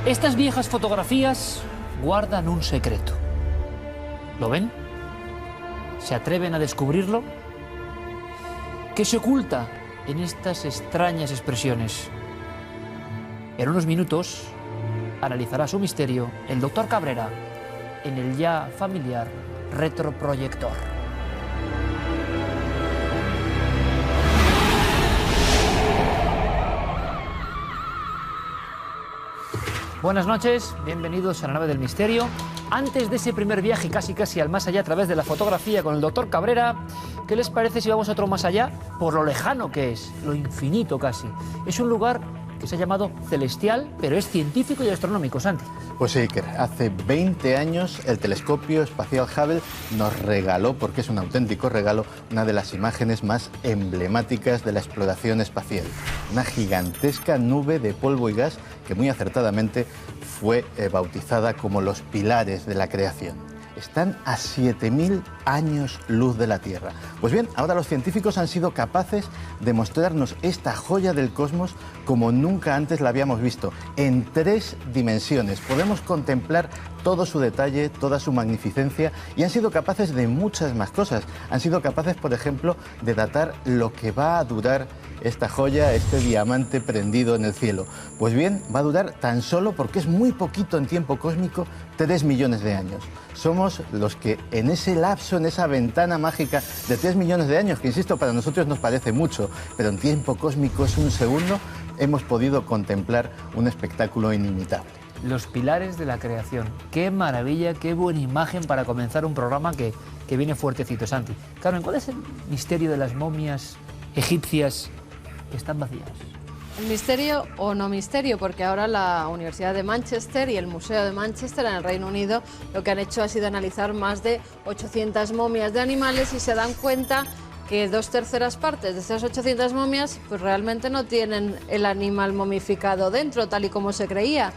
Estas viejas fotografías guardan un secreto. ¿Lo ven? ¿Se atreven a descubrirlo? ¿Qué se oculta en estas extrañas expresiones? En unos minutos analizará su misterio el doctor Cabrera en el ya familiar retroproyector. Buenas noches, bienvenidos a la nave del misterio. Antes de ese primer viaje casi al más allá a través de la fotografía con el doctor Cabrera, ¿qué les parece si vamos a otro más allá? Por lo lejano que es, lo infinito casi. Es un lugar que se ha llamado celestial, pero es científico y astronómico, Santi. Pues sí, Iker, hace 20 años el telescopio espacial Hubble nos regaló, porque es un auténtico regalo, una de las imágenes más emblemáticas de la exploración espacial. Una gigantesca nube de polvo y gas que muy acertadamente fue bautizada como los pilares de la creación. Están a 7.000 años luz de la Tierra. Pues bien, ahora los científicos han sido capaces de mostrarnos esta joya del cosmos como nunca antes la habíamos visto, en 3 dimensiones. Podemos contemplar todo su detalle, toda su magnificencia, y han sido capaces de muchas más cosas. Han sido capaces, por ejemplo, de datar lo que va a durar esta joya, este diamante prendido en el cielo. Pues bien, va a durar tan solo, porque es muy poquito en tiempo cósmico, 3 millones de años. Somos los que en ese lapso, en esa ventana mágica de 3 millones de años, que insisto, para nosotros nos parece mucho, pero en tiempo cósmico es un segundo, hemos podido contemplar un espectáculo inimitable. Los pilares de la creación. Qué maravilla, qué buena imagen para comenzar un programa que viene fuertecito, Santi. Carmen, ¿cuál es el misterio de las momias egipcias que están vacías? El misterio o no misterio, porque ahora la Universidad de Manchester y el Museo de Manchester en el Reino Unido lo que han hecho ha sido analizar más de 800 momias de animales y se dan cuenta que 2/3 partes de esas 800 momias pues realmente no tienen el animal momificado dentro, tal y como se creía.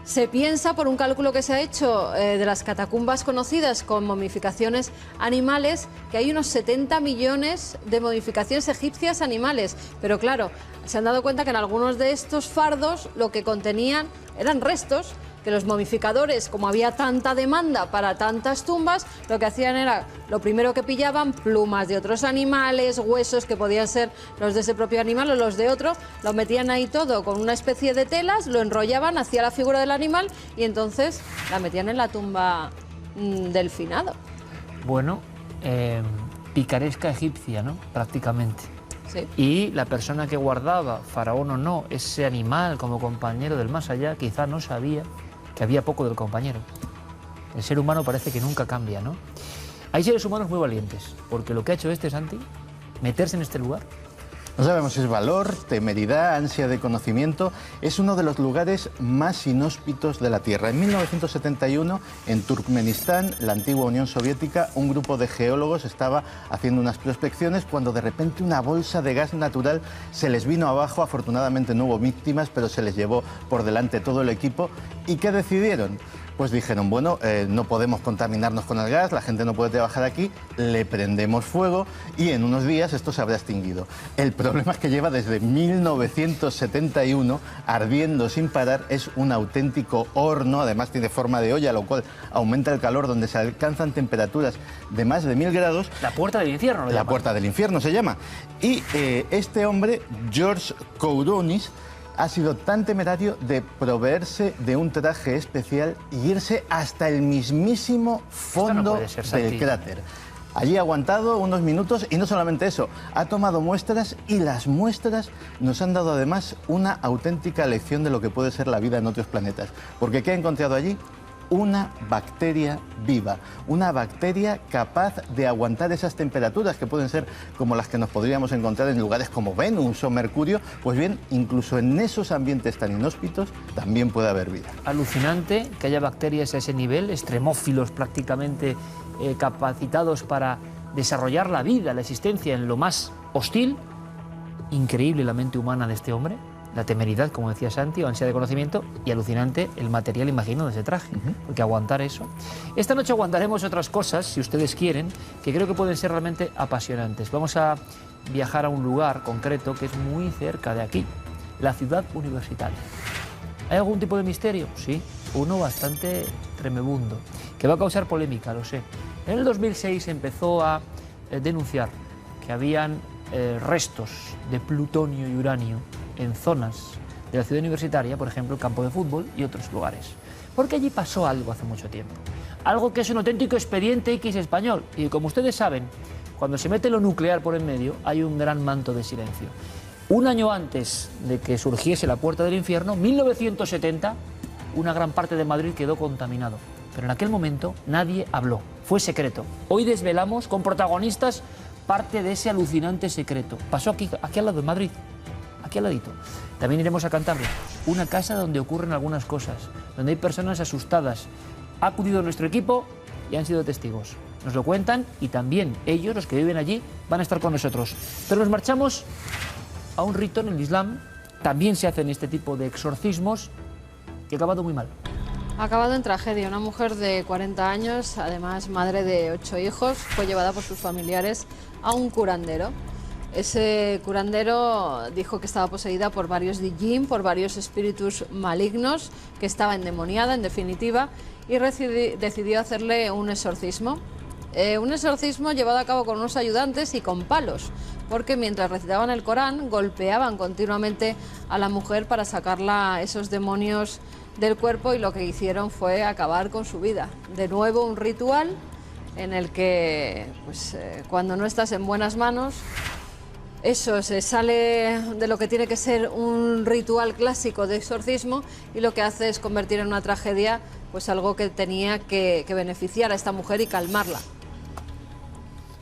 Se piensa, por un cálculo que se ha hecho de las catacumbas conocidas con momificaciones animales, que hay unos 70 millones de momificaciones egipcias animales. Pero claro, se han dado cuenta que en algunos de estos fardos lo que contenían eran restos, que los momificadores, como había tanta demanda para tantas tumbas, lo que hacían era, lo primero que pillaban, plumas de otros animales, huesos que podían ser los de ese propio animal o los de otro, lo metían ahí todo con una especie de telas, lo enrollaban hacia la figura del animal y entonces la metían en la tumba del finado. Bueno, picaresca egipcia, ¿no? Prácticamente. Sí. Y la persona que guardaba, faraón o no, ese animal como compañero del más allá, quizá no sabía que había poco del compañero. El ser humano parece que nunca cambia, ¿no? Hay seres humanos muy valientes, porque lo que ha hecho Santi, meterse en este lugar. No sabemos si es valor, temeridad, ansia de conocimiento. Es uno de los lugares más inhóspitos de la Tierra. En 1971, en Turkmenistán, la antigua Unión Soviética, un grupo de geólogos estaba haciendo unas prospecciones cuando de repente una bolsa de gas natural se les vino abajo. Afortunadamente no hubo víctimas, pero se les llevó por delante todo el equipo. ¿Y qué decidieron? Pues dijeron, bueno, no podemos contaminarnos con el gas, la gente no puede trabajar aquí, le prendemos fuego y en unos días esto se habrá extinguido. El problema es que lleva desde 1971 ardiendo sin parar, es un auténtico horno, además tiene forma de olla, lo cual aumenta el calor, donde se alcanzan temperaturas de más de 1000 grados. La puerta del infierno, La puerta del infierno se llama. Y este hombre, George Kourounis, ha sido tan temerario de proveerse de un traje especial y irse hasta el mismísimo fondo del cráter. Allí ha aguantado unos minutos y no solamente eso, ha tomado muestras y las muestras nos han dado además una auténtica lección de lo que puede ser la vida en otros planetas. Porque ¿qué ha encontrado allí? Una bacteria viva, una bacteria capaz de aguantar esas temperaturas que pueden ser como las que nos podríamos encontrar en lugares como Venus o Mercurio. Pues bien, incluso en esos ambientes tan inhóspitos también puede haber vida. Alucinante que haya bacterias a ese nivel, extremófilos prácticamente capacitados para desarrollar la vida, la existencia en lo más hostil. Increíble la mente humana de este hombre. La temeridad, como decía Santi, o ansia de conocimiento, y alucinante el material, imagino, de ese traje, porque aguantar eso. Esta noche aguantaremos otras cosas, si ustedes quieren, que creo que pueden ser realmente apasionantes. Vamos a viajar a un lugar concreto que es muy cerca de aquí, la ciudad universitaria. ¿Hay algún tipo de misterio? Sí, uno bastante tremebundo, que va a causar polémica, lo sé. En el 2006 se empezó a denunciar que habían restos de plutonio y uranio en zonas de la ciudad universitaria, por ejemplo, el campo de fútbol y otros lugares. Porque allí pasó algo hace mucho tiempo. Algo que es un auténtico expediente X español. Y como ustedes saben, cuando se mete lo nuclear por en medio, hay un gran manto de silencio. Un año antes de que surgiese la puerta del infierno, 1970, una gran parte de Madrid quedó contaminado. Pero en aquel momento nadie habló, fue secreto. Hoy desvelamos con protagonistas parte de ese alucinante secreto. Pasó aquí al lado de Madrid, aquí al ladito. También iremos a Cantabria, una casa donde ocurren algunas cosas, donde hay personas asustadas. Ha acudido nuestro equipo y han sido testigos. Nos lo cuentan y también ellos, los que viven allí, van a estar con nosotros. Pero nos marchamos a un rito en el Islam. También se hacen este tipo de exorcismos que ha acabado muy mal. Ha acabado en tragedia. Una mujer de 40 años, además madre de 8 hijos, fue llevada por sus familiares a un curandero. Ese curandero dijo que estaba poseída por varios djinn, por varios espíritus malignos, que estaba endemoniada, en definitiva, y decidió hacerle un exorcismo. Un exorcismo llevado a cabo con unos ayudantes y con palos, porque mientras recitaban el Corán golpeaban continuamente a la mujer para sacarla esos demonios del cuerpo, y lo que hicieron fue acabar con su vida. De nuevo un ritual en el que pues, cuando no estás en buenas manos, eso se sale de lo que tiene que ser un ritual clásico de exorcismo, y lo que hace es convertir en una tragedia pues algo que tenía que beneficiar a esta mujer y calmarla.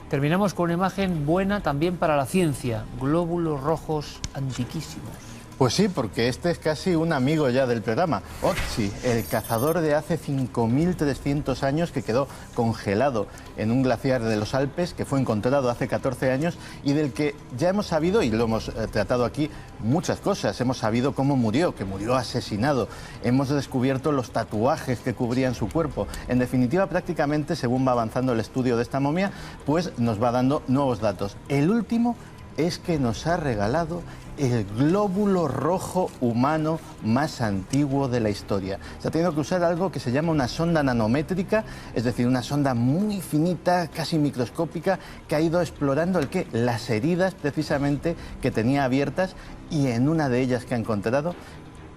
Terminamos con una imagen buena también para la ciencia, glóbulos rojos antiquísimos. Pues sí, porque este es casi un amigo ya del programa. Otzi, el cazador de hace 5.300 años que quedó congelado en un glaciar de los Alpes, que fue encontrado hace 14 años y del que ya hemos sabido, y lo hemos tratado aquí, muchas cosas. Hemos sabido cómo murió, que murió asesinado. Hemos descubierto los tatuajes que cubrían su cuerpo. En definitiva, prácticamente, según va avanzando el estudio de esta momia, pues nos va dando nuevos datos. El último es que nos ha regalado el glóbulo rojo humano más antiguo de la historia. Se ha tenido que usar algo que se llama una sonda nanométrica, es decir, una sonda muy finita, casi microscópica, que ha ido explorando las heridas precisamente que tenía abiertas, y en una de ellas que ha encontrado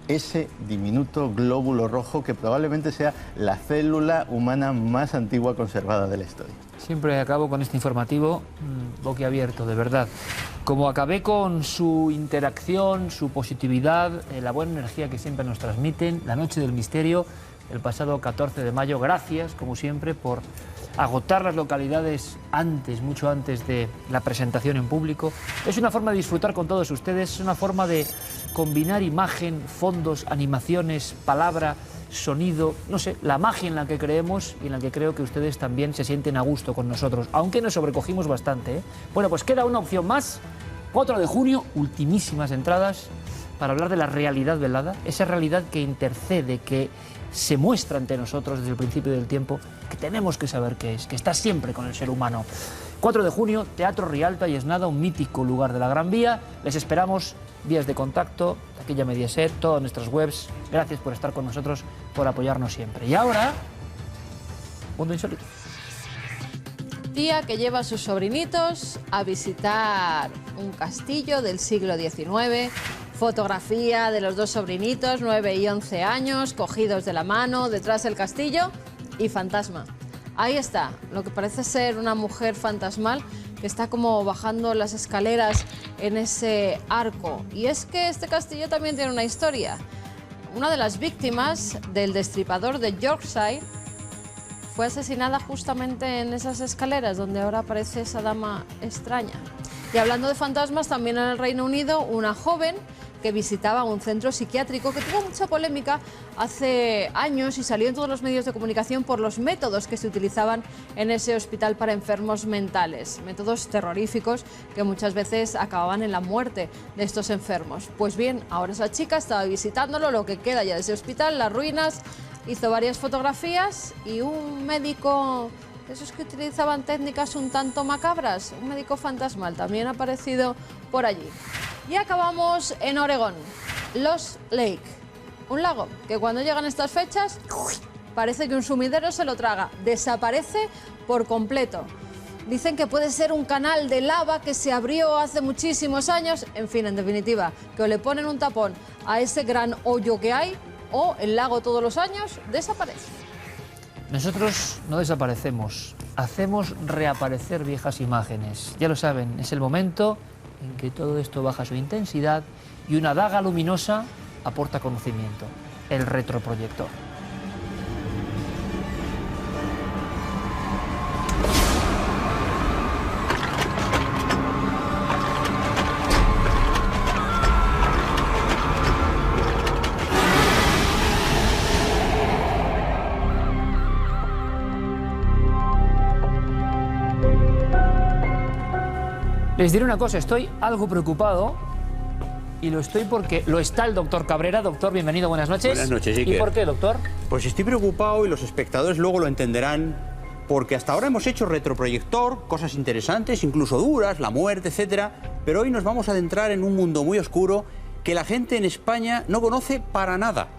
ese diminuto glóbulo rojo que probablemente sea la célula humana más antigua conservada de la historia. Siempre acabo con este informativo boquiabierto, de verdad. Como acabé con su interacción, su positividad, la buena energía que siempre nos transmiten, la noche del misterio, el pasado 14 de mayo. Gracias, como siempre, por agotar las localidades antes, mucho antes de la presentación en público. Es una forma de disfrutar con todos ustedes, es una forma de combinar imagen, fondos, animaciones, palabra, sonido, no sé, la magia en la que creemos y en la que creo que ustedes también se sienten a gusto con nosotros, aunque nos sobrecogimos bastante, ¿eh? Bueno, pues queda una opción más, 4 de junio, ultimísimas entradas, para hablar de la realidad velada, esa realidad que intercede, que se muestra ante nosotros desde el principio del tiempo, que tenemos que saber qué es, que está siempre con el ser humano. 4 de junio, Teatro Rialto Ayesnada, un mítico lugar de la Gran Vía. Les esperamos, vías de contacto, Taquilla Mediaset, todas nuestras webs. Gracias por estar con nosotros, por apoyarnos siempre. Y ahora, Mundo Insólito. Tía que lleva a sus sobrinitos a visitar un castillo del siglo XIX. Fotografía de los dos sobrinitos, 9 y 11 años, cogidos de la mano, detrás del castillo, y fantasma. Ahí está, lo que parece ser una mujer fantasmal que está como bajando las escaleras en ese arco. Y es que este castillo también tiene una historia. Una de las víctimas del destripador de Yorkshire fue asesinada justamente en esas escaleras donde ahora aparece esa dama extraña. Y hablando de fantasmas, también en el Reino Unido, una joven que visitaba un centro psiquiátrico que tuvo mucha polémica hace años y salió en todos los medios de comunicación por los métodos que se utilizaban en ese hospital para enfermos mentales, métodos terroríficos que muchas veces acababan en la muerte de estos enfermos. Pues bien, ahora esa chica estaba visitándolo, lo que queda ya de ese hospital, las ruinas, hizo varias fotografías, y un médico de esos que utilizaban técnicas un tanto macabras, un médico fantasmal, también ha aparecido por allí. Y acabamos en Oregón, Lost Lake, Un lago que cuando llegan estas fechas, parece que un sumidero se lo traga, desaparece por completo. Dicen que puede ser un canal de lava que se abrió hace muchísimos años. En fin, en definitiva, que o le ponen un tapón a ese gran hoyo que hay o el lago todos los años desaparece. Nosotros no desaparecemos, hacemos reaparecer viejas imágenes. Ya lo saben, es el momento en que todo esto baja su intensidad y una daga luminosa aporta conocimiento, el retroproyector. Les diré una cosa, estoy algo preocupado y lo estoy porque lo está el doctor Cabrera. Doctor, bienvenido, buenas noches. Buenas noches, Iker. ¿Y por qué, doctor? Pues estoy preocupado y los espectadores luego lo entenderán, porque hasta ahora hemos hecho retroproyector, cosas interesantes, incluso duras, la muerte, etcétera, pero hoy nos vamos a adentrar en un mundo muy oscuro que la gente en España no conoce para nada.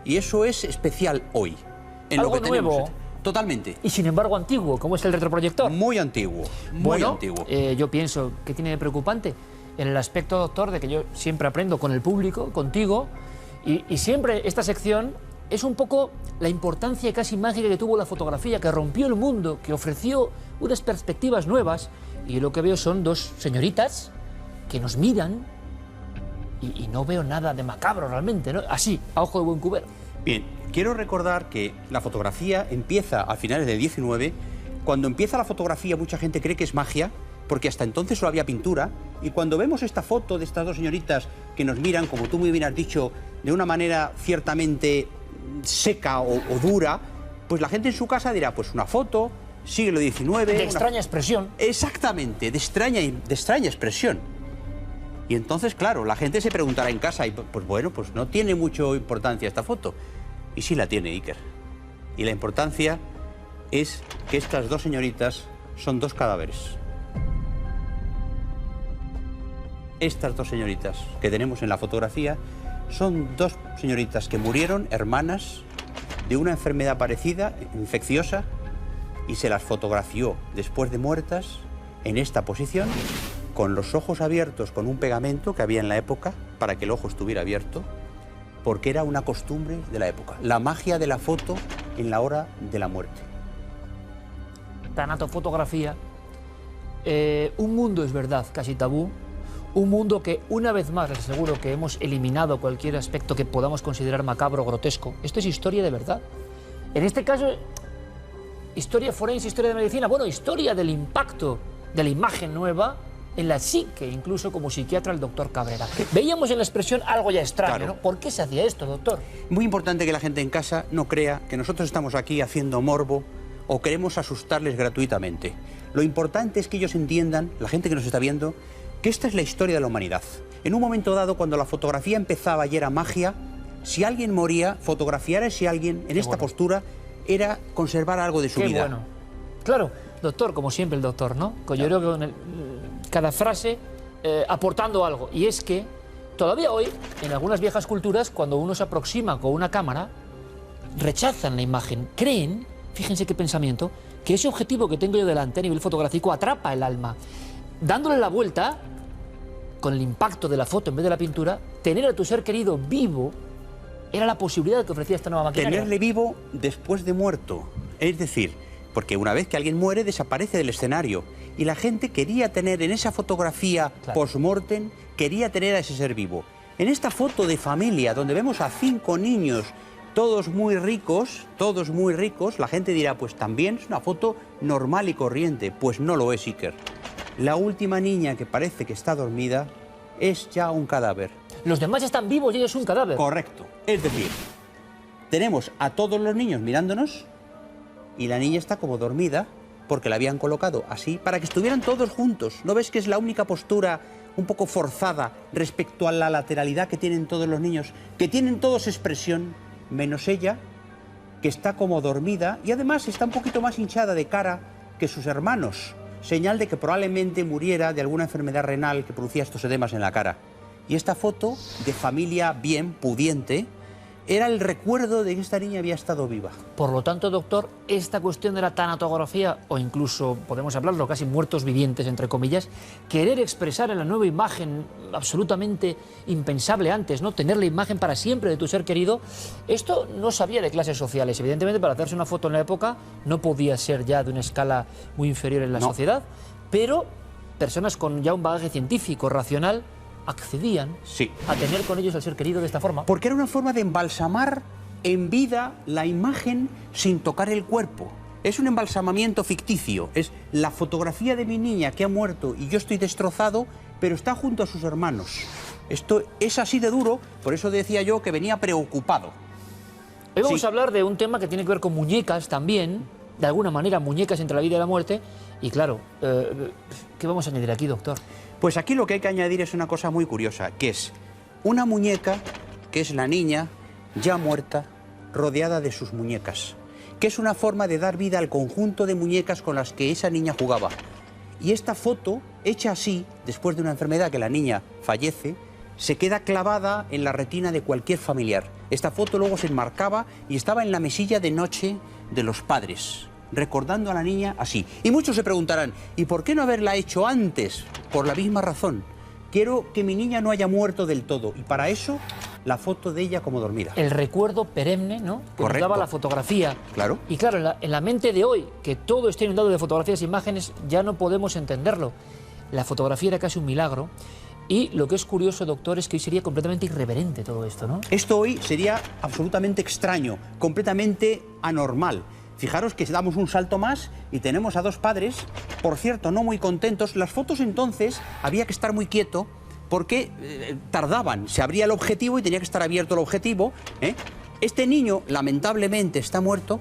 Y eso es especial hoy. En Algo lo que tenemos. nuevo. Totalmente. Y sin embargo antiguo, como es el retroproyector. Muy antiguo, muy Bueno, antiguo. yo pienso que tiene de preocupante en el aspecto, doctor, de que yo siempre aprendo con el público, contigo, y siempre esta sección es un poco la importancia casi mágica que tuvo la fotografía, que rompió el mundo, que ofreció unas perspectivas nuevas, y lo que veo son dos señoritas que nos miran y no veo nada de macabro realmente, ¿no? Así, a ojo de buen cubero. Bien, quiero recordar que la fotografía empieza a finales del 19. Cuando empieza la fotografía mucha gente cree que es magia, porque hasta entonces solo había pintura, y cuando vemos esta foto de estas dos señoritas que nos miran, como tú muy bien has dicho, de una manera ciertamente seca o dura, pues la gente en su casa dirá, pues una foto, siglo XIX... De extraña expresión. Exactamente, de extraña expresión. Y entonces, claro, la gente se preguntará en casa, y pues bueno, pues no tiene mucha importancia esta foto. Y sí la tiene, Iker. Y la importancia es que estas dos señoritas son dos cadáveres. Estas dos señoritas que tenemos en la fotografía son dos señoritas que murieron, hermanas, de una enfermedad parecida, infecciosa, y se las fotografió después de muertas en esta posición, con los ojos abiertos con un pegamento que había en la época para que el ojo estuviera abierto, porque era una costumbre de la época. La magia de la foto en la hora de la muerte. Tanatofotografía. Un mundo, es verdad, casi tabú. Un mundo que, una vez más, les aseguro que hemos eliminado cualquier aspecto que podamos considerar macabro o grotesco. Esto es historia de verdad. En este caso, historia forense, historia de medicina. Bueno, historia del impacto de la imagen nueva en la psique, incluso como psiquiatra el doctor Cabrera. Veíamos en la expresión algo ya extraño, Claro. ¿no? ¿Por qué se hacía esto, doctor? Muy importante que la gente en casa no crea que nosotros estamos aquí haciendo morbo o queremos asustarles gratuitamente. Lo importante es que ellos entiendan, la gente que nos está viendo, que esta es la historia de la humanidad. En un momento dado, cuando la fotografía empezaba y era magia, si alguien moría, fotografiar a ese alguien en esta postura era conservar algo de su Qué vida. bueno. Claro, doctor, como siempre el doctor, ¿no? Yo creo que con cada frase aportando algo. Y es que todavía hoy, en algunas viejas culturas, cuando uno se aproxima con una cámara, rechazan la imagen. Creen, fíjense qué pensamiento, que ese objetivo que tengo yo delante a nivel fotográfico atrapa el alma. Dándole la vuelta, con el impacto de la foto en vez de la pintura, tener a tu ser querido vivo era la posibilidad que ofrecía esta nueva maquinaria. Tenerle vivo después de muerto. Es decir, porque una vez que alguien muere desaparece del escenario y la gente quería tener en esa fotografía post-mortem, quería tener a ese ser vivo. En esta foto de familia donde vemos a 5 niños, todos muy ricos, la gente dirá, pues también es una foto normal y corriente. Pues no lo es, Iker. La última niña que parece que está dormida es ya un cadáver. Los demás están vivos y ella es un cadáver. Correcto. Es decir, tenemos a todos los niños mirándonos y la niña está como dormida porque la habían colocado así para que estuvieran todos juntos. ¿No ves que es la única postura un poco forzada respecto a la lateralidad que tienen todos los niños? Que tienen todos expresión, menos ella, que está como dormida y además está un poquito más hinchada de cara que sus hermanos. Señal de que probablemente muriera de alguna enfermedad renal que producía estos edemas en la cara. Y esta foto de familia bien, pudiente, era el recuerdo de que esta niña había estado viva. Por lo tanto, doctor, esta cuestión de la tanatografía, o incluso, podemos hablarlo, casi muertos vivientes, entre comillas, querer expresar en la nueva imagen absolutamente impensable antes, ¿no? Tener la imagen para siempre de tu ser querido, esto no sabía de clases sociales. Evidentemente, para hacerse una foto en la época no podía ser ya de una escala muy inferior en la sociedad, pero personas con ya un bagaje científico, racional, accedían a tener con ellos al ser querido de esta forma. Porque era una forma de embalsamar en vida la imagen sin tocar el cuerpo. Es un embalsamamiento ficticio. Es la fotografía de mi niña que ha muerto y yo estoy destrozado, pero está junto a sus hermanos. Esto es así de duro, por eso decía yo que venía preocupado. Hoy vamos a hablar de un tema que tiene que ver con muñecas también, de alguna manera, muñecas entre la vida y la muerte. Y claro, ¿qué vamos a añadir aquí, doctor? Pues aquí lo que hay que añadir es una cosa muy curiosa, que es una muñeca, que es la niña ya muerta, rodeada de sus muñecas, que es una forma de dar vida al conjunto de muñecas con las que esa niña jugaba. Y esta foto, hecha así, después de una enfermedad que la niña fallece, se queda clavada en la retina de cualquier familiar. Esta foto luego se enmarcaba y estaba en la mesilla de noche de los padres, recordando a la niña así. Y muchos se preguntarán, ¿y por qué no haberla hecho antes? Por la misma razón. Quiero que mi niña no haya muerto del todo, y para eso la foto de ella como dormida. El recuerdo perenne, ¿no? Que nos daba la fotografía. Claro. Y claro, en la mente de hoy, que todo está inundado de fotografías e imágenes, ya no podemos entenderlo. La fotografía era casi un milagro. Y lo que es curioso, doctor, es que hoy sería completamente irreverente todo esto, ¿no? Esto hoy sería absolutamente extraño, completamente anormal. Fijaros que damos un salto más y tenemos a dos padres, por cierto, no muy contentos. Las fotos entonces había que estar muy quieto porque tardaban. Se abría el objetivo y tenía que estar abierto el objetivo. Este niño, lamentablemente, está muerto.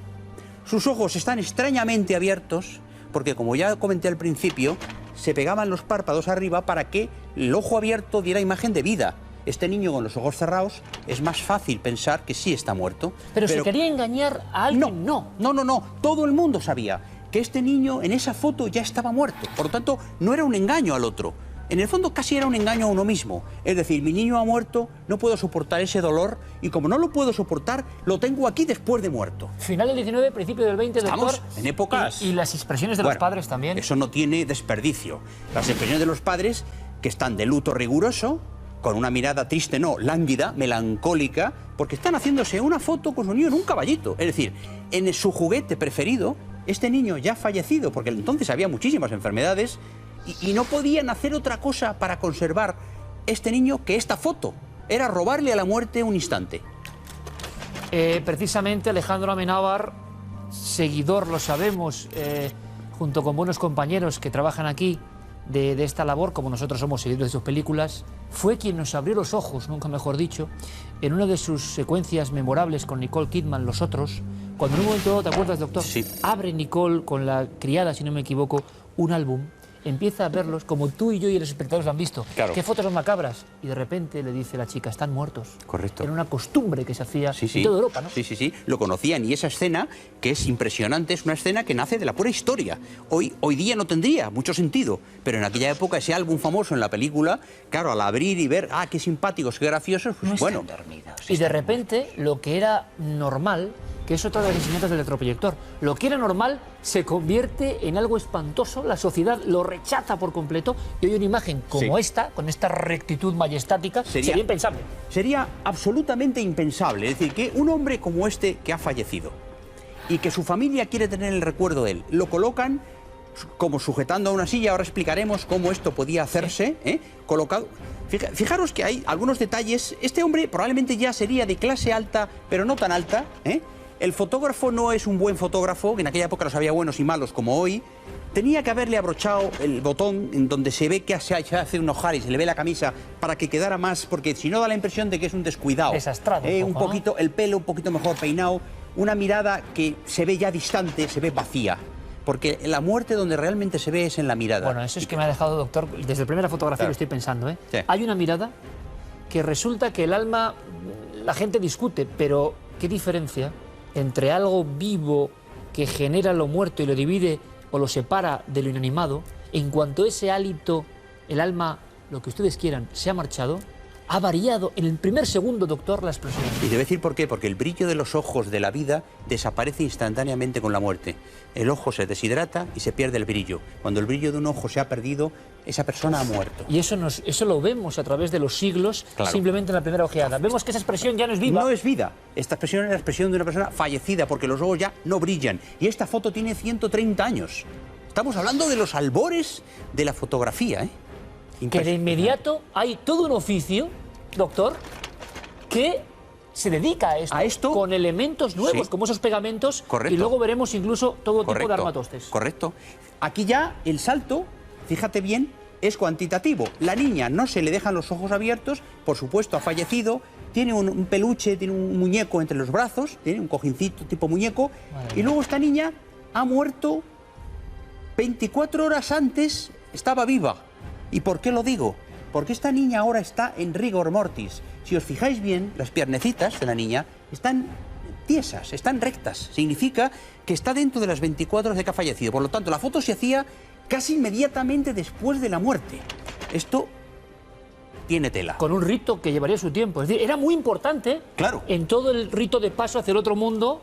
Sus ojos están extrañamente abiertos porque, como ya comenté al principio, se pegaban los párpados arriba para que el ojo abierto diera imagen de vida. Este niño con los ojos cerrados es más fácil pensar que sí está muerto. Pero ¿se quería engañar a alguien? No. Todo el mundo sabía que este niño en esa foto ya estaba muerto. Por lo tanto, no era un engaño al otro. En el fondo casi era un engaño a uno mismo. Es decir, mi niño ha muerto, no puedo soportar ese dolor y como no lo puedo soportar, lo tengo aquí después de muerto. Final del 19, principio del 20, doctor. Estamos en épocas... Y las expresiones de los padres también. Eso no tiene desperdicio. Las expresiones de los padres que están de luto riguroso, con una mirada triste, no, lánguida, melancólica, porque están haciéndose una foto con su niño en un caballito. Es decir, en su juguete preferido, este niño ya fallecido, porque entonces había muchísimas enfermedades, y no podían hacer otra cosa para conservar este niño que esta foto. Era robarle a la muerte un instante. Precisamente Alejandro Amenábar, seguidor, lo sabemos, junto con buenos compañeros que trabajan aquí de esta labor, como nosotros somos seguidores de sus películas, fue quien nos abrió los ojos, nunca mejor dicho, en una de sus secuencias memorables con Nicole Kidman, Los Otros, cuando en un momento dado, ¿te acuerdas, doctor? Sí. Abre Nicole con la criada, si no me equivoco, un álbum, empieza a verlos como tú y yo y los espectadores lo han visto. Claro. ¿Qué fotos son macabras? Y de repente le dice la chica, están muertos. Correcto. Era una costumbre que se hacía en toda Europa, ¿no? Sí, lo conocían. Y esa escena, que es impresionante, es una escena que nace de la pura historia. Hoy día no tendría mucho sentido, pero en aquella época ese álbum famoso en la película, claro, al abrir y ver, qué simpáticos, qué graciosos, pues No bueno. Y de repente, lo que era normal, que es otra de las enseñanzas del electroproyector, lo que era normal se convierte en algo espantoso, la sociedad lo rechaza por completo, y hoy una imagen como esta, con esta rectitud majestática, sería impensable. Sería absolutamente impensable. Es decir, que un hombre como este que ha fallecido y que su familia quiere tener el recuerdo de él, lo colocan como sujetando a una silla. Ahora explicaremos cómo esto podía hacerse, colocado. Fijaros que hay algunos detalles. Este hombre probablemente ya sería de clase alta, pero no tan alta. El fotógrafo no es un buen fotógrafo, que en aquella época los había buenos y malos como hoy. Tenía que haberle abrochado el botón en donde se ve que se hace un ojar y se le ve la camisa para que quedara más, porque si no da la impresión de que es un descuidado. Desastrado. Un poquito, ¿no? El pelo un poquito mejor peinado, una mirada que se ve ya distante, se ve vacía. Porque la muerte donde realmente se ve es en la mirada. Bueno, eso es que me ha dejado, doctor, desde la primera fotografía lo estoy pensando, Sí. Hay una mirada que resulta que el alma, la gente discute, pero ¿qué diferencia entre algo vivo que genera lo muerto y lo divide o lo separa de lo inanimado, en cuanto ese hálito, el alma, lo que ustedes quieran, se ha marchado, ha variado en el primer segundo, doctor, la expresión. Y te voy a decir por qué, porque el brillo de los ojos de la vida desaparece instantáneamente con la muerte. El ojo se deshidrata y se pierde el brillo. Cuando el brillo de un ojo se ha perdido, esa persona ha muerto. Y eso lo vemos a través de los siglos, Claro. simplemente en la primera ojeada. Vemos que esa expresión ya no es viva. No es vida. Esta expresión es la expresión de una persona fallecida, porque los ojos ya no brillan. Y esta foto tiene 130 años. Estamos hablando de los albores de la fotografía, ¿eh? Que de inmediato hay todo un oficio, doctor, que se dedica a esto con elementos nuevos, Sí. como esos pegamentos, Correcto. y luego veremos incluso todo tipo de armatostes. Correcto. Aquí ya el salto, fíjate bien, es cuantitativo. La niña no se le dejan los ojos abiertos, por supuesto ha fallecido, tiene un peluche, tiene un muñeco entre los brazos, tiene un cojincito tipo muñeco, y luego esta niña ha muerto 24 horas antes, estaba viva. ¿Y por qué lo digo? Porque esta niña ahora está en rigor mortis. Si os fijáis bien, las piernecitas de la niña están tiesas, están rectas. Significa que está dentro de las 24 horas de que ha fallecido. Por lo tanto, la foto se hacía casi inmediatamente después de la muerte. Esto tiene tela. Con un rito que llevaría su tiempo. Es decir, era muy importante Claro. en todo el rito de paso hacia el otro mundo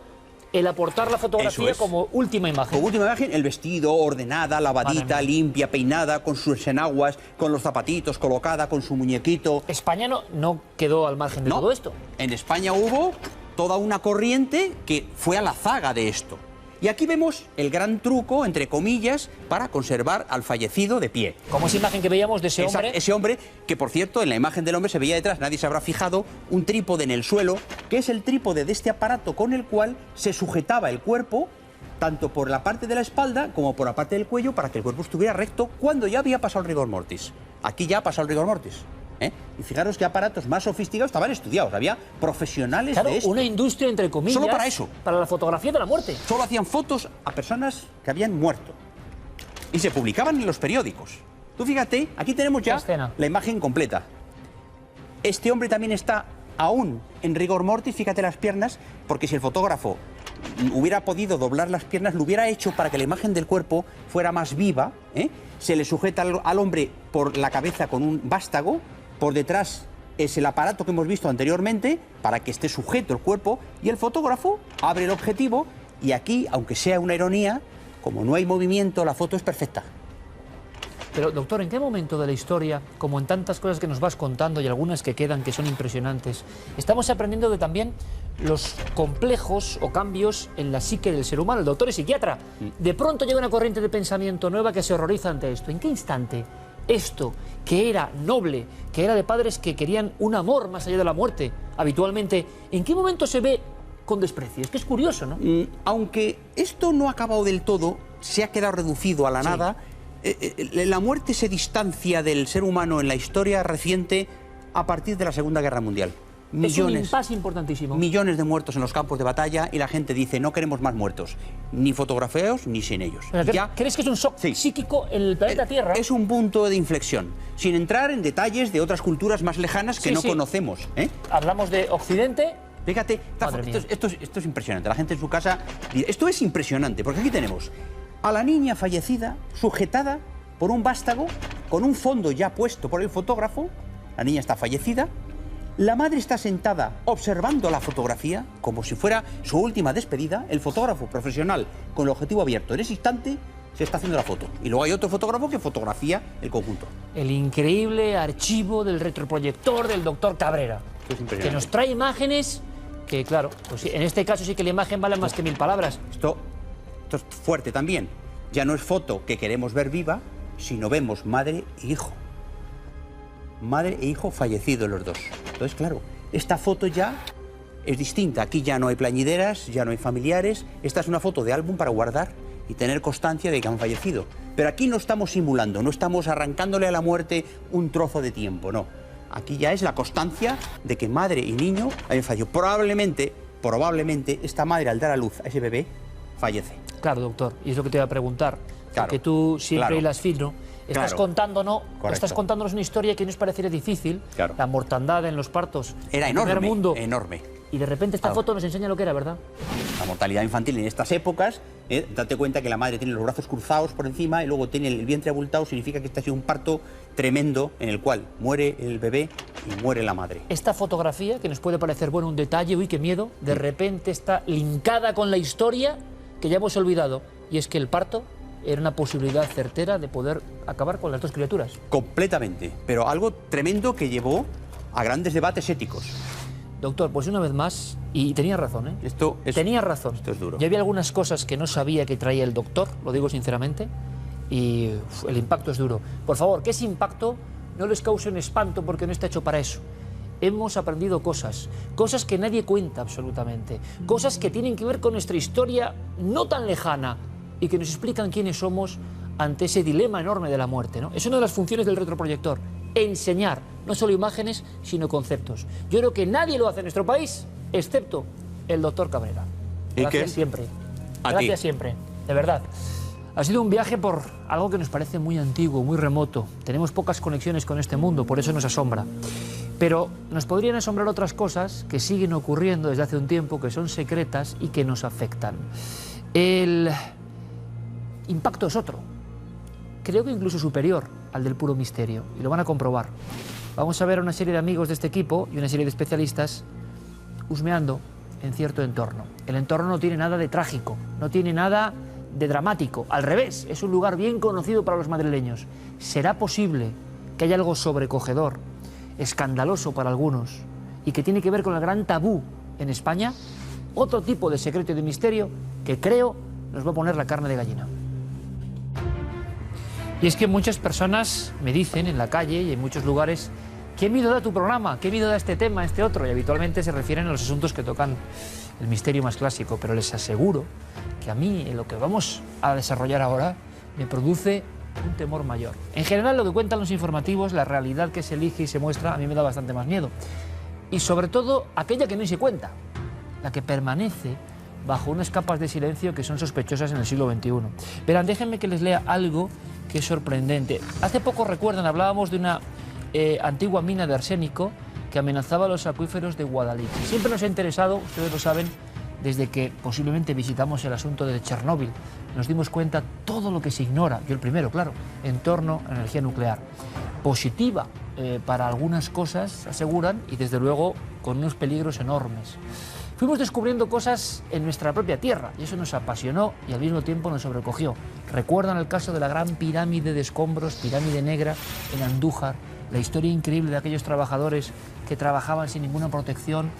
el aportar la fotografía Eso es. como última imagen. Como última imagen, el vestido, ordenada, lavadita, Madre mía. limpia, peinada, con sus enaguas, con los zapatitos, colocada, con su muñequito. España no quedó al margen de No. todo esto. En España hubo toda una corriente que fue a la zaga de esto. Y aquí vemos el gran truco, entre comillas, para conservar al fallecido de pie. Como esa imagen que veíamos de ese Esa- hombre. ese hombre, que por cierto, en la imagen del hombre se veía detrás, nadie se habrá fijado, un trípode en el suelo, que es el trípode de este aparato con el cual se sujetaba el cuerpo, tanto por la parte de la espalda como por la parte del cuello, para que el cuerpo estuviera recto cuando ya había pasado el rigor mortis. Aquí ya ha pasado el rigor mortis. ¿eh? Y fijaros qué aparatos más sofisticados estaban estudiados, había profesionales Claro, de esto. una industria, entre comillas, Solo para eso. para la fotografía de la muerte. Solo hacían fotos a personas que habían muerto. Y se publicaban en los periódicos. Tú fíjate, aquí tenemos ya La escena. la imagen completa. Este hombre también está aún en rigor mortis, fíjate las piernas, porque si el fotógrafo hubiera podido doblar las piernas, lo hubiera hecho para que la imagen del cuerpo fuera más viva. ¿eh? Se le sujeta al hombre por la cabeza con un vástago, por detrás es el aparato que hemos visto anteriormente para que esté sujeto el cuerpo, y el fotógrafo abre el objetivo y aquí, aunque sea una ironía, como no hay movimiento, la foto es perfecta. Pero, doctor, ¿en qué momento de la historia, como en tantas cosas que nos vas contando y algunas que quedan que son impresionantes, estamos aprendiendo de también los complejos o cambios en la psique del ser humano? El doctor es psiquiatra. De pronto llega una corriente de pensamiento nueva que se horroriza ante esto. ¿En qué instante esto, que era noble, que era de padres que querían un amor más allá de la muerte, habitualmente, en qué momento se ve con desprecio? Es que es curioso, ¿no? Aunque esto no ha acabado del todo, se ha quedado reducido a la nada. La muerte se distancia del ser humano en la historia reciente a partir de la Segunda Guerra Mundial. Es un impasse importantísimo. Millones de muertos en los campos de batalla y la gente dice no queremos más muertos, ni fotografiados ni sin ellos. ¿Crees que es un shock Sí. psíquico en el planeta Tierra? Es un punto de inflexión, sin entrar en detalles de otras culturas más lejanas que Sí, no sí. conocemos. Hablamos de Occidente. Fíjate, Madre mía. esto es impresionante. La gente en su casa dice, esto es impresionante, porque aquí tenemos a la niña fallecida, sujetada por un vástago, con un fondo ya puesto por el fotógrafo. La niña está fallecida. La madre está sentada observando la fotografía como si fuera su última despedida. El fotógrafo profesional con el objetivo abierto en ese instante se está haciendo la foto. Y luego hay otro fotógrafo que fotografía el conjunto. El increíble archivo del retroproyector del doctor Cabrera, Esto es impresionante. que nos trae imágenes que, claro, pues en este caso sí que la imagen vale más que 1000 palabras. Esto es fuerte también. Ya no es foto que queremos ver viva, sino vemos madre e hijo. Madre e hijo fallecidos los dos. Entonces, claro, esta foto ya es distinta. Aquí ya no hay plañideras, ya no hay familiares. Esta es una foto de álbum para guardar y tener constancia de que han fallecido. Pero aquí no estamos simulando, no estamos arrancándole a la muerte un trozo de tiempo, no. Aquí ya es la constancia de que madre y niño habían fallecido. Probablemente, esta madre al dar a luz a ese bebé fallece. Claro, doctor, y es lo que te iba a preguntar. Claro, porque tú siempre claro. hilas fino. Estás, Claro. estás contándonos una historia que nos pareciera difícil, Claro. la mortandad en los partos, Era el primer enorme, mundo, enorme. y de repente esta Claro. foto nos enseña lo que era, ¿verdad? La mortalidad infantil en estas épocas, date cuenta que la madre tiene los brazos cruzados por encima y luego tiene el vientre abultado, significa que este ha sido un parto tremendo en el cual muere el bebé y muere la madre. Esta fotografía, que nos puede parecer, bueno, un detalle, uy, qué miedo, de repente está linkada con la historia que ya hemos olvidado, y es que el parto era una posibilidad certera de poder acabar con las dos criaturas. Completamente, pero algo tremendo que llevó a grandes debates éticos. Doctor, pues una vez más, y tenía razón, ¿eh? Tenía razón. Esto es duro. Yo había algunas cosas que no sabía que traía el doctor, lo digo sinceramente, y el impacto es duro. Por favor, que ese impacto no les cause un espanto porque no está hecho para eso. Hemos aprendido cosas que nadie cuenta absolutamente, cosas que tienen que ver con nuestra historia no tan lejana y que nos explican quiénes somos ante ese dilema enorme de la muerte, ¿no? Es una de las funciones del retroproyector, enseñar no solo imágenes, sino conceptos. Yo creo que nadie lo hace en nuestro país, excepto el doctor Cabrera. Gracias siempre. Gracias siempre, de verdad. Ha sido un viaje por algo que nos parece muy antiguo, muy remoto. Tenemos pocas conexiones con este mundo, por eso nos asombra. Pero nos podrían asombrar otras cosas que siguen ocurriendo desde hace un tiempo, que son secretas y que nos afectan. El impacto es otro. Creo que incluso superior al del puro misterio, y lo van a comprobar. Vamos a ver a una serie de amigos de este equipo y una serie de especialistas husmeando en cierto entorno. El entorno no tiene nada de trágico, no tiene nada de dramático, al revés, es un lugar bien conocido para los madrileños. ¿Será posible que haya algo sobrecogedor, escandaloso para algunos, y que tiene que ver con el gran tabú en España? Otro tipo de secreto y de misterio que creo nos va a poner la carne de gallina. Y es que muchas personas me dicen en la calle y en muchos lugares: ¿qué miedo da tu programa? ¿Qué miedo da este tema, este otro? Y habitualmente se refieren a los asuntos que tocan el misterio más clásico, pero les aseguro que a mí, en lo que vamos a desarrollar ahora, me produce un temor mayor. En general, lo que cuentan los informativos, la realidad que se elige y se muestra, a mí me da bastante más miedo. Y sobre todo, aquella que no se cuenta, la que permanece bajo unas capas de silencio que son sospechosas en el siglo XXI. Verán, déjenme que les lea algo que es sorprendente. Hace poco, recuerdan, hablábamos de una antigua mina de arsénico que amenazaba los acuíferos de Guadalix. Siempre nos ha interesado, ustedes lo saben, desde que posiblemente visitamos el asunto de Chernóbil. Nos dimos cuenta todo lo que se ignora, yo el primero, claro, en torno a la energía nuclear. Positiva para algunas cosas, aseguran, y desde luego con unos peligros enormes. Fuimos descubriendo cosas en nuestra propia tierra y eso nos apasionó y al mismo tiempo nos sobrecogió. ¿Recuerdan el caso de la gran pirámide de escombros, pirámide negra, en Andújar? La historia increíble de aquellos trabajadores que trabajaban sin ninguna protección.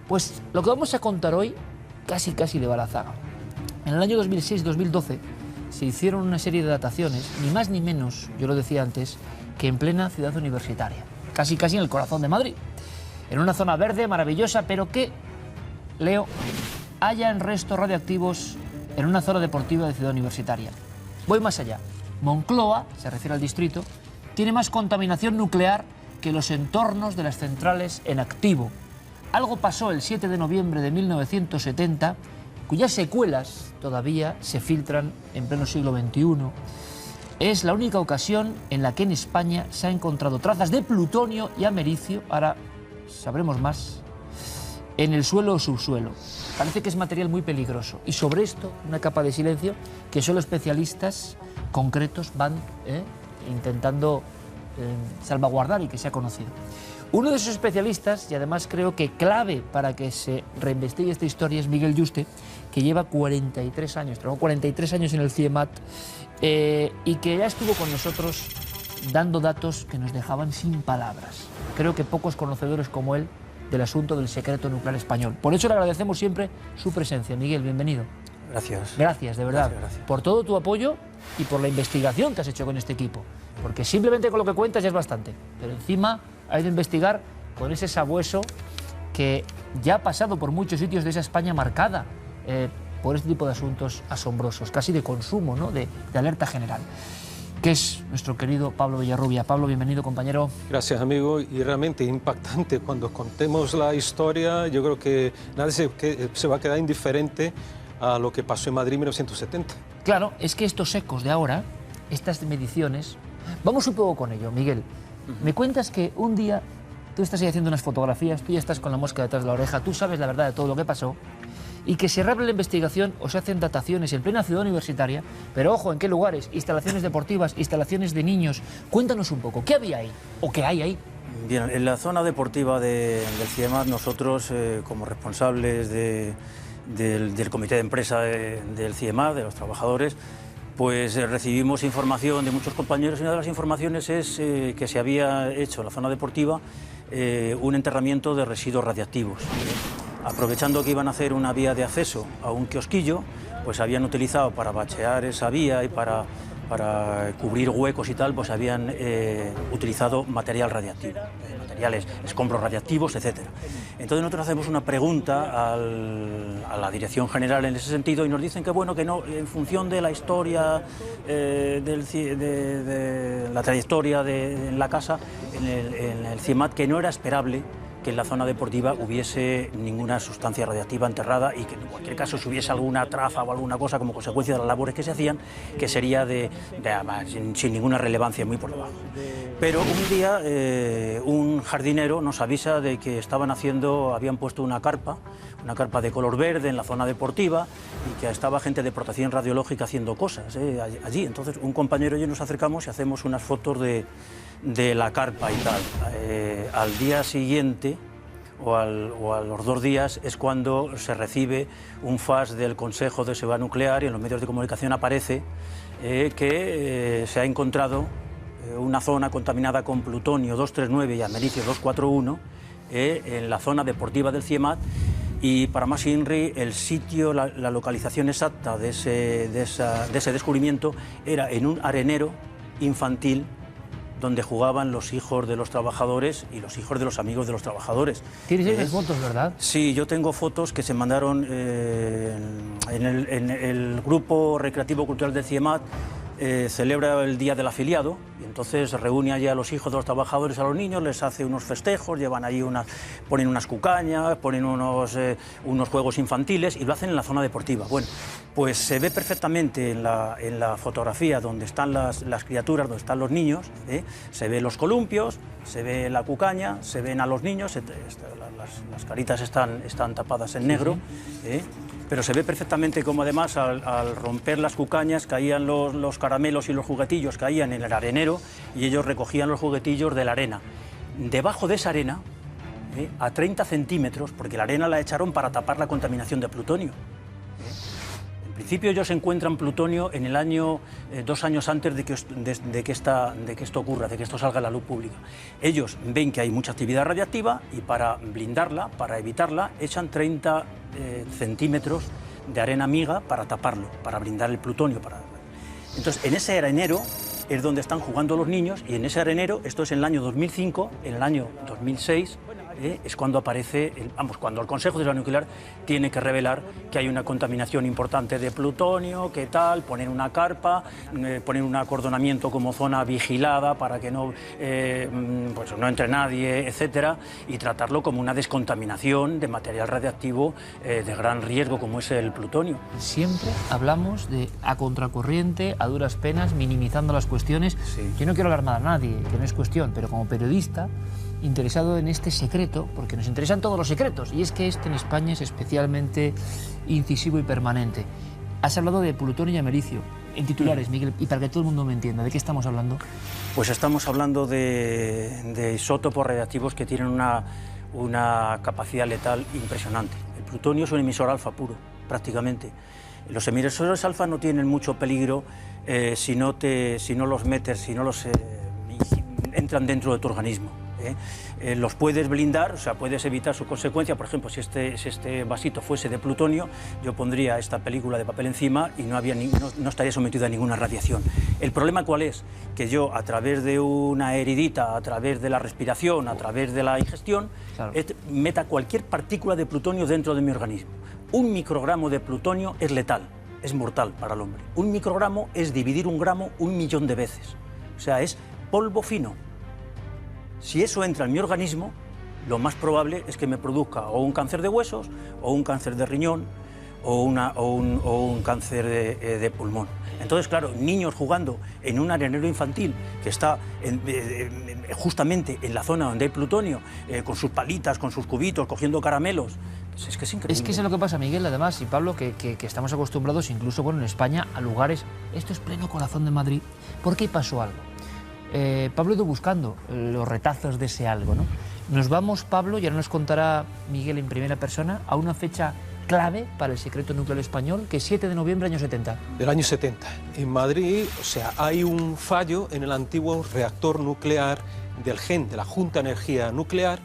Pues lo que vamos a contar hoy casi le va a la zaga. En el año 2006-2012 se hicieron una serie de dataciones, ni más ni menos, yo lo decía antes, que en plena ciudad universitaria, casi en el corazón de Madrid, en una zona verde maravillosa, pero que, leo, hayan restos radioactivos en una zona deportiva de ciudad universitaria. Voy más allá. Moncloa, se refiere al distrito, tiene más contaminación nuclear que los entornos de las centrales en activo. Algo pasó el 7 de noviembre de 1970, cuyas secuelas todavía se filtran en pleno siglo XXI. Es la única ocasión en la que en España se han encontrado trazas de plutonio y americio, ahora sabremos más, en el suelo o subsuelo. Parece que es material muy peligroso. Y sobre esto, una capa de silencio que solo especialistas concretos van intentando salvaguardar y que sea conocido. Uno de esos especialistas, y además creo que clave para que se reinvestigue esta historia, es Miguel Yuste, que lleva 43 años, trabajó 43 años en el CIEMAT y que ya estuvo con nosotros dando datos que nos dejaban sin palabras. Creo que pocos conocedores como él del asunto del secreto nuclear español. Por eso le agradecemos siempre su presencia. Miguel, bienvenido. Gracias. Gracias, de verdad, gracias. por todo tu apoyo y por la investigación que has hecho con este equipo. Porque simplemente con lo que cuentas ya es bastante. Pero encima hay que investigar con ese sabueso que ya ha pasado por muchos sitios de esa España marcada por este tipo de asuntos asombrosos, casi de consumo, ¿no? de alerta general, que es nuestro querido Pablo Villarrubia. Pablo, bienvenido, compañero. Gracias, amigo, y realmente impactante. Cuando contemos la historia, yo creo que nadie se va a quedar indiferente a lo que pasó en Madrid en 1970. Claro, es que estos ecos de ahora, estas mediciones, vamos un poco con ello, Miguel. Me cuentas que un día tú estás ahí haciendo unas fotografías, tú ya estás con la mosca detrás de la oreja, tú sabes la verdad de todo lo que pasó, y que se reabre la investigación o se hacen dataciones en plena ciudad universitaria, pero ojo, ¿en qué lugares? Instalaciones deportivas, instalaciones de niños. Cuéntanos un poco, ¿qué había ahí o qué hay ahí? Bien, en la zona deportiva del CIEMAT, nosotros, como responsables del comité de empresa del CIEMAT, de los trabajadores, pues recibimos información de muchos compañeros y una de las informaciones es que se había hecho en la zona deportiva un enterramiento de residuos radiactivos. Aprovechando que iban a hacer una vía de acceso a un kiosquillo, pues habían utilizado para bachear esa vía y para cubrir huecos y tal, pues habían utilizado material radiactivo, materiales, escombros radiactivos, etc. Entonces nosotros hacemos una pregunta a la Dirección General en ese sentido y nos dicen que bueno, que no, en función de la historia, de la trayectoria en la casa, en el CIEMAT, que no era esperable que en la zona deportiva hubiese ninguna sustancia radiactiva enterrada y que en cualquier caso si hubiese alguna traza o alguna cosa como consecuencia de las labores que se hacían, que sería sin ninguna relevancia, muy por debajo. Pero un día un jardinero nos avisa de que habían puesto una carpa de color verde en la zona deportiva y que estaba gente de protección radiológica haciendo cosas allí. Entonces un compañero y yo nos acercamos y hacemos unas fotos de la carpa y tal. Al día siguiente o a los 2 días es cuando se recibe un fax del Consejo de Seguridad Nuclear y en los medios de comunicación aparece que se ha encontrado una zona contaminada con plutonio 239 y americio 241 en la zona deportiva del CIEMAT. Y para más INRI, el sitio, la localización exacta de ese descubrimiento era en un arenero infantil donde jugaban los hijos de los trabajadores y los hijos de los amigos de los trabajadores. Tienes esas fotos, ¿verdad? Sí, yo tengo fotos que se mandaron en el grupo recreativo cultural del CIEMAT. Celebra el Día del Afiliado y entonces reúne allí a los hijos de los trabajadores, a los niños, les hace unos festejos, llevan ahí ponen unas cucañas, ponen unos juegos infantiles y lo hacen en la zona deportiva. Bueno, pues se ve perfectamente en la fotografía donde están las criaturas, donde están los niños, se ve los columpios, se ve la cucaña, se ven a los niños, las caritas están tapadas en negro, pero se ve perfectamente como además al romper las cucañas caían los caramelos y los juguetillos, caían en el arenero y ellos recogían los juguetillos de la arena. Debajo de esa arena, a 30 centímetros, porque la arena la echaron para tapar la contaminación de plutonio. En principio ellos encuentran plutonio en el año, 2 años antes de que esto ocurra, de que esto salga a la luz pública. Ellos ven que hay mucha actividad radiactiva y para blindarla, para evitarla, echan 30 centímetros de arena amiga para taparlo, para blindar el plutonio. Entonces, en ese arenero es donde están jugando los niños y en ese arenero, esto es en el año 2005, en el año 2006, es cuando aparece, cuando el Consejo de Seguridad Nuclear tiene que revelar que hay una contaminación importante de plutonio, qué tal, poner una carpa, poner un acordonamiento como zona vigilada para que no entre nadie, etcétera, y tratarlo como una descontaminación de material radiactivo de gran riesgo como es el plutonio. Siempre hablamos de a contracorriente, a duras penas, minimizando las cuestiones. Sí. Yo no quiero alarmar a nadie, que no es cuestión, pero como periodista interesado en este secreto, porque nos interesan todos los secretos, y es que este en España es especialmente incisivo y permanente. Has hablado de plutonio y americio, en titulares, Miguel, y para que todo el mundo me entienda, ¿de qué estamos hablando? Pues estamos hablando de isótopos radiactivos que tienen una capacidad letal impresionante. El plutonio es un emisor alfa puro, prácticamente. Los emisores alfa no tienen mucho peligro si no los metes, si no los entran dentro de tu organismo. Los puedes blindar, o sea, puedes evitar su consecuencia. Por ejemplo, si este vasito fuese de plutonio, yo pondría esta película de papel encima y no estaría sometido a ninguna radiación. ¿El problema cuál es? Que yo, a través de una heridita, a través de la respiración, a través de la ingestión, claro, meta cualquier partícula de plutonio dentro de mi organismo. 1 microgramo de plutonio es letal, es mortal para el hombre. 1 microgramo es dividir 1 gramo 1.000.000 de veces. O sea, es polvo fino. Si eso entra en mi organismo, lo más probable es que me produzca o un cáncer de huesos, o un cáncer de riñón, o un cáncer de pulmón. Entonces, claro, niños jugando en un arenero infantil que está justamente en la zona donde hay plutonio, con sus palitas, con sus cubitos, cogiendo caramelos, Es que es increíble. Es que eso es lo que pasa, Miguel, además, y Pablo, que estamos acostumbrados incluso, bueno, en España, a lugares... Esto es pleno corazón de Madrid. ¿Por qué pasó algo? Pablo ha ido buscando los retazos de ese algo, ¿no? Nos vamos, Pablo, y ahora nos contará Miguel en primera persona, a una fecha clave para el secreto nuclear español, que es 7 de noviembre del año 70. Del año 70. En Madrid, o sea, hay un fallo en el antiguo reactor nuclear del GEN, de la Junta de Energía Nuclear,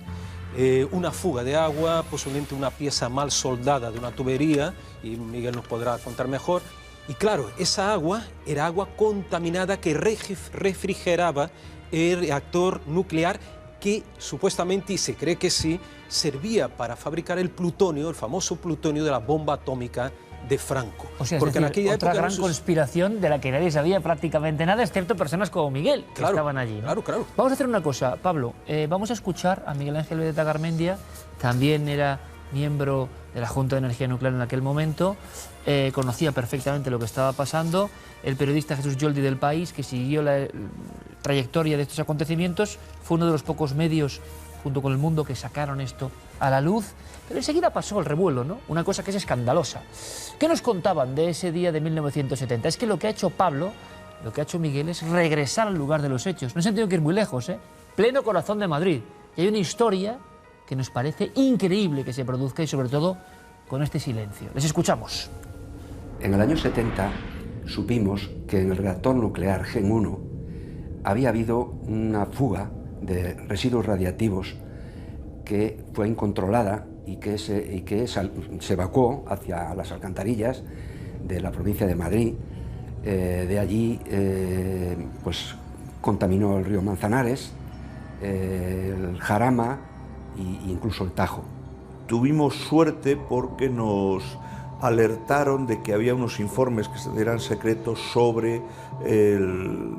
una fuga de agua, posiblemente una pieza mal soldada de una tubería, y Miguel nos podrá contar mejor. Y claro, esa agua era agua contaminada que refrigeraba el reactor nuclear que supuestamente, y se cree que sí, servía para fabricar el plutonio, el famoso plutonio de la bomba atómica de Franco. O sea, porque es decir, en aquella otra época gran conspiración de la que nadie sabía prácticamente nada, excepto personas como Miguel, que estaban allí, ¿no? Claro. Vamos a hacer una cosa, Pablo, vamos a escuchar a Miguel Ángel Vedeta Garmendia, también era miembro de la Junta de Energía Nuclear en aquel momento, conocía perfectamente lo que estaba pasando, el periodista Jesús Yoldi del País, que siguió la trayectoria de estos acontecimientos, fue uno de los pocos medios, junto con El Mundo, que sacaron esto a la luz, pero enseguida pasó el revuelo, ¿no? Una cosa que es escandalosa. ¿Qué nos contaban de ese día de 1970? Es que lo que ha hecho Pablo, lo que ha hecho Miguel, es regresar al lugar de los hechos. No se han tenido que ir muy lejos, ¿eh? Pleno corazón de Madrid. Y hay una historia que nos parece increíble que se produzca y sobre todo con este silencio. Les escuchamos. En el año 70 supimos que en el reactor nuclear GEN 1 había habido una fuga de residuos radiactivos que fue incontrolada y que se evacuó hacia las alcantarillas de la provincia de Madrid. De allí pues contaminó el río Manzanares, el Jarama e incluso el Tajo. Tuvimos suerte porque nos alertaron de que había unos informes que eran secretos sobre el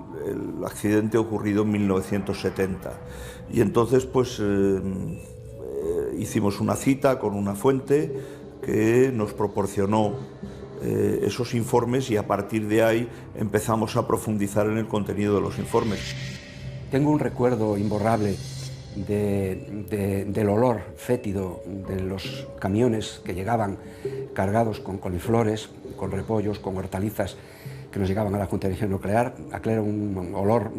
accidente ocurrido en 1970. Y entonces pues hicimos una cita con una fuente que nos proporcionó esos informes y a partir de ahí empezamos a profundizar en el contenido de los informes. Tengo un recuerdo imborrable del olor fétido de los camiones que llegaban cargados con coliflores, con repollos, con hortalizas que nos llegaban a la Junta de Energía Nuclear. Aquel era un olor,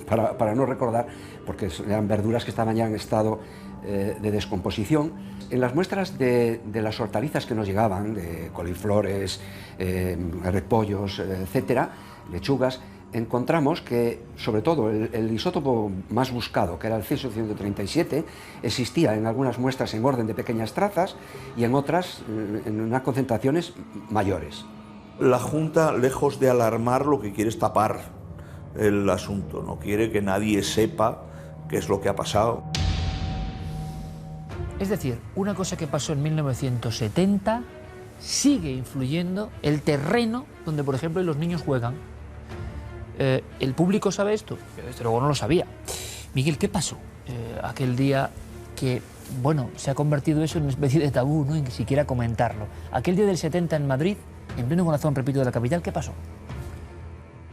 para no recordar, porque eran verduras que estaban ya en estado de descomposición. En las muestras de las hortalizas que nos llegaban, de coliflores, repollos, etcétera, lechugas, encontramos que, sobre todo, el isótopo más buscado, que era el cesio 137, existía en algunas muestras en orden de pequeñas trazas y en otras en unas concentraciones mayores. La Junta, lejos de alarmar, lo que quiere es tapar el asunto, no quiere que nadie sepa qué es lo que ha pasado. Es decir, una cosa que pasó en 1970 sigue influyendo el terreno donde, por ejemplo, los niños juegan. ¿El público sabe esto? Yo desde luego no lo sabía. Miguel, ¿qué pasó aquel día que, bueno, se ha convertido eso en una especie de tabú, ¿no? Ni siquiera comentarlo? Aquel día del 70 en Madrid, en pleno corazón, repito, de la capital, ¿qué pasó?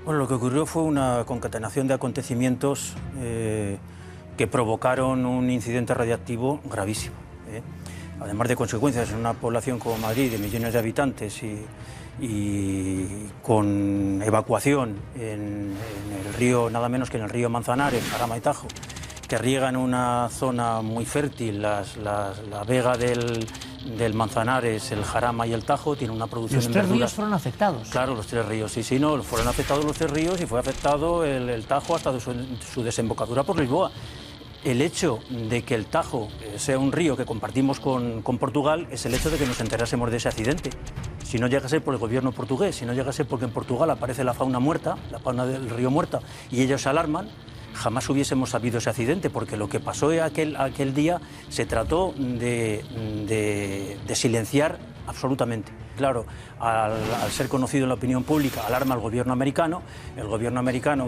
Bueno, lo que ocurrió fue una concatenación de acontecimientos que provocaron un incidente radiactivo gravísimo. Además de consecuencias en una población como Madrid, de millones de habitantes y con evacuación en el río, nada menos que en el río Manzanares, Jarama y Tajo, que riegan una zona muy fértil, la vega del Manzanares, el Jarama y el Tajo, tiene una producción de verduras. ¿Los 3 ríos fueron afectados? Claro, los 3 ríos, sí, no, fueron afectados los 3 ríos y fue afectado el Tajo hasta su desembocadura por Lisboa. El hecho de que el Tajo sea un río que compartimos con Portugal es el hecho de que nos enterásemos de ese accidente. Si no llega a ser por el gobierno portugués, si no llega a ser porque en Portugal aparece la fauna muerta, la fauna del río muerta, y ellos se alarman, jamás hubiésemos sabido ese accidente, porque lo que pasó aquel día se trató de silenciar absolutamente. Claro, al ser conocido en la opinión pública, alarma al gobierno americano,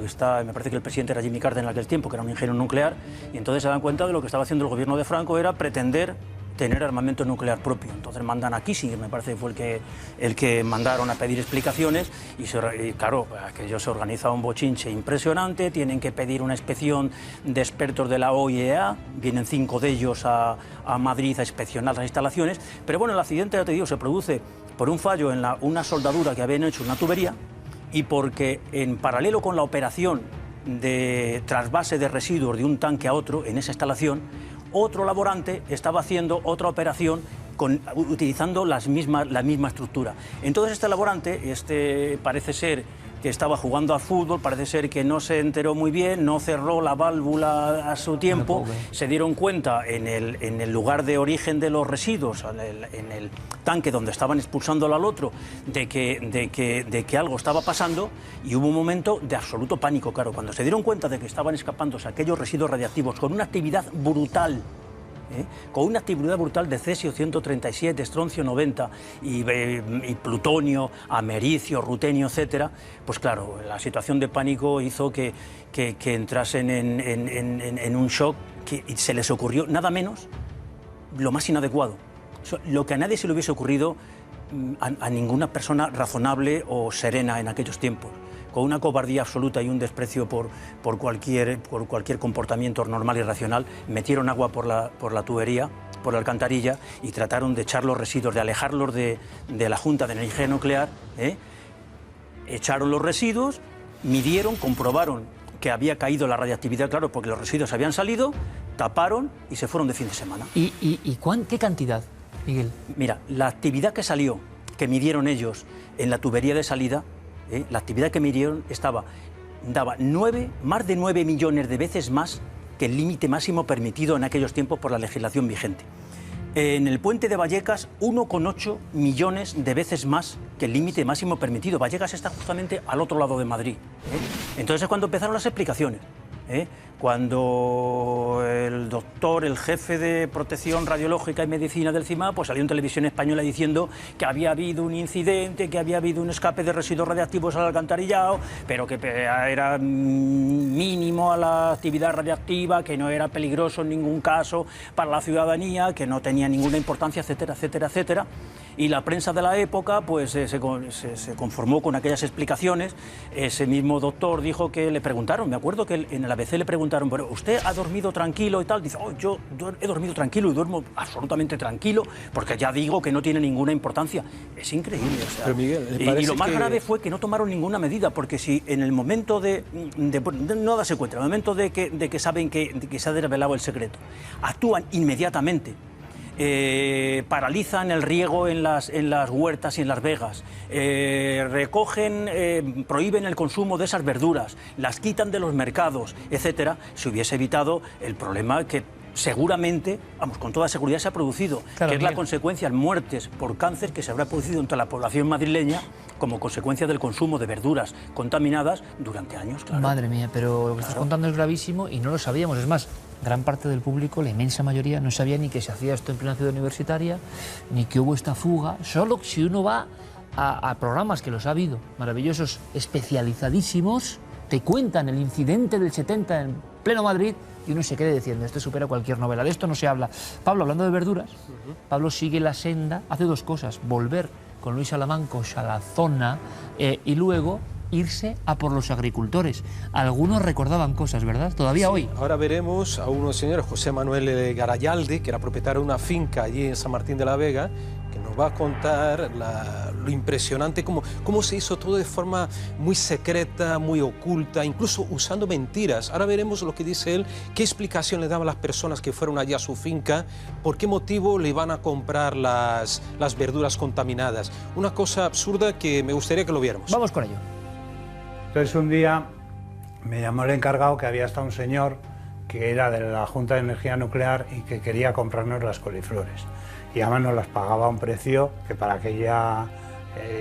que está, me parece que el presidente era Jimmy Carter en aquel tiempo, que era un ingeniero nuclear, y entonces se dan cuenta de lo que estaba haciendo el gobierno de Franco era pretender tener armamento nuclear propio. Entonces mandan a Kissinger, me parece que fue el que mandaron a pedir explicaciones, y claro, aquello se organiza un bochinche impresionante, tienen que pedir una inspección de expertos de la OIEA, vienen 5 de ellos a Madrid a inspeccionar las instalaciones, pero bueno, el accidente, ya te digo, se produce por un fallo en una soldadura que habían hecho en una tubería, y porque en paralelo con la operación de trasvase de residuos de un tanque a otro en esa instalación, otro laborante estaba haciendo otra operación utilizando la misma estructura. Entonces este laborante, parece ser que estaba jugando al fútbol, parece ser que no se enteró muy bien, no cerró la válvula a su tiempo, se dieron cuenta en el lugar de origen de los residuos, en el tanque donde estaban expulsándolo al otro, de que algo estaba pasando, y hubo un momento de absoluto pánico, claro, cuando se dieron cuenta de que estaban escapándose aquellos residuos radiactivos con una actividad brutal, con una actividad brutal de cesio 137, estroncio 90 y plutonio, americio, rutenio, etcétera, pues claro, la situación de pánico hizo que entrasen en un shock que se les ocurrió nada menos lo más inadecuado, lo que a nadie se le hubiese ocurrido, a ninguna persona razonable o serena en aquellos tiempos, con una cobardía absoluta y un desprecio por cualquier comportamiento normal y racional, metieron agua por la tubería, por la alcantarilla, y trataron de echar los residuos, de alejarlos de la Junta de Energía Nuclear, echaron los residuos, midieron, comprobaron que había caído la radiactividad, claro, porque los residuos habían salido, taparon y se fueron de fin de semana. ¿Y qué cantidad, Miguel? Mira, la actividad que salió, que midieron ellos en la tubería de salida, la actividad que midieron daba más de 9 millones de veces más que el límite máximo permitido en aquellos tiempos por la legislación vigente. En el puente de Vallecas, 1,8 millones de veces más que el límite máximo permitido. Vallecas está justamente al otro lado de Madrid. Entonces es cuando empezaron las explicaciones. Cuando el doctor, el jefe de protección radiológica y medicina del CIMAD, pues salió en televisión española diciendo que había habido un incidente, que había habido un escape de residuos radiactivos al alcantarillado, pero que era mínimo a la actividad radiactiva, que no era peligroso en ningún caso para la ciudadanía, que no tenía ninguna importancia, etcétera, etcétera, etcétera. Y la prensa de la época pues se conformó con aquellas explicaciones. Ese mismo doctor dijo que le preguntaron, me acuerdo que en el ABC le preguntaron, pero ¿usted ha dormido tranquilo y tal? Dice, yo he dormido tranquilo y duermo absolutamente tranquilo, porque ya digo que no tiene ninguna importancia. Es increíble. O sea, pero Miguel, y lo más grave fue que no tomaron ninguna medida, porque si en el momento de no darse cuenta, en el momento de que saben que se ha desvelado el secreto, actúan inmediatamente, paralizan el riego en las huertas y en las vegas, recogen, prohíben el consumo de esas verduras, las quitan de los mercados, etcétera, se hubiese evitado el problema que seguramente, con toda seguridad se ha producido, claro, que es la consecuencia, muertes por cáncer que se habrá producido entre la población madrileña como consecuencia del consumo de verduras contaminadas durante años. Claro. Madre mía, pero lo que estás contando es gravísimo y no lo sabíamos. Es más, gran parte del público, la inmensa mayoría, no sabía ni que se hacía esto en plena ciudad universitaria, ni que hubo esta fuga. Solo si uno va a programas, que los ha habido, maravillosos, especializadísimos, te cuentan el incidente del 70 en pleno Madrid, y uno se queda diciendo, esto supera cualquier novela, de esto no se habla. Pablo, hablando de verduras, Pablo sigue la senda, hace dos cosas: volver con Luis Salamancos a la zona y luego irse a por los agricultores. Algunos recordaban cosas, ¿verdad? Todavía sí, hoy. Ahora veremos a unos señores, José Manuel Garayalde, que era propietario de una finca allí en San Martín de la Vega, que nos va a contar lo impresionante, cómo se hizo todo de forma muy secreta, muy oculta, incluso usando mentiras. Ahora veremos lo que dice él, qué explicación le daban las personas que fueron allí a su finca, por qué motivo le iban a comprar las verduras contaminadas. Una cosa absurda que me gustaría que lo viéramos. Vamos con ello. Entonces un día me llamó el encargado, que había estado un señor que era de la Junta de Energía Nuclear y que quería comprarnos las coliflores. Y además nos las pagaba a un precio que para aquella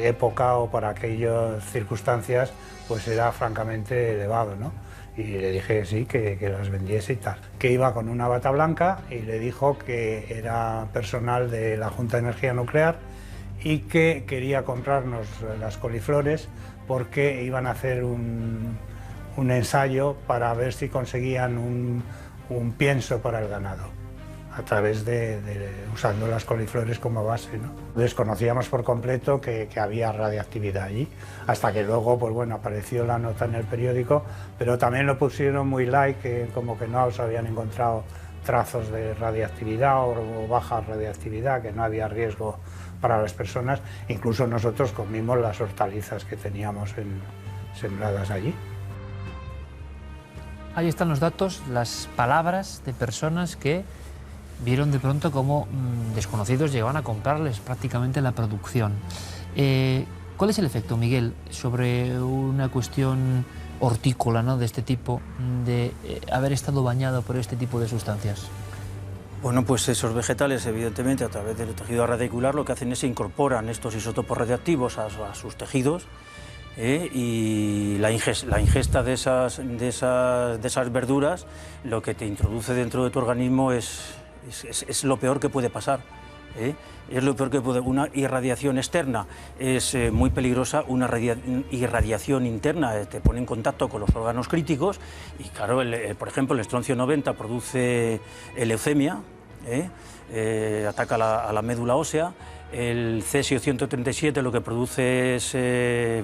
época o para aquellas circunstancias pues era francamente elevado, ¿no? Y le dije sí, que las vendiese y tal. Que iba con una bata blanca y le dijo que era personal de la Junta de Energía Nuclear y que quería comprarnos las coliflores porque iban a hacer un ensayo para ver si conseguían un pienso para el ganado. a través usando las coliflores como base, ¿no? Desconocíamos por completo que había radiactividad allí, hasta que luego, pues bueno, apareció la nota en el periódico, pero también lo pusieron muy light, que como que no se habían encontrado trazos de radiactividad o baja radiactividad, que no había riesgo para las personas. Incluso nosotros comimos las hortalizas que teníamos sembradas allí. Ahí están los datos, las palabras de personas que vieron de pronto cómo desconocidos llegaban a comprarles prácticamente la producción. ¿Cuál es el efecto, Miguel, sobre una cuestión hortícola, ¿no?, de este tipo, de haber estado bañado por este tipo de sustancias? Bueno, pues esos vegetales, evidentemente, a través del tejido radicular, lo que hacen es que incorporan estos isótopos radiactivos a sus tejidos, y la ingesta de esas verduras lo que te introduce dentro de tu organismo es lo peor que puede pasar. Es lo peor que puede. Una irradiación externa es muy peligrosa, una irradiación interna te pone en contacto con los órganos críticos y claro, por ejemplo, el estroncio 90 produce leucemia, ataca a la médula ósea. El cesio 137 lo que produce es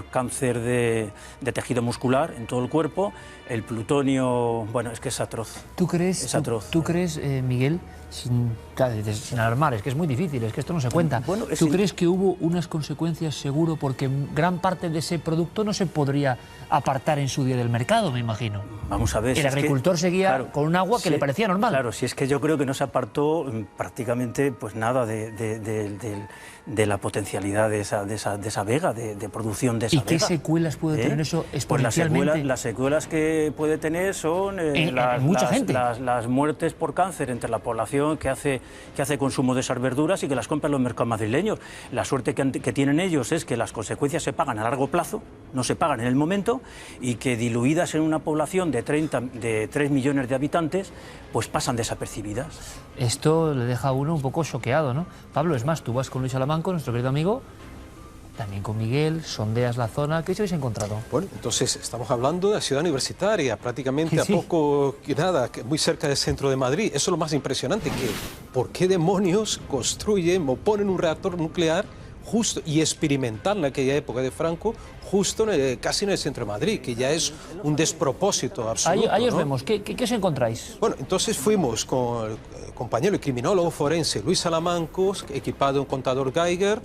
cáncer de tejido muscular en todo el cuerpo. El plutonio, bueno, es que es atroz. ¿Tú crees, es atroz. ¿tú crees, Miguel, sin alarmar, es que es muy difícil, es que esto no se cuenta, bueno, ¿tú crees que hubo unas consecuencias seguro porque gran parte de ese producto no se podría apartar en su día del mercado, me imagino? Vamos a ver. El agricultor seguía claro, con un agua que le parecía normal. Claro, si es que yo creo que no se apartó prácticamente pues nada de la potencialidad de esa vega, de producción de esa vega. ¿Y qué secuelas puede tener eso exponencialmente? Pues las secuelas que puede tener son las muertes por cáncer entre la población que hace consumo de esas verduras y que las compra en los mercados madrileños. La suerte que tienen ellos es que las consecuencias se pagan a largo plazo, no se pagan en el momento, y que diluidas en una población de 3 millones de habitantes, pues pasan desapercibidas. Esto le deja a uno un poco choqueado, ¿no? Pablo, es más, tú vas con Luis Salamanco, nuestro querido amigo, también con Miguel, sondeas la zona. ¿Qué os habéis encontrado? Bueno, entonces estamos hablando de la ciudad universitaria, prácticamente sí. a poco que nada, muy cerca del centro de Madrid. Eso es lo más impresionante, que ¿por qué demonios construyen o ponen un reactor nuclear justo y experimental en aquella época de Franco, justo casi en el centro de Madrid, que ya es un despropósito absoluto? Ahí os ¿no? vemos. ¿Qué os encontráis? Bueno, entonces fuimos con el compañero y criminólogo forense Luis Salamanco, equipado en contador Geiger,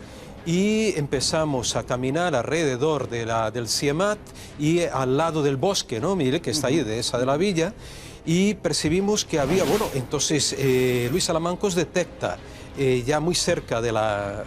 y empezamos a caminar alrededor del CIEMAT y al lado del bosque, ¿no? Mire, que está ahí, de la villa, y percibimos que había, bueno, entonces Luis Salamanco detecta ya muy cerca de las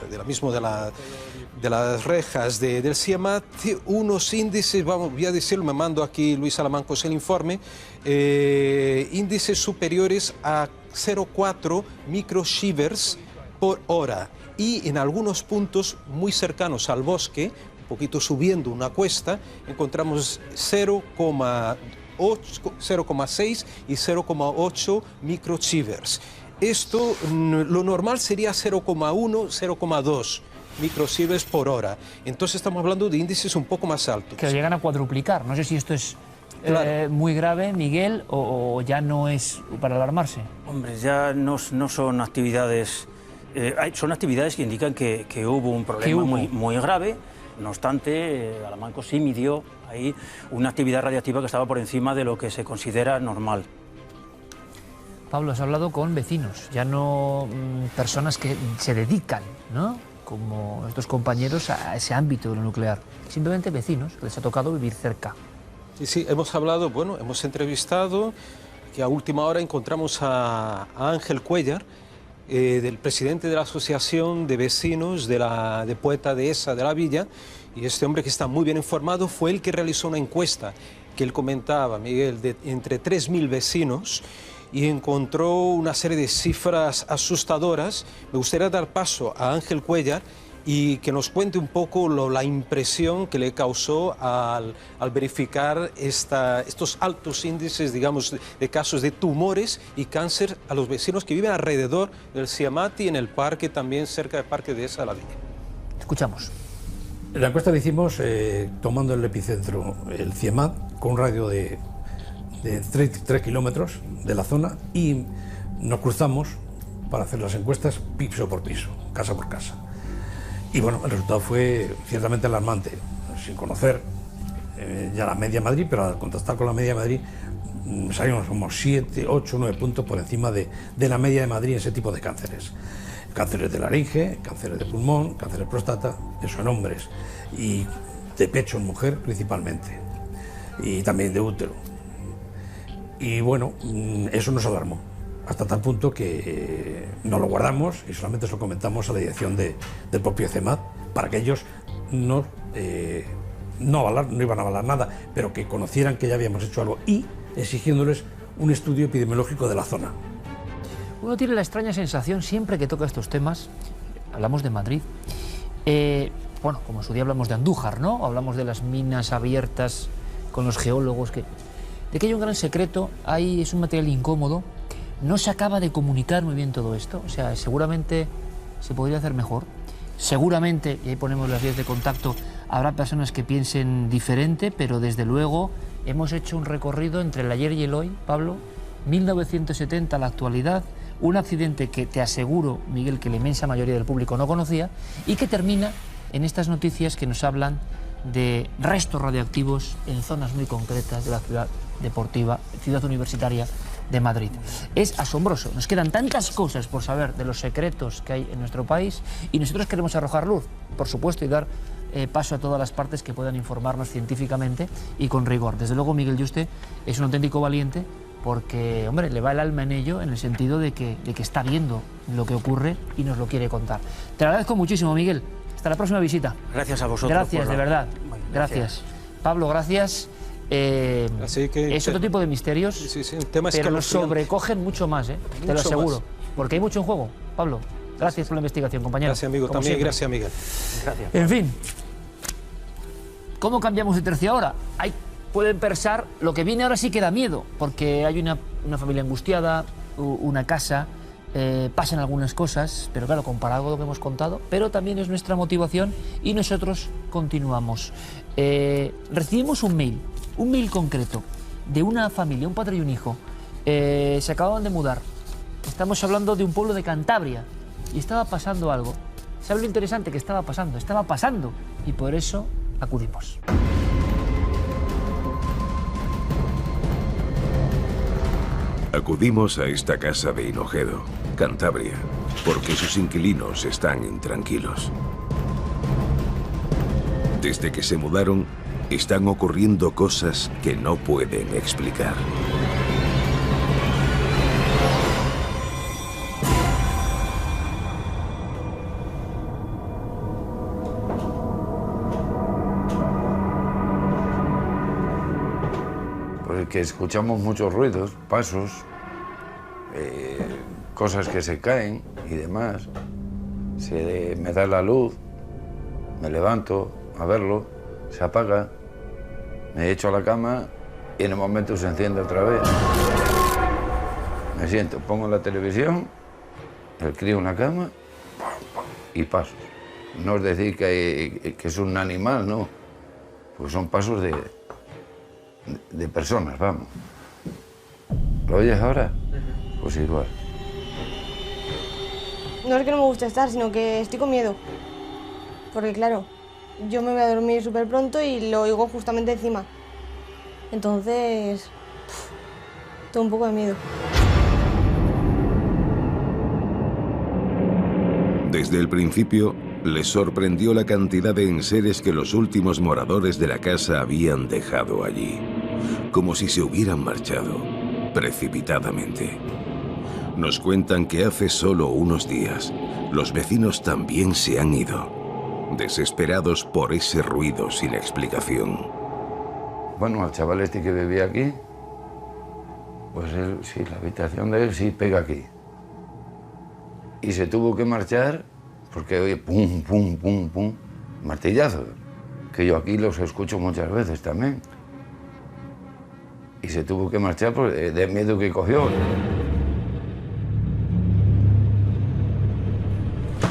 rejas del CIEMAT unos índices, voy a decirlo, me mando aquí Luis Salamanco el informe, índices superiores a 0,4 microsieverts por hora. Y en algunos puntos muy cercanos al bosque, un poquito subiendo una cuesta, encontramos 0,6 y 0,8 microsieverts. Esto, lo normal sería 0,1, 0,2 microsieverts por hora. Entonces estamos hablando de índices un poco más altos. Que llegan a cuadruplicar. No sé si esto es muy grave, Miguel, o ya no es para alarmarse. Hombre, ya no son actividades... son actividades que indican que hubo un problema muy grave. No obstante, Salamanco sí midió ahí una actividad radiactiva que estaba por encima de lo que se considera normal. Pablo, has hablado con vecinos, ya no personas que se dedican, ¿no?, como estos compañeros, a ese ámbito de lo nuclear. Simplemente vecinos, que les ha tocado vivir cerca. Sí, hemos hablado, bueno, hemos entrevistado, que a última hora encontramos a Ángel Cuellar, del presidente de la Asociación de Vecinos de Poeta Dehesa de la Villa, y este hombre, que está muy bien informado, fue el que realizó una encuesta que él comentaba, Miguel, de entre 3.000 vecinos, y encontró una serie de cifras asustadoras. Me gustaría dar paso a Ángel Cuellar y que nos cuente un poco la impresión que le causó al verificar estos altos índices, digamos, de casos de tumores y cáncer a los vecinos que viven alrededor del CIEMAT y en el parque, también cerca del Parque Dehesa de la Villa. Escuchamos. La encuesta la hicimos tomando el epicentro, el CIEMAT, con un radio de 3 kilómetros de la zona, y nos cruzamos para hacer las encuestas piso por piso, casa por casa. Y bueno, el resultado fue ciertamente alarmante, sin conocer ya la media de Madrid, pero al contrastar con la media de Madrid salimos como 7, 8, 9 puntos por encima de la media de Madrid en ese tipo de cánceres. Cánceres de laringe, cánceres de pulmón, cáncer de próstata, eso en hombres, y de pecho en mujer principalmente, y también de útero. Y bueno, eso nos alarmó, hasta tal punto que no lo guardamos y solamente se lo comentamos a la dirección del propio CEMAT, para que ellos no iban a avalar nada, pero que conocieran que ya habíamos hecho algo, y exigiéndoles un estudio epidemiológico de la zona. Uno tiene la extraña sensación, siempre que toca estos temas, hablamos de Madrid, bueno, como en su día hablamos de Andújar, ¿no? Hablamos de las minas abiertas con los geólogos, de que hay un gran secreto, es un material incómodo, no se acaba de comunicar muy bien todo esto, o sea, seguramente se podría hacer mejor, seguramente, y ahí ponemos las vías de contacto, habrá personas que piensen diferente, pero desde luego hemos hecho un recorrido entre el ayer y el hoy, Pablo, 1970 a la actualidad, un accidente que te aseguro, Miguel, que la inmensa mayoría del público no conocía, y que termina en estas noticias que nos hablan de restos radioactivos en zonas muy concretas de la ciudad deportiva, ciudad universitaria de Madrid. Es asombroso, nos quedan tantas cosas por saber de los secretos que hay en nuestro país, y nosotros queremos arrojar luz, por supuesto, y dar paso a todas las partes que puedan informarnos científicamente y con rigor. Desde luego, Miguel Yuste es un auténtico valiente, porque, hombre, le va el alma en ello, en el sentido de que está viendo lo que ocurre y nos lo quiere contar. Te lo agradezco muchísimo, Miguel. Hasta la próxima visita. Gracias a vosotros. Gracias, de verdad. Gracias. Pablo, gracias. Así que es otro tipo de misterios, sí, el tema es pero nos sobrecogen mucho más, te lo aseguro. Más. Porque hay mucho en juego. Pablo, gracias por la investigación, compañero. Gracias, amigo. Como También siempre. gracias, Miguel. Gracias. En fin, ¿cómo cambiamos de tercio ahora? Pueden pensar, lo que viene ahora sí que da miedo, porque hay una familia angustiada, una casa, pasan algunas cosas, pero claro, comparado con lo que hemos contado, pero también es nuestra motivación y nosotros continuamos. Recibimos un mail concreto de una familia, un padre y un hijo, se acababan de mudar, estamos hablando de un pueblo de Cantabria, y estaba pasando algo. ¿Sabe lo interesante que estaba pasando? Estaba pasando, y por eso acudimos. Acudimos a esta casa de Hinojedo, Cantabria, porque sus inquilinos están intranquilos. Desde que se mudaron, están ocurriendo cosas que no pueden explicar. Porque escuchamos muchos ruidos, pasos, cosas que se caen y demás. Me da la luz, me levanto a verlo, se apaga, me echo a la cama y en el momento se enciende otra vez. Me siento, pongo la televisión, el crío en la cama y pasos. No es decir que es un animal, no, porque son pasos de personas, vamos. ¿Lo oyes ahora? Pues igual. No es que no me guste estar, sino que estoy con miedo. Porque claro, yo me voy a dormir súper pronto y lo oigo justamente encima. Entonces, tengo un poco de miedo. Desde el principio, les sorprendió la cantidad de enseres que los últimos moradores de la casa habían dejado allí, como si se hubieran marchado precipitadamente. Nos cuentan que hace solo unos días, los vecinos también se han ido, desesperados por ese ruido sin explicación. Bueno, al chaval este que vivía aquí, pues él, sí, la habitación de él sí pega aquí. Y se tuvo que marchar porque oye, pum, pum, pum, pum, martillazos, que yo aquí los escucho muchas veces también. Y se tuvo que marchar de miedo que cogió.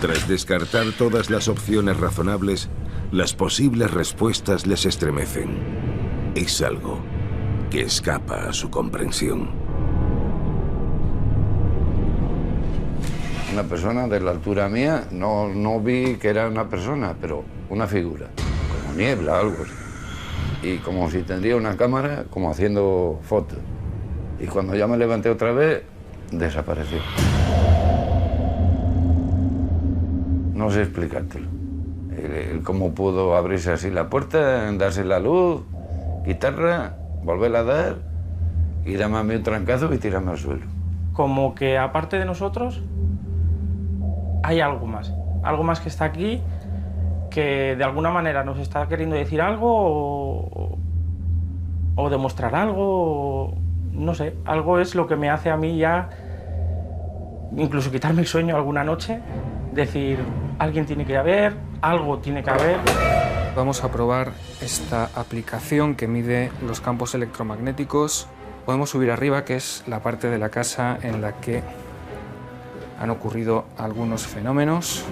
Tras descartar todas las opciones razonables, las posibles respuestas les estremecen. Es algo que escapa a su comprensión. una persona de la altura mía, no vi que era una persona, pero una figura, como niebla, algo así. Y como si tendría una cámara, como haciendo fotos. Y cuando ya me levanté otra vez, desapareció. No sé explicártelo. Cómo pudo abrirse así la puerta, darse la luz, quitarla, volverla a dar y darme a mí un trancazo y tirarme al suelo. Como que aparte de nosotros hay algo más que está aquí, que de alguna manera nos está queriendo decir algo o demostrar algo, no sé, algo es lo que me hace a mí ya incluso quitarme el sueño alguna noche, decir, alguien tiene que haber, algo tiene que haber. Vamos a probar esta aplicación que mide los campos electromagnéticos. Podemos subir arriba, que es la parte de la casa en la que han ocurrido algunos fenómenos.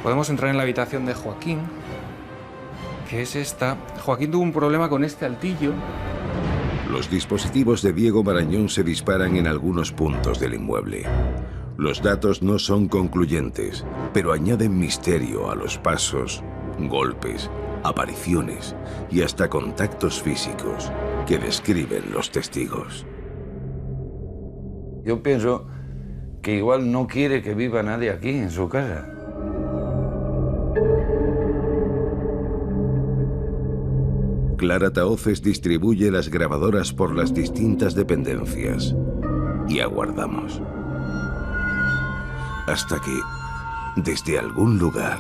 Podemos entrar en la habitación de Joaquín, que es esta. Joaquín tuvo un problema con este altillo. Los dispositivos de Diego Marañón se disparan en algunos puntos del inmueble. Los datos no son concluyentes, pero añaden misterio a los pasos, golpes, apariciones y hasta contactos físicos que describen los testigos. Yo pienso que igual no quiere que viva nadie aquí en su casa. Clara Tahoces distribuye las grabadoras por las distintas dependencias y aguardamos. Hasta que, desde algún lugar,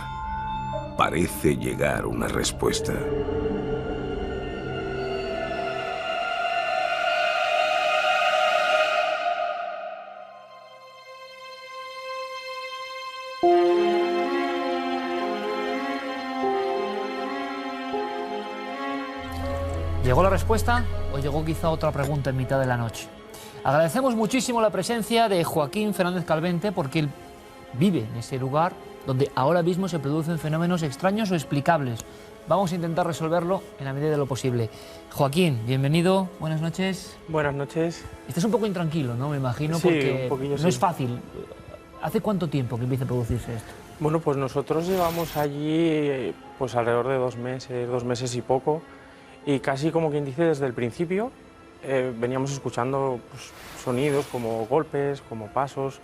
parece llegar una respuesta. ¿Llegó la respuesta o llegó quizá otra pregunta en mitad de la noche? Agradecemos muchísimo la presencia de Joaquín Fernández Calvente porque él vive en ese lugar donde ahora mismo se producen fenómenos extraños o explicables. Vamos a intentar resolverlo en la medida de lo posible. Joaquín, bienvenido, buenas noches. Buenas noches. Estás un poco intranquilo, ¿no? Me imagino, Sí, porque un poquillo, no sí. es fácil. ¿Hace cuánto tiempo que empieza a producirse esto? Bueno, pues nosotros llevamos allí pues alrededor de 2 meses y poco, y casi como quien dice desde el principio veníamos escuchando pues, sonidos como golpes, como pasos,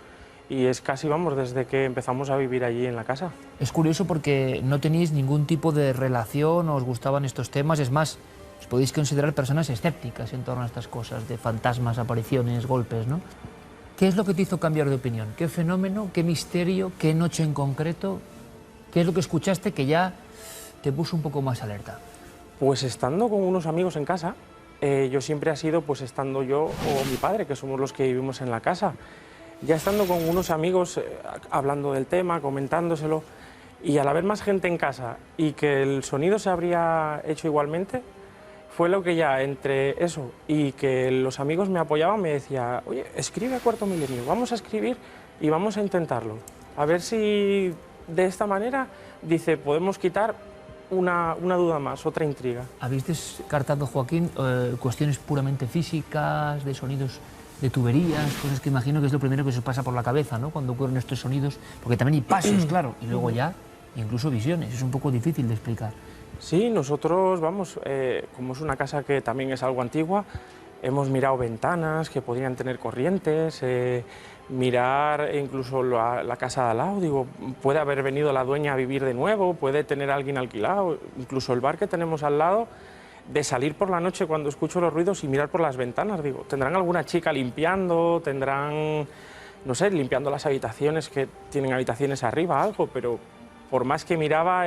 y es casi, vamos, desde que empezamos a vivir allí en la casa. Es curioso porque no tenéis ningún tipo de relación, os gustaban estos temas, es más, os podéis considerar personas escépticas en torno a estas cosas, de fantasmas, apariciones, golpes, ¿no? ¿Qué es lo que te hizo cambiar de opinión? ¿Qué fenómeno, qué misterio, qué noche en concreto? ¿Qué es lo que escuchaste que ya te puso un poco más alerta? Pues estando con unos amigos en casa, yo siempre ha sido pues estando yo o mi padre, que somos los que vivimos en la casa. Ya estando con unos amigos hablando del tema, comentándoselo, y al haber más gente en casa y que el sonido se habría hecho igualmente, fue lo que ya entre eso y que los amigos me apoyaban, me decía, oye, escribe a Cuarto Milenio, vamos a escribir y vamos a intentarlo. A ver si de esta manera, dice, podemos quitar una duda más, otra intriga. ¿Habéis descartado, Joaquín, cuestiones puramente físicas, de sonidos de tuberías, cosas que imagino que es lo primero que se os pasa por la cabeza, ¿no?, cuando ocurren estos sonidos? Porque también hay pasos, claro, y luego ya incluso visiones, es un poco difícil de explicar. Sí, nosotros, vamos, como es una casa que también es algo antigua, hemos mirado ventanas que podrían tener corrientes, mirar incluso la casa de al lado, digo, puede haber venido la dueña a vivir de nuevo, puede tener alguien alquilado, incluso el bar que tenemos al lado, de salir por la noche cuando escucho los ruidos y mirar por las ventanas, digo, tendrán alguna chica limpiando, tendrán, no sé, limpiando las habitaciones, que tienen habitaciones arriba, algo, pero por más que miraba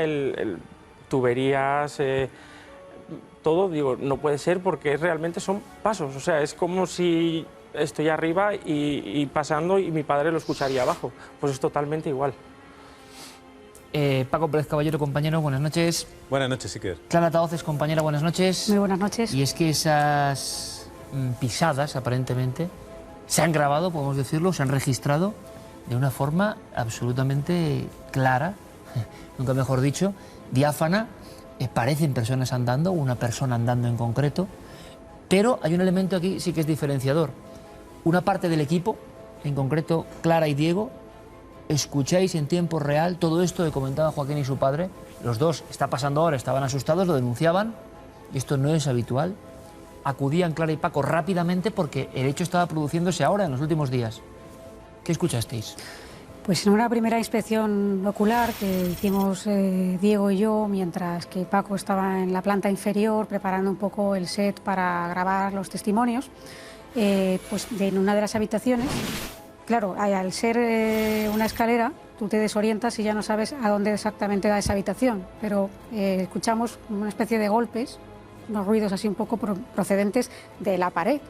tuberías, todo, digo, no puede ser porque realmente son pasos, o sea, es como si estoy arriba y pasando y mi padre lo escucharía abajo, pues es totalmente igual. Paco Pérez Caballero, compañero, buenas noches. Buenas noches, Iker. Clara Tahoces, compañera, buenas noches. Muy buenas noches. Y es que esas pisadas, aparentemente, se han grabado, podemos decirlo, se han registrado de una forma absolutamente clara, nunca mejor dicho, diáfana. Parecen personas andando, una persona andando en concreto. Pero hay un elemento aquí sí que es diferenciador. Una parte del equipo, en concreto Clara y Diego, escucháis en tiempo real todo esto que comentaban Joaquín y su padre. Los dos, está pasando ahora, estaban asustados, lo denunciaban, y esto no es habitual. Acudían Clara y Paco rápidamente porque el hecho estaba produciéndose ahora, en los últimos días. ¿Qué escuchasteis? Pues en una primera inspección ocular que hicimos Diego y yo, mientras que Paco estaba en la planta inferior preparando un poco el set para grabar los testimonios, pues en una de las habitaciones, claro, al ser una escalera, tú te desorientas y ya no sabes a dónde exactamente da esa habitación, pero escuchamos una especie de golpes, unos ruidos así un poco procedentes de la pared.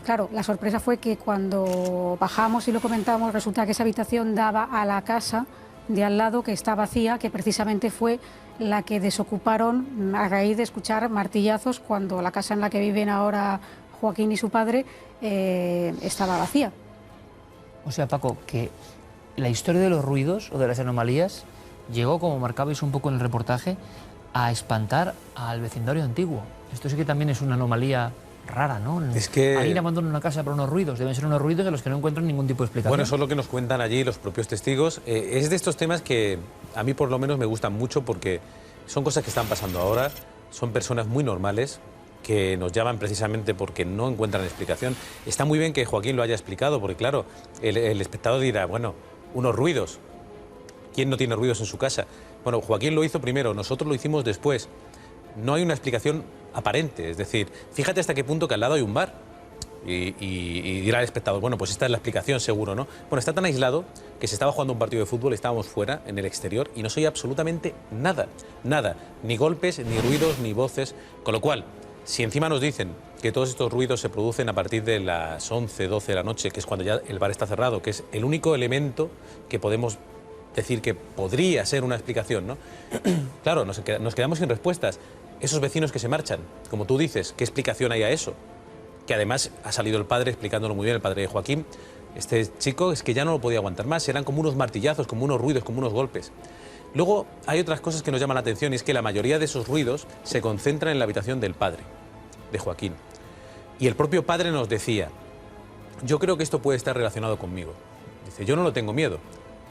Claro, la sorpresa fue que cuando bajamos y lo comentamos, resulta que esa habitación daba a la casa de al lado que está vacía, que precisamente fue la que desocuparon a raíz de escuchar martillazos cuando la casa en la que viven ahora Joaquín y su padre estaba vacía. O sea, Paco, que la historia de los ruidos o de las anomalías llegó, como marcabais un poco en el reportaje, a espantar al vecindario antiguo. Esto sí que también es una anomalía rara, ¿no? Es que alguien abandona una casa por unos ruidos, deben ser unos ruidos de los que no encuentran ningún tipo de explicación. Bueno, eso es lo que nos cuentan allí los propios testigos. Es de estos temas que a mí por lo menos me gustan mucho porque son cosas que están pasando ahora, son personas muy normales que nos llaman precisamente porque no encuentran explicación. Está muy bien que Joaquín lo haya explicado, porque claro, el espectador dirá, bueno, unos ruidos, ¿quién no tiene ruidos en su casa? Bueno, Joaquín lo hizo primero, nosotros lo hicimos después. No hay una explicación aparente, es decir, fíjate hasta qué punto que al lado hay un bar y dirá el espectador, bueno, pues esta es la explicación seguro, ¿no? Bueno, está tan aislado que se estaba jugando un partido de fútbol, estábamos fuera, en el exterior, y no se oía absolutamente nada, nada, ni golpes, ni ruidos, ni voces, con lo cual, si encima nos dicen que todos estos ruidos se producen a partir de las 11, 12 de la noche, que es cuando ya el bar está cerrado, que es el único elemento que podemos decir que podría ser una explicación, ¿no? Claro, nos quedamos sin respuestas. Esos vecinos que se marchan, como tú dices, ¿qué explicación hay a eso? Que además ha salido el padre explicándolo muy bien, el padre de Joaquín. Este chico es que ya no lo podía aguantar más, eran como unos martillazos, como unos ruidos, como unos golpes. Luego hay otras cosas que nos llaman la atención y es que la mayoría de esos ruidos se concentran en la habitación del padre, de Joaquín. Y el propio padre nos decía, yo creo que esto puede estar relacionado conmigo. Dice, yo no lo tengo miedo,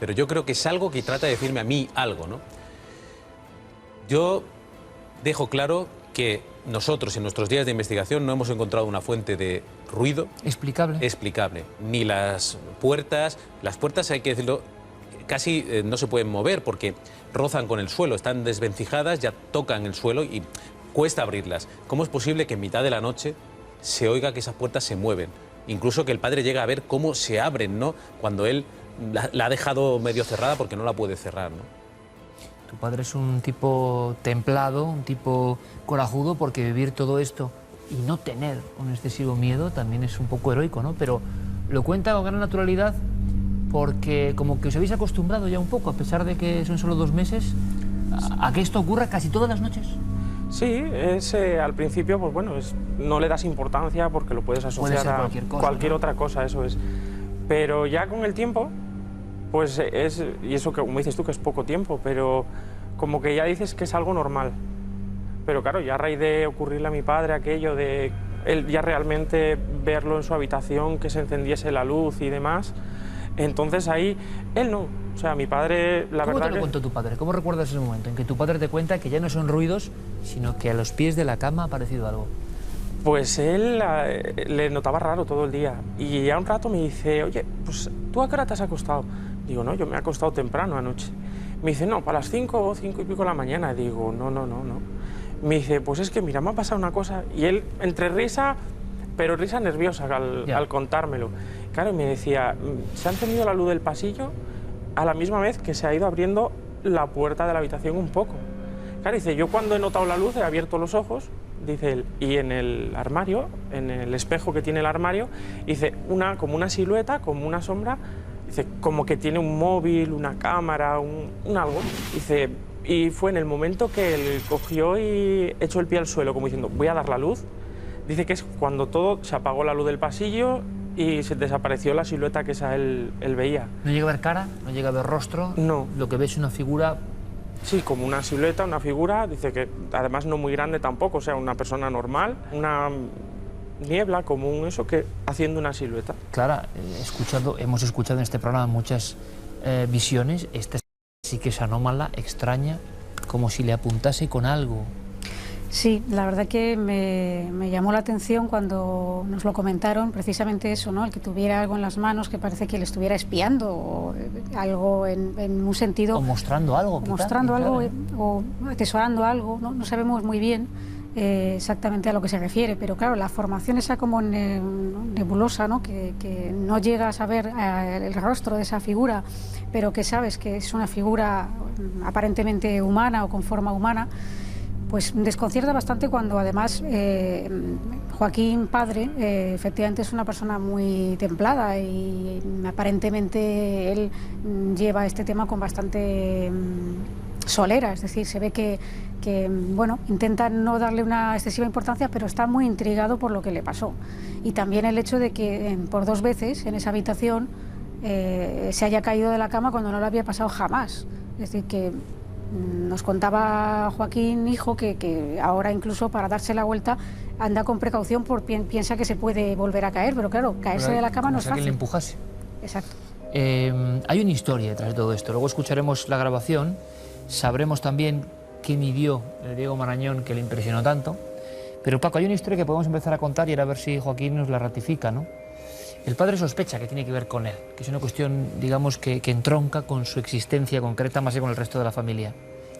pero yo creo que es algo que trata de decirme a mí algo, ¿no? Yo dejo claro que nosotros en nuestros días de investigación no hemos encontrado una fuente de ruido explicable. Ni las puertas hay que decirlo, casi no se pueden mover porque rozan con el suelo, están desvencijadas, ya tocan el suelo y cuesta abrirlas. ¿Cómo es posible que en mitad de la noche se oiga que esas puertas se mueven? Incluso que el padre llega a ver cómo se abren, ¿no? Cuando él la ha dejado medio cerrada porque no la puede cerrar, ¿no? Tu padre es un tipo templado, un tipo corajudo, porque vivir todo esto y no tener un excesivo miedo también es un poco heroico, ¿no? Pero lo cuenta con gran naturalidad porque como que os habéis acostumbrado ya un poco, a pesar de que son solo 2 meses, a que esto ocurra casi todas las noches. Sí, al principio, pues bueno, no le das importancia porque lo puedes asociar a cualquier otra cosa, eso es. Pero ya con el tiempo, pues y eso que como dices tú que es poco tiempo, pero como que ya dices que es algo normal. Pero claro, ya a raíz de ocurrirle a mi padre aquello de él ya realmente verlo en su habitación, que se encendiese la luz y demás, entonces ahí él no. O sea, mi padre, la verdad. ¿Cómo te lo contó tu padre? ¿Cómo recuerdas ese momento en que tu padre te cuenta que ya no son ruidos, sino que a los pies de la cama ha aparecido algo? Pues él le notaba raro todo el día y ya un rato me dice, oye, pues ¿tú a qué hora te has acostado? Digo, no, yo me he acostado temprano anoche. Me dice, no, para las 5 o 5 y pico de la mañana. Digo, no. Me dice, pues es que mira, me ha pasado una cosa. Y él, entre risa, pero risa nerviosa al contármelo. Claro, me decía, se ha encendido la luz del pasillo a la misma vez que se ha ido abriendo la puerta de la habitación un poco. Claro, dice, yo cuando he notado la luz he abierto los ojos, dice él, y en el armario, en el espejo que tiene el armario, dice, como una silueta, como una sombra, dice, como que tiene un móvil, una cámara, un algo. Dice, y fue en el momento que él cogió y echó el pie al suelo, como diciendo, voy a dar la luz. Dice que es cuando todo se apagó la luz del pasillo y se desapareció la silueta que él veía. ¿No llega a ver cara? ¿No llega a ver rostro? No. Lo que ves es una figura Sí, como una silueta, una figura, dice que además no muy grande tampoco, o sea, una persona normal, una niebla común, eso que haciendo una silueta. Clara, hemos escuchado en este programa muchas visiones, esta sí que es anómala, extraña, como si le apuntase con algo. Sí, la verdad que me llamó la atención cuando nos lo comentaron, precisamente eso, ¿no? El que tuviera algo en las manos que parece que le estuviera espiando o algo en un sentido... O mostrando algo. Mostrando algo o atesorando algo, ¿no? No sabemos muy bien exactamente a lo que se refiere, pero claro, la formación esa como nebulosa, ¿no? Que no llega a saber el rostro de esa figura, pero que sabes que es una figura aparentemente humana o con forma humana, pues desconcierta bastante cuando además Joaquín, padre, efectivamente es una persona muy templada y aparentemente él lleva este tema con bastante solera, es decir, se ve que bueno, intenta no darle una excesiva importancia, pero está muy intrigado por lo que le pasó. Y también el hecho de que por 2 veces en esa habitación se haya caído de la cama cuando no lo había pasado jamás. Es decir, que nos contaba Joaquín, hijo, que ahora incluso para darse la vuelta anda con precaución porque piensa que se puede volver a caer, pero claro, caerse de la cama no es fácil. Que le empujase. Exacto. Hay una historia detrás de todo esto. Luego escucharemos la grabación, sabremos también qué midió Diego Marañón que le impresionó tanto. Pero Paco, hay una historia que podemos empezar a contar y ahora a ver si Joaquín nos la ratifica, ¿no? El padre sospecha que tiene que ver con él, que es una cuestión, digamos, que entronca con su existencia concreta más que con el resto de la familia.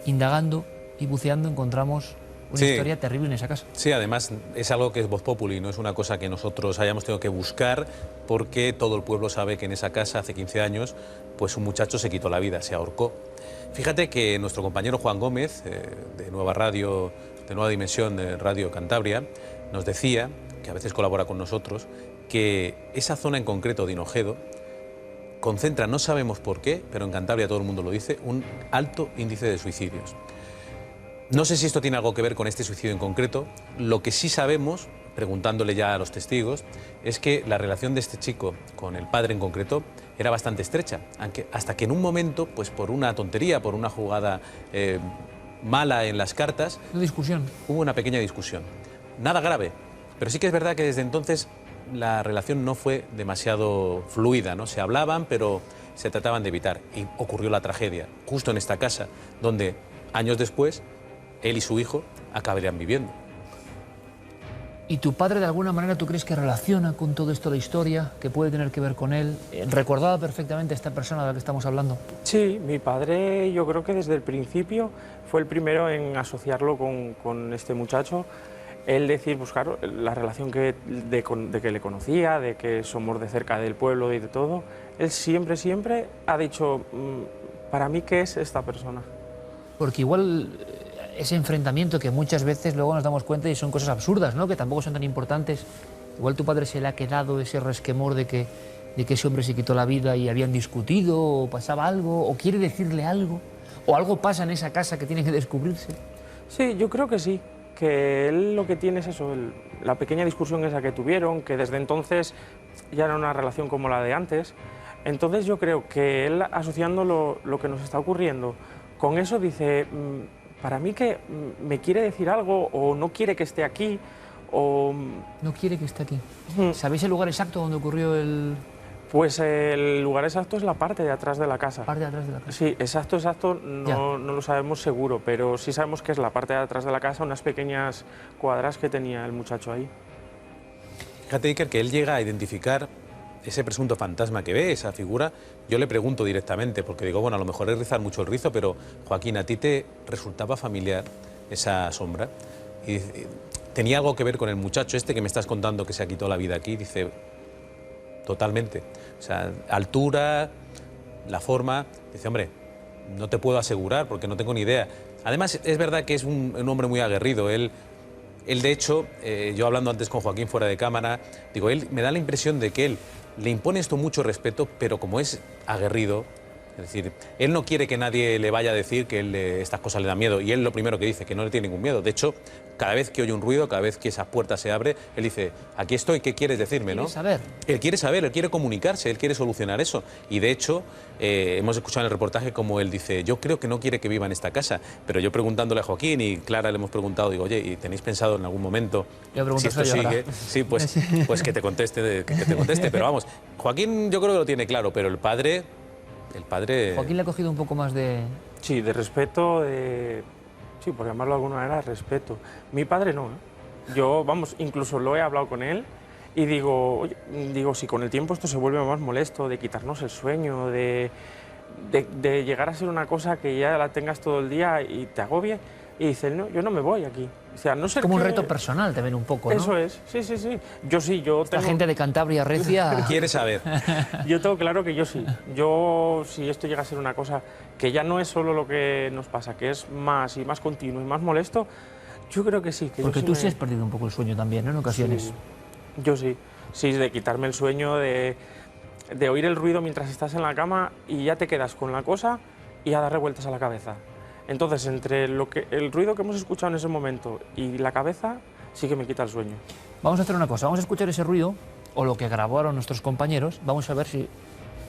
Indagando y buceando encontramos una historia terrible en esa casa. Sí, además es algo que es voz populi, no es una cosa que nosotros hayamos tenido que buscar, porque todo el pueblo sabe que en esa casa hace 15 años pues un muchacho se quitó la vida, se ahorcó. Fíjate que nuestro compañero Juan Gómez, de Nueva Radio, de Nueva Dimensión de Radio Cantabria, nos decía, que a veces colabora con nosotros, que esa zona en concreto de Hinojedo concentra, no sabemos por qué, pero en Cantabria todo el mundo lo dice, un alto índice de suicidios. No sé si esto tiene algo que ver con este suicidio en concreto. Lo que sí sabemos, preguntándole ya a los testigos, es que la relación de este chico con el padre en concreto era bastante estrecha, hasta que en un momento, pues por una tontería, por una jugada mala en las cartas... ¿Una discusión? Hubo una pequeña discusión. Nada grave, pero sí que es verdad que desde entonces la relación no fue demasiado fluida, ¿no? Se hablaban, pero se trataban de evitar. Y ocurrió la tragedia, justo en esta casa, donde años después él y su hijo acabarían viviendo. ¿Y tu padre, de alguna manera, tú crees que relaciona con todo esto la historia, que puede tener que ver con él? ¿Recordaba perfectamente a esta persona de la que estamos hablando? Sí, mi padre yo creo que desde el principio fue el primero en asociarlo con este muchacho. Él decir, pues claro, la relación de que le conocía, de que somos de cerca del pueblo y de todo, él siempre ha dicho, para mí, ¿qué es esta persona? Porque igual ese enfrentamiento que muchas veces luego nos damos cuenta y son cosas absurdas, ¿no? Que tampoco son tan importantes. Igual tu padre se le ha quedado ese resquemor de que ese hombre se quitó la vida y habían discutido, o pasaba algo, o quiere decirle algo, o algo pasa en esa casa que tiene que descubrirse. Sí, yo creo que sí. Que él lo que tiene es eso, la pequeña discusión esa que tuvieron, que desde entonces ya era una relación como la de antes. Entonces yo creo que él, asociando lo que nos está ocurriendo con eso, dice, para mí que me quiere decir algo, o no quiere que esté aquí, o... No quiere que esté aquí. ¿Sabéis el lugar exacto donde ocurrió el...? Pues el lugar exacto es la parte de atrás de la casa. ¿Parte de atrás de la casa? Sí, exacto, no lo sabemos seguro, pero sí sabemos que es la parte de atrás de la casa, unas pequeñas cuadras que tenía el muchacho ahí. Fíjate, Iker, que él llega a identificar ese presunto fantasma que ve, esa figura. Yo le pregunto directamente, porque digo, bueno, a lo mejor es rizar mucho el rizo, pero Joaquín, ¿a ti te resultaba familiar esa sombra? Y ¿tenía algo que ver con el muchacho este que me estás contando que se ha quitado la vida aquí? Dice, totalmente. O sea, altura, la forma. Dice, hombre, no te puedo asegurar porque no tengo ni idea. Además, es verdad que es un hombre muy aguerrido. Él de hecho, yo hablando antes con Joaquín fuera de cámara, digo, él me da la impresión de que él le impone esto mucho respeto, pero como es aguerrido, Es decir, él no quiere que nadie le vaya a decir que estas cosas le dan miedo. Y él lo primero que dice, que no le tiene ningún miedo. De hecho, cada vez que oye un ruido, cada vez que esa puerta se abre, él dice, aquí estoy, ¿qué quieres decirme? ¿No? Él quiere saber, él quiere comunicarse, él quiere solucionar eso. Y de hecho, hemos escuchado en el reportaje como él dice, yo creo que no quiere que viva en esta casa. Pero yo preguntándole a Joaquín y Clara le hemos preguntado, digo, oye, ¿y tenéis pensado en algún momento si esto sigue? Sí, pues que te conteste, Pero vamos, Joaquín yo creo que lo tiene claro, pero el padre... Joaquín le ha cogido un poco más de... Sí, de respeto, sí, por llamarlo de alguna manera, respeto. Mi padre no, ¿eh? Yo, vamos, incluso lo he hablado con él y digo, oye, si con el tiempo esto se vuelve más molesto, de quitarnos el sueño, de llegar a ser una cosa que ya la tengas todo el día y te agobie, y dice, no, yo no me voy aquí. O sea, no sé como un reto personal también un poco, ¿no? Eso es, sí. La gente de Cantabria recia... Quiere saber. Yo tengo claro que yo sí. Yo, si esto llega a ser una cosa que ya no es solo lo que nos pasa, que es más y más continuo y más molesto, yo creo que sí. Porque tú sí has perdido un poco el sueño también, ¿no? En ocasiones. Sí, yo sí. Sí, de quitarme el sueño, de oír el ruido mientras estás en la cama y ya te quedas con la cosa y a darle vueltas a la cabeza. Entonces, entre el ruido que hemos escuchado en ese momento y la cabeza, sí que me quita el sueño. Vamos a hacer una cosa, vamos a escuchar ese ruido, o lo que grabaron nuestros compañeros, vamos a ver si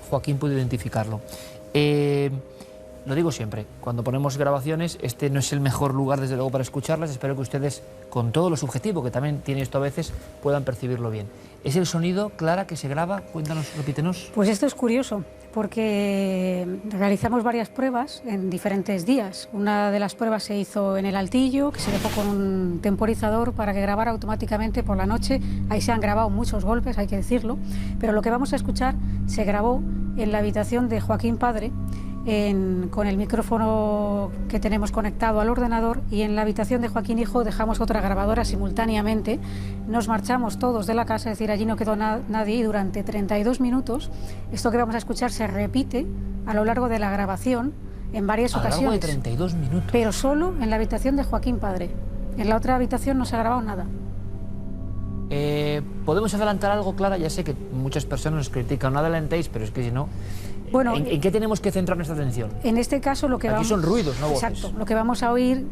Joaquín puede identificarlo. Lo digo siempre, cuando ponemos grabaciones, este no es el mejor lugar, desde luego, para escucharlas. Espero que ustedes, con todo lo subjetivo que también tiene esto a veces, puedan percibirlo bien. ¿Es el sonido, Clara, que se graba? Cuéntanos, repítenos. Pues esto es curioso, porque realizamos varias pruebas en diferentes días. Una de las pruebas se hizo en el Altillo, que se dejó con un temporizador para que grabara automáticamente por la noche. Ahí se han grabado muchos golpes, hay que decirlo, pero lo que vamos a escuchar se grabó en la habitación de Joaquín padre, con el micrófono que tenemos conectado al ordenador, y en la habitación de Joaquín hijo dejamos otra grabadora simultáneamente. Nos marchamos todos de la casa, es decir, allí no quedó nadie, y durante 32 minutos esto que vamos a escuchar se repite a lo largo de la grabación en varias ocasiones. A lo largo de 32 minutos. Pero solo en la habitación de Joaquín padre. En la otra habitación no se ha grabado nada. ¿Podemos adelantar algo, Clara? Ya sé que muchas personas nos critican, no adelantéis, pero es que si no... Bueno, ¿En qué tenemos que centrar nuestra atención? En este caso lo que Aquí son ruidos, no voces. Exacto. Lo que vamos a oír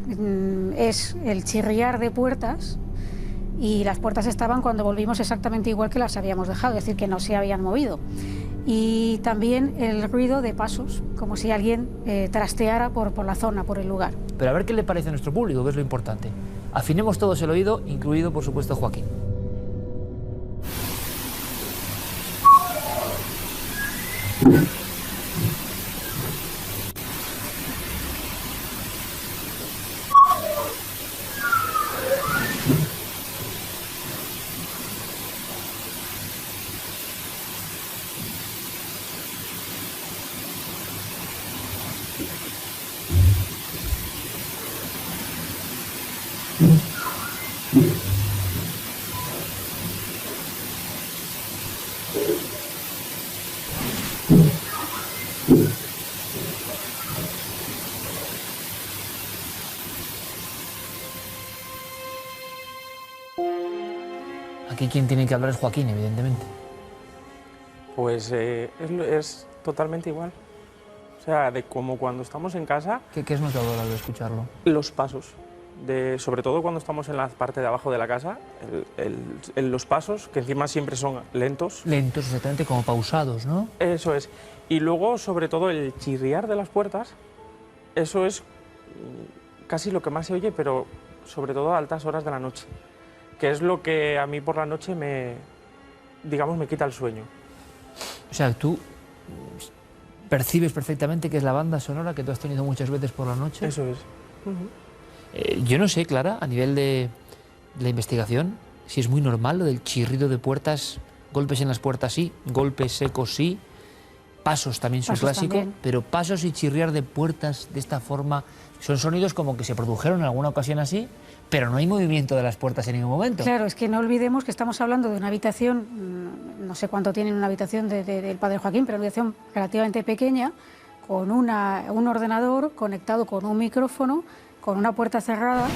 es el chirriar de puertas, y las puertas estaban cuando volvimos exactamente igual que las habíamos dejado, es decir, que no se habían movido. Y también el ruido de pasos, como si alguien trasteara por la zona, por el lugar. Pero a ver qué le parece a nuestro público, que es lo importante. Afinemos todos el oído, incluido, por supuesto, Joaquín. Aquí quien tiene que hablar es Joaquín, evidentemente. Pues es totalmente igual. O sea, de como cuando estamos en casa... ¿Qué es notable al escucharlo? Los pasos. Sobre todo cuando estamos en la parte de abajo de la casa, los pasos, que encima siempre son lentos. Lentos, exactamente, como pausados, ¿no? Eso es. Y luego, sobre todo, el chirriar de las puertas, eso es casi lo que más se oye, pero sobre todo a altas horas de la noche, que es lo que a mí por la noche me quita el sueño. O sea, tú percibes perfectamente que es la banda sonora que tú has tenido muchas veces por la noche. Eso es. Yo no sé, Clara, a nivel de la investigación, si es muy normal lo del chirrido de puertas, golpes en las puertas sí, golpes secos sí, pasos también son clásico, pero pasos y chirriar de puertas de esta forma son sonidos como que se produjeron en alguna ocasión así, pero no hay movimiento de las puertas en ningún momento. Claro, es que no olvidemos que estamos hablando de una habitación, no sé cuánto tiene una habitación del padre Joaquín, pero una habitación relativamente pequeña, con un ordenador conectado con un micrófono, con una puerta cerrada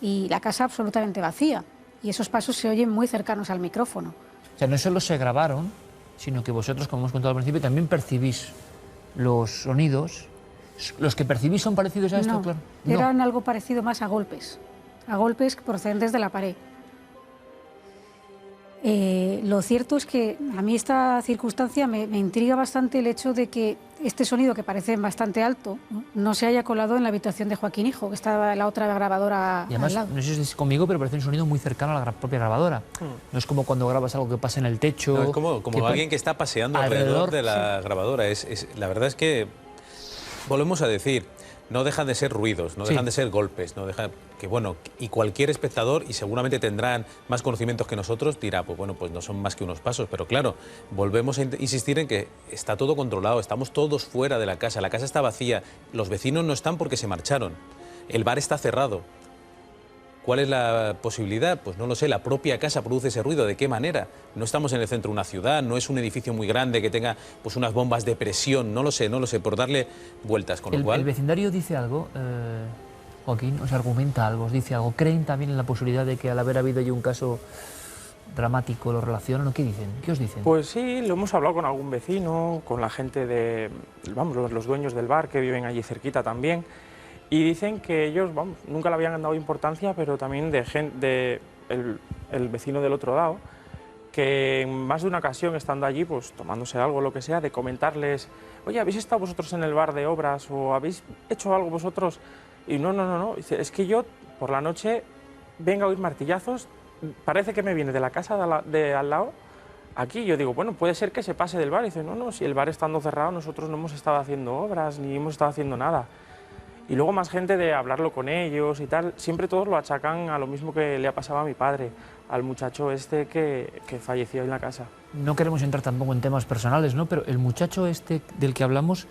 y la casa absolutamente vacía. Y esos pasos se oyen muy cercanos al micrófono. O sea, no solo se grabaron, sino que vosotros, como hemos contado al principio, también percibís los sonidos, ¿los que percibís son parecidos a esto? No, Claro. eran algo parecido más a golpes procedentes de la pared. Lo cierto es que a mí esta circunstancia me intriga bastante el hecho de que este sonido, que parece bastante alto, no se haya colado en la habitación de Joaquín Hijo, que estaba la otra grabadora Y además, al lado. no sé si es conmigo, pero parece un sonido muy cercano a la propia grabadora. No es como cuando grabas algo que pasa en el techo. No, es como alguien que está paseando alrededor de la grabadora. La verdad es que, volvemos a decir, no dejan de ser ruidos, no dejan de ser golpes, no dejan que bueno, y cualquier espectador, y seguramente tendrán más conocimientos que nosotros, dirá, pues bueno, pues no son más que unos pasos, pero claro, volvemos a insistir en que está todo controlado, estamos todos fuera de la casa está vacía, los vecinos no están porque se marcharon, el bar está cerrado. ¿Cuál es la posibilidad? Pues no lo sé, la propia casa produce ese ruido, ¿de qué manera? No estamos en el centro de una ciudad, no es un edificio muy grande que tenga pues unas bombas de presión, no lo sé, por darle vueltas, con lo cual... ¿El vecindario dice algo, Joaquín, os argumenta algo, os dice algo? ¿Creen también en la posibilidad de que al haber habido ya un caso dramático lo relacionan o qué dicen? ¿Qué os dicen? Pues sí, lo hemos hablado con algún vecino, con la gente de, vamos, los dueños del bar que viven allí cerquita también. Y dicen que ellos, vamos, nunca le habían dado importancia, pero también el vecino del otro lado, que en más de una ocasión, estando allí, pues tomándose algo, lo que sea, de comentarles, oye, ¿habéis estado vosotros en el bar de obras o habéis hecho algo vosotros? Y no, dice, es que yo por la noche vengo a oír martillazos, parece que me viene de la casa de al lado, aquí. Yo digo, bueno, puede ser que se pase del bar. Y dice, no, si el bar estando cerrado, nosotros no hemos estado haciendo obras, ni hemos estado haciendo nada. Y luego más gente de hablarlo con ellos y tal, siempre todos lo achacan a lo mismo que le ha pasado a mi padre, al muchacho este que falleció en la casa. No queremos entrar tampoco en temas personales, ¿no? Pero el muchacho este del que hablamos,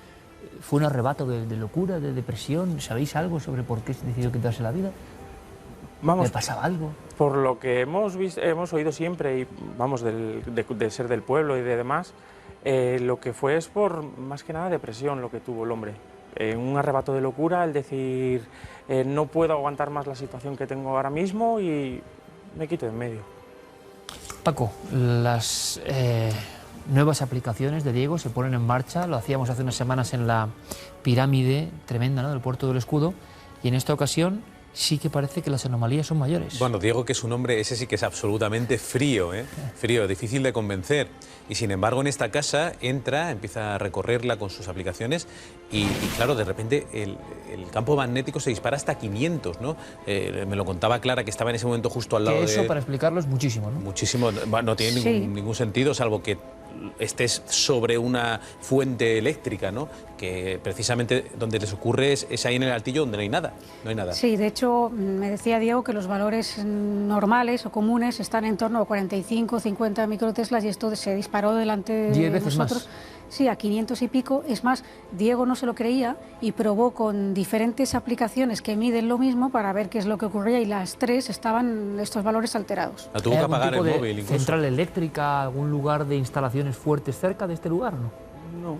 ¿fue un arrebato de locura, de depresión? ¿Sabéis algo sobre por qué decidió quitarse la vida? Vamos, ¿Le pasaba algo? Por lo que hemos oído siempre, y vamos, de ser del pueblo y de demás, lo que fue es por, más que nada, depresión lo que tuvo el hombre. Un arrebato de locura, el decir, no puedo aguantar más la situación que tengo ahora mismo y me quito de en medio. Paco, las nuevas aplicaciones de Diego se ponen en marcha, lo hacíamos hace unas semanas en la pirámide tremenda, ¿no?, del Puerto del Escudo, y en esta ocasión sí que parece que las anomalías son mayores. Bueno, Diego, que es un hombre, ese sí que es absolutamente frío, frío, difícil de convencer. Y sin embargo, en esta casa entra, empieza a recorrerla con sus aplicaciones y claro, de repente el campo magnético se dispara hasta 500, ¿no? Me lo contaba Clara, que estaba en ese momento justo al lado de... Eso, para explicarlo, es muchísimo, ¿no? Muchísimo, no tiene ningún sentido, salvo que estés sobre una fuente eléctrica, ¿no? Que precisamente donde les ocurre es ahí en el altillo donde no hay nada, Sí, de hecho, me decía Diego que los valores normales o comunes están en torno a 45, 50 microteslas y esto se disparó delante de 10 veces nosotros. Más. Sí, a 500 y pico. Es más, Diego no se lo creía y probó con diferentes aplicaciones que miden lo mismo para ver qué es lo que ocurría y las tres estaban estos valores alterados. La tuvo que apagar el móvil incluso. ¿Central eléctrica, algún lugar de instalaciones fuertes cerca de este lugar, no? No.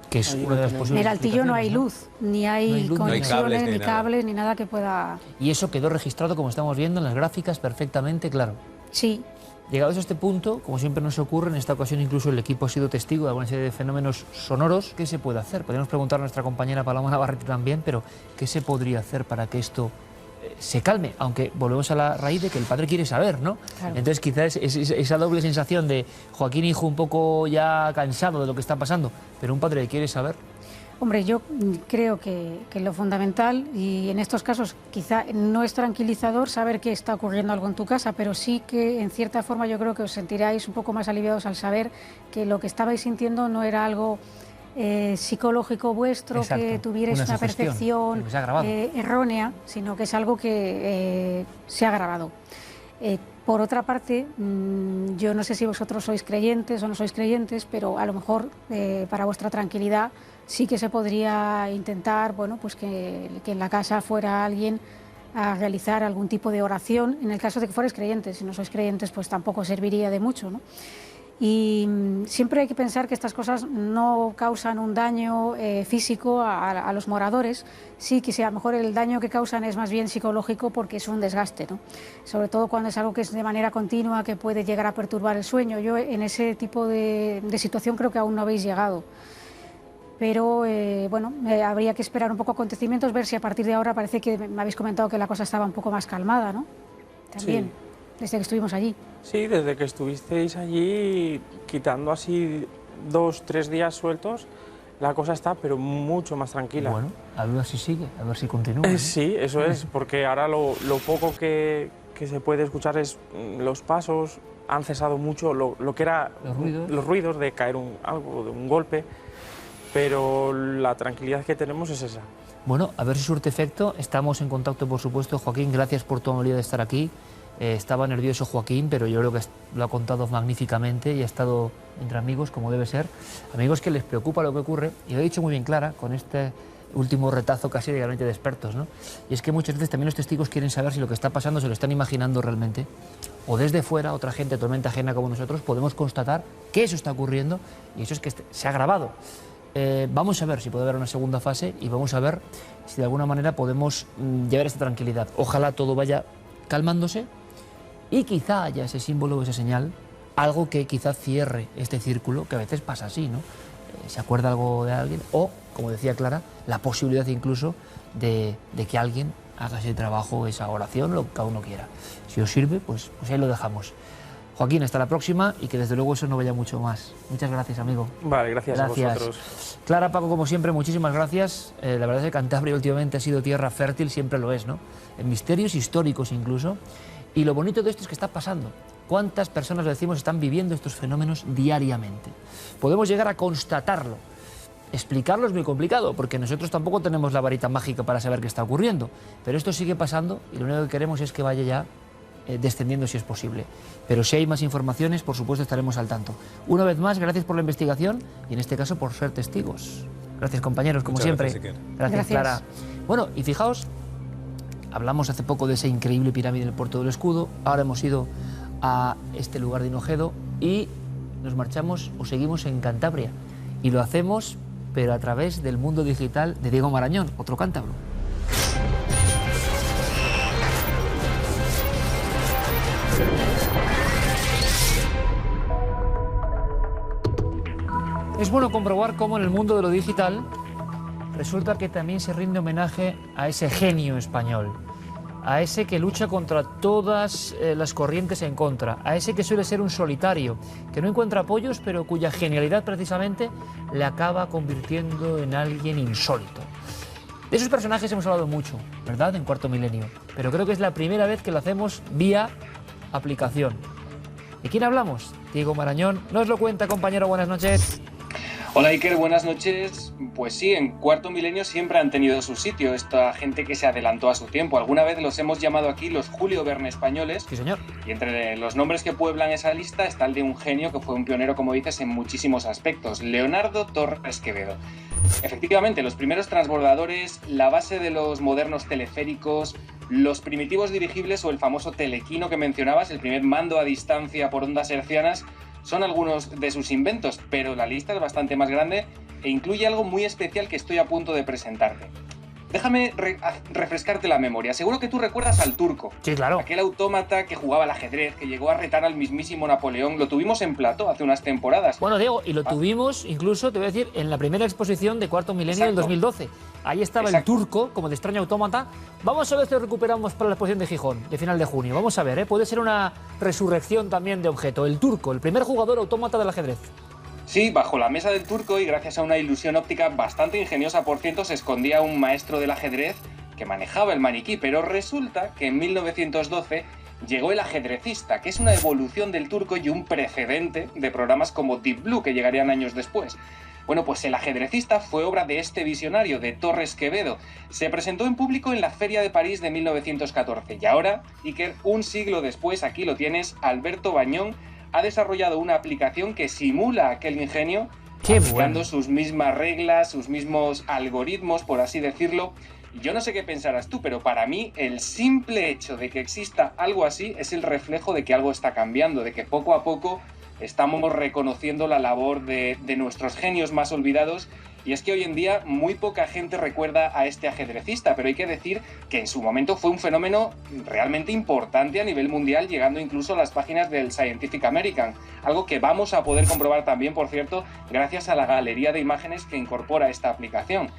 Que es una de las posibles. En el altillo no hay luz, ni hay conexiones, ni cables, ni nada que pueda... Y eso quedó registrado, como estamos viendo en las gráficas, perfectamente claro. Sí. Llegados a este punto, como siempre nos ocurre, en esta ocasión incluso el equipo ha sido testigo de alguna serie de fenómenos sonoros. ¿Qué se puede hacer? Podríamos preguntar a nuestra compañera Paloma Navarrete también, pero ¿qué se podría hacer para que esto se calme? Aunque volvemos a la raíz de que el padre quiere saber, ¿no? Claro. Entonces quizás esa doble sensación de Joaquín Hijo un poco ya cansado de lo que está pasando, pero un padre que quiere saber. Hombre, yo creo que lo fundamental, y en estos casos quizá no es tranquilizador saber que está ocurriendo algo en tu casa, pero sí que en cierta forma yo creo que os sentiráis un poco más aliviados al saber que lo que estabais sintiendo no era algo psicológico vuestro. Exacto. Que tuvierais una percepción errónea, sino que es algo que se ha agravado. Por otra parte, yo no sé si vosotros sois creyentes o no sois creyentes, pero a lo mejor para vuestra tranquilidad sí que se podría intentar, bueno, pues que en la casa fuera alguien a realizar algún tipo de oración, en el caso de que fuerais creyentes. Si no sois creyentes, pues tampoco serviría de mucho, ¿no? Y siempre hay que pensar que estas cosas no causan un daño físico a los moradores, sí que a lo mejor el daño que causan es más bien psicológico porque es un desgaste, ¿no? Sobre todo cuando es algo que es de manera continua, que puede llegar a perturbar el sueño. Yo en ese tipo de situación creo que aún no habéis llegado. pero bueno, habría que esperar un poco acontecimientos, ver si a partir de ahora parece que me habéis comentado que la cosa estaba un poco más calmada, ¿no? También, desde que estuvimos allí. Sí, desde que estuvisteis allí, quitando así 2-3 días sueltos, la cosa está pero mucho más tranquila. Bueno, a ver si sigue, a ver si continúa. ¿No? Sí, eso es, porque ahora lo poco que se puede escuchar es los pasos, han cesado mucho lo que era los ruidos de caer algo, de un golpe, pero la tranquilidad que tenemos es esa. Bueno, a ver si surte efecto. Estamos en contacto, por supuesto. Joaquín, gracias por tu amabilidad de estar aquí. Estaba nervioso Joaquín, pero yo creo que lo ha contado magníficamente y ha estado entre amigos, como debe ser. Amigos que les preocupa lo que ocurre, y lo he dicho muy bien clara con este último retazo casi de gabinete de expertos, ¿no? Y es que muchas veces también los testigos quieren saber si lo que está pasando se lo están imaginando realmente, o desde fuera, otra gente totalmente ajena como nosotros, podemos constatar que eso está ocurriendo, y eso es que se ha grabado. Vamos a ver si puede haber una segunda fase y vamos a ver si de alguna manera podemos llevar esta tranquilidad. Ojalá todo vaya calmándose y quizá haya ese símbolo o esa señal, algo que quizá cierre este círculo, que a veces pasa así, ¿no? Se acuerda algo de alguien o, como decía Clara, la posibilidad incluso de que alguien haga ese trabajo, esa oración, lo que cada uno quiera. Si os sirve, pues ahí lo dejamos. Joaquín, hasta la próxima y que desde luego eso no vaya mucho más. Muchas gracias, amigo. Vale, gracias a vosotros. Clara, Paco, como siempre, muchísimas gracias. La verdad es que Cantabria últimamente ha sido tierra fértil, siempre lo es, ¿no? En misterios históricos incluso. Y lo bonito de esto es que está pasando. ¿Cuántas personas, lo decimos, están viviendo estos fenómenos diariamente? Podemos llegar a constatarlo. Explicarlo es muy complicado, porque nosotros tampoco tenemos la varita mágica para saber qué está ocurriendo. Pero esto sigue pasando y lo único que queremos es que vaya ya descendiendo si es posible. Pero si hay más informaciones, por supuesto, estaremos al tanto. Una vez más, gracias por la investigación y en este caso por ser testigos. Gracias, compañeros, como siempre. Gracias, Clara. Bueno, y fijaos, hablamos hace poco de esa increíble pirámide en el Puerto del Escudo, ahora hemos ido a este lugar de Hinojedo y nos marchamos o seguimos en Cantabria. Y lo hacemos, pero a través del mundo digital de Diego Marañón, otro cántabro. Es bueno comprobar cómo en el mundo de lo digital resulta que también se rinde homenaje a ese genio español, a ese que lucha contra todas las corrientes en contra, a ese que suele ser un solitario, que no encuentra apoyos, pero cuya genialidad precisamente le acaba convirtiendo en alguien insólito. De esos personajes hemos hablado mucho, ¿verdad?, en Cuarto Milenio, pero creo que es la primera vez que lo hacemos vía aplicación. ¿De quién hablamos? Diego Marañón. Nos lo cuenta, compañero, buenas noches. Hola Iker, buenas noches. Pues sí, en Cuarto Milenio siempre han tenido su sitio, esta gente que se adelantó a su tiempo. Alguna vez los hemos llamado aquí los Julio Verne españoles. Sí, señor. Y entre los nombres que pueblan esa lista está el de un genio que fue un pionero, como dices, en muchísimos aspectos, Leonardo Torres Quevedo. Efectivamente, los primeros transbordadores, la base de los modernos teleféricos, los primitivos dirigibles o el famoso telequino que mencionabas, el primer mando a distancia por ondas hercianas, son algunos de sus inventos, pero la lista es bastante más grande e incluye algo muy especial que estoy a punto de presentarte. Déjame refrescarte la memoria. Seguro que tú recuerdas al Turco. Sí, claro. Aquel autómata que jugaba al ajedrez, que llegó a retar al mismísimo Napoleón. Lo tuvimos en plató hace unas temporadas. Bueno, Diego, y lo tuvimos incluso, te voy a decir, en la primera exposición de Cuarto Milenio del 2012. Ahí estaba el Turco, como de extraño autómata. Vamos a ver si lo recuperamos para la exposición de Gijón, de final de junio. Vamos a ver, ¿eh? Puede ser una resurrección también de objeto. El Turco, el primer jugador autómata del ajedrez. Sí, bajo la mesa del Turco y gracias a una ilusión óptica bastante ingeniosa, por cierto, se escondía un maestro del ajedrez que manejaba el maniquí, pero resulta que en 1912 llegó el ajedrecista, que es una evolución del Turco y un precedente de programas como Deep Blue, que llegarían años después. Bueno, pues el ajedrecista fue obra de este visionario, de Torres Quevedo. Se presentó en público en la Feria de París de 1914 y ahora, Iker, un siglo después, aquí lo tienes, Alberto Bañón ha desarrollado una aplicación que simula aquel ingenio, aplicando sus mismas reglas, sus mismos algoritmos, por así decirlo. Y yo no sé qué pensarás tú, pero para mí el simple hecho de que exista algo así es el reflejo de que algo está cambiando, de que poco a poco estamos reconociendo la labor de nuestros genios más olvidados Y es que hoy en día muy poca gente recuerda a este ajedrecista, pero hay que decir que en su momento fue un fenómeno realmente importante a nivel mundial, llegando incluso a las páginas del Scientific American, algo que vamos a poder comprobar también, por cierto, gracias a la galería de imágenes que incorpora esta aplicación.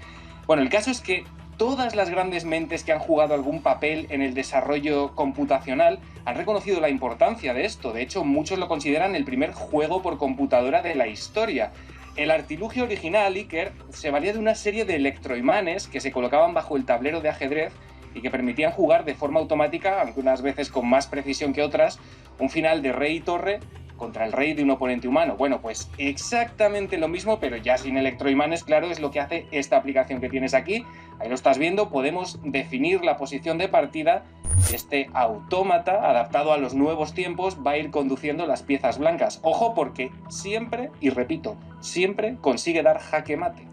Bueno, el caso es que todas las grandes mentes que han jugado algún papel en el desarrollo computacional han reconocido la importancia de esto. De hecho, muchos lo consideran el primer juego por computadora de la historia. El artilugio original, Iker, se valía de una serie de electroimanes que se colocaban bajo el tablero de ajedrez y que permitían jugar de forma automática, aunque unas veces con más precisión que otras, un final de rey y torre contra el rey de un oponente humano. Bueno, pues exactamente lo mismo, pero ya sin electroimanes, claro, es lo que hace esta aplicación que tienes aquí. Ahí lo estás viendo, podemos definir la posición de partida y este autómata, adaptado a los nuevos tiempos, va a ir conduciendo las piezas blancas. Ojo, porque siempre, y repito, siempre consigue dar jaque mate.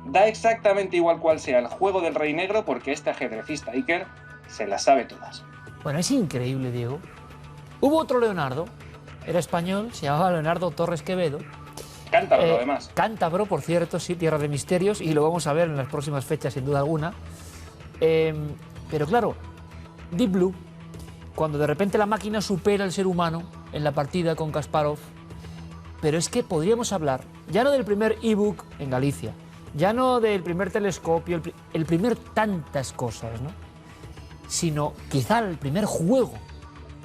Da exactamente igual cual sea el juego del rey negro, porque este ajedrecista Iker se las sabe todas. Bueno, es increíble, Diego. Hubo otro Leonardo, era español, se llamaba Leonardo Torres Quevedo. Cántabro, además. Cántabro, por cierto, sí, tierra de misterios, y lo vamos a ver en las próximas fechas, sin duda alguna. Pero claro, Deep Blue, cuando de repente la máquina supera al ser humano en la partida con Kasparov, pero es que podríamos hablar ya no del primer ebook en Galicia, ya no del primer telescopio, el primer tantas cosas, ¿no? Sino quizá el primer juego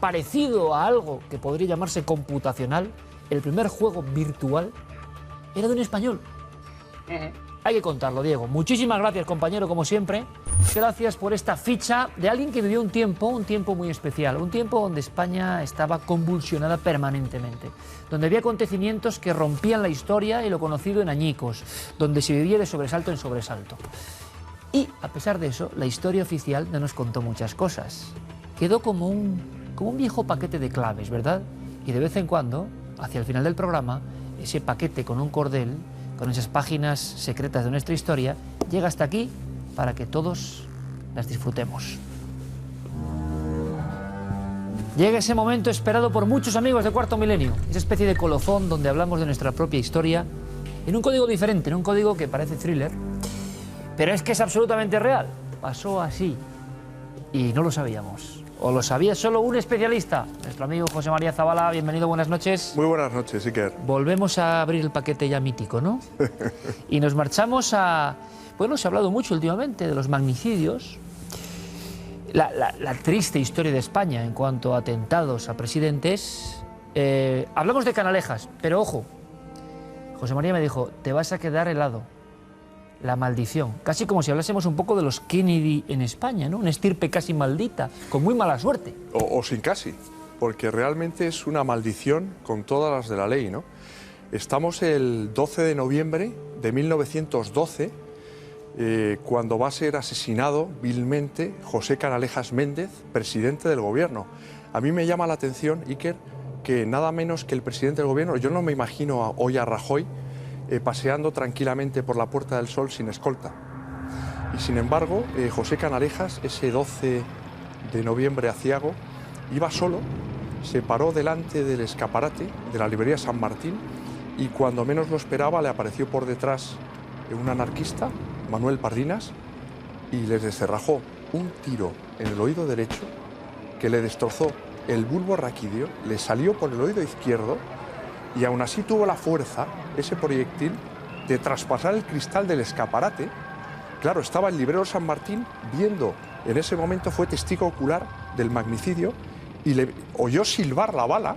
parecido a algo que podría llamarse computacional, el primer juego virtual, era de un español. Hay que contarlo, Diego. Muchísimas gracias, compañero, como siempre. Gracias por esta ficha de alguien que vivió un tiempo muy especial, un tiempo donde España estaba convulsionada permanentemente, donde había acontecimientos que rompían la historia y lo conocido en añicos, donde se vivía de sobresalto en sobresalto. Y, a pesar de eso, la historia oficial no nos contó muchas cosas. Quedó como un viejo paquete de claves, ¿verdad? Y de vez en cuando, hacia el final del programa, ese paquete con un cordel, con esas páginas secretas de nuestra historia, llega hasta aquí para que todos las disfrutemos. Llega ese momento esperado por muchos amigos de Cuarto Milenio, esa especie de colofón donde hablamos de nuestra propia historia en un código diferente, en un código que parece thriller, pero es que es absolutamente real. Pasó así y no lo sabíamos. ¿O lo sabía solo un especialista? Nuestro amigo José María Zabala, bienvenido, buenas noches. Muy buenas noches, Iker. Volvemos a abrir el paquete ya mítico, ¿no? Y nos marchamos a... Bueno, se ha hablado mucho últimamente de los magnicidios, la triste historia de España en cuanto a atentados a presidentes. Hablamos de Canalejas, pero ojo, José María me dijo, te vas a quedar helado. La maldición, casi como si hablásemos un poco de los Kennedy en España, ¿no? Una estirpe casi maldita, con muy mala suerte. O sin casi, porque realmente es una maldición con todas las de la ley, ¿no? Estamos el 12 de noviembre de 1912, cuando va a ser asesinado vilmente José Canalejas Méndez, presidente del gobierno. A mí me llama la atención, Iker, que nada menos que el presidente del gobierno, yo no me imagino hoy a Rajoy paseando tranquilamente por la Puerta del Sol sin escolta. Y sin embargo, José Canalejas, ese 12 de noviembre aciago, iba solo, se paró delante del escaparate de la librería San Martín y cuando menos lo esperaba le apareció por detrás un anarquista, Manuel Pardinas, y les descerrajó un tiro en el oído derecho que le destrozó el bulbo raquídeo, le salió por el oído izquierdo y aún así tuvo la fuerza, ese proyectil, de traspasar el cristal del escaparate. Claro, estaba el librero San Martín viendo, en ese momento fue testigo ocular del magnicidio y le oyó silbar la bala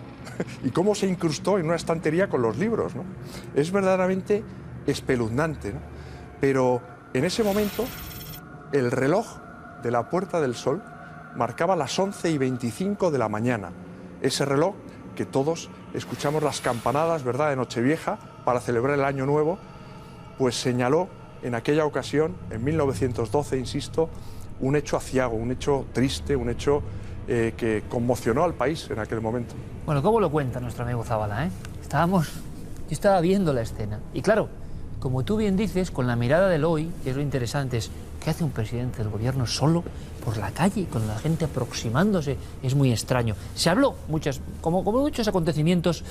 y cómo se incrustó en una estantería con los libros, ¿no? Es verdaderamente espeluznante, ¿no? Pero en ese momento el reloj de la Puerta del Sol marcaba las 11:25 de la mañana. Ese reloj que todos escuchamos las campanadas, ¿verdad?, de Nochevieja para celebrar el Año Nuevo, pues señaló en aquella ocasión, en 1912, insisto, un hecho aciago, un hecho triste, un hecho que conmocionó al país en aquel momento. Bueno, ¿cómo lo cuenta nuestro amigo Zabala, eh? Yo estaba viendo la escena y claro, como tú bien dices, con la mirada del hoy, que es lo interesante, es ¿qué hace un presidente del gobierno solo por la calle, con la gente aproximándose? Es muy extraño. Se habló como muchos acontecimientos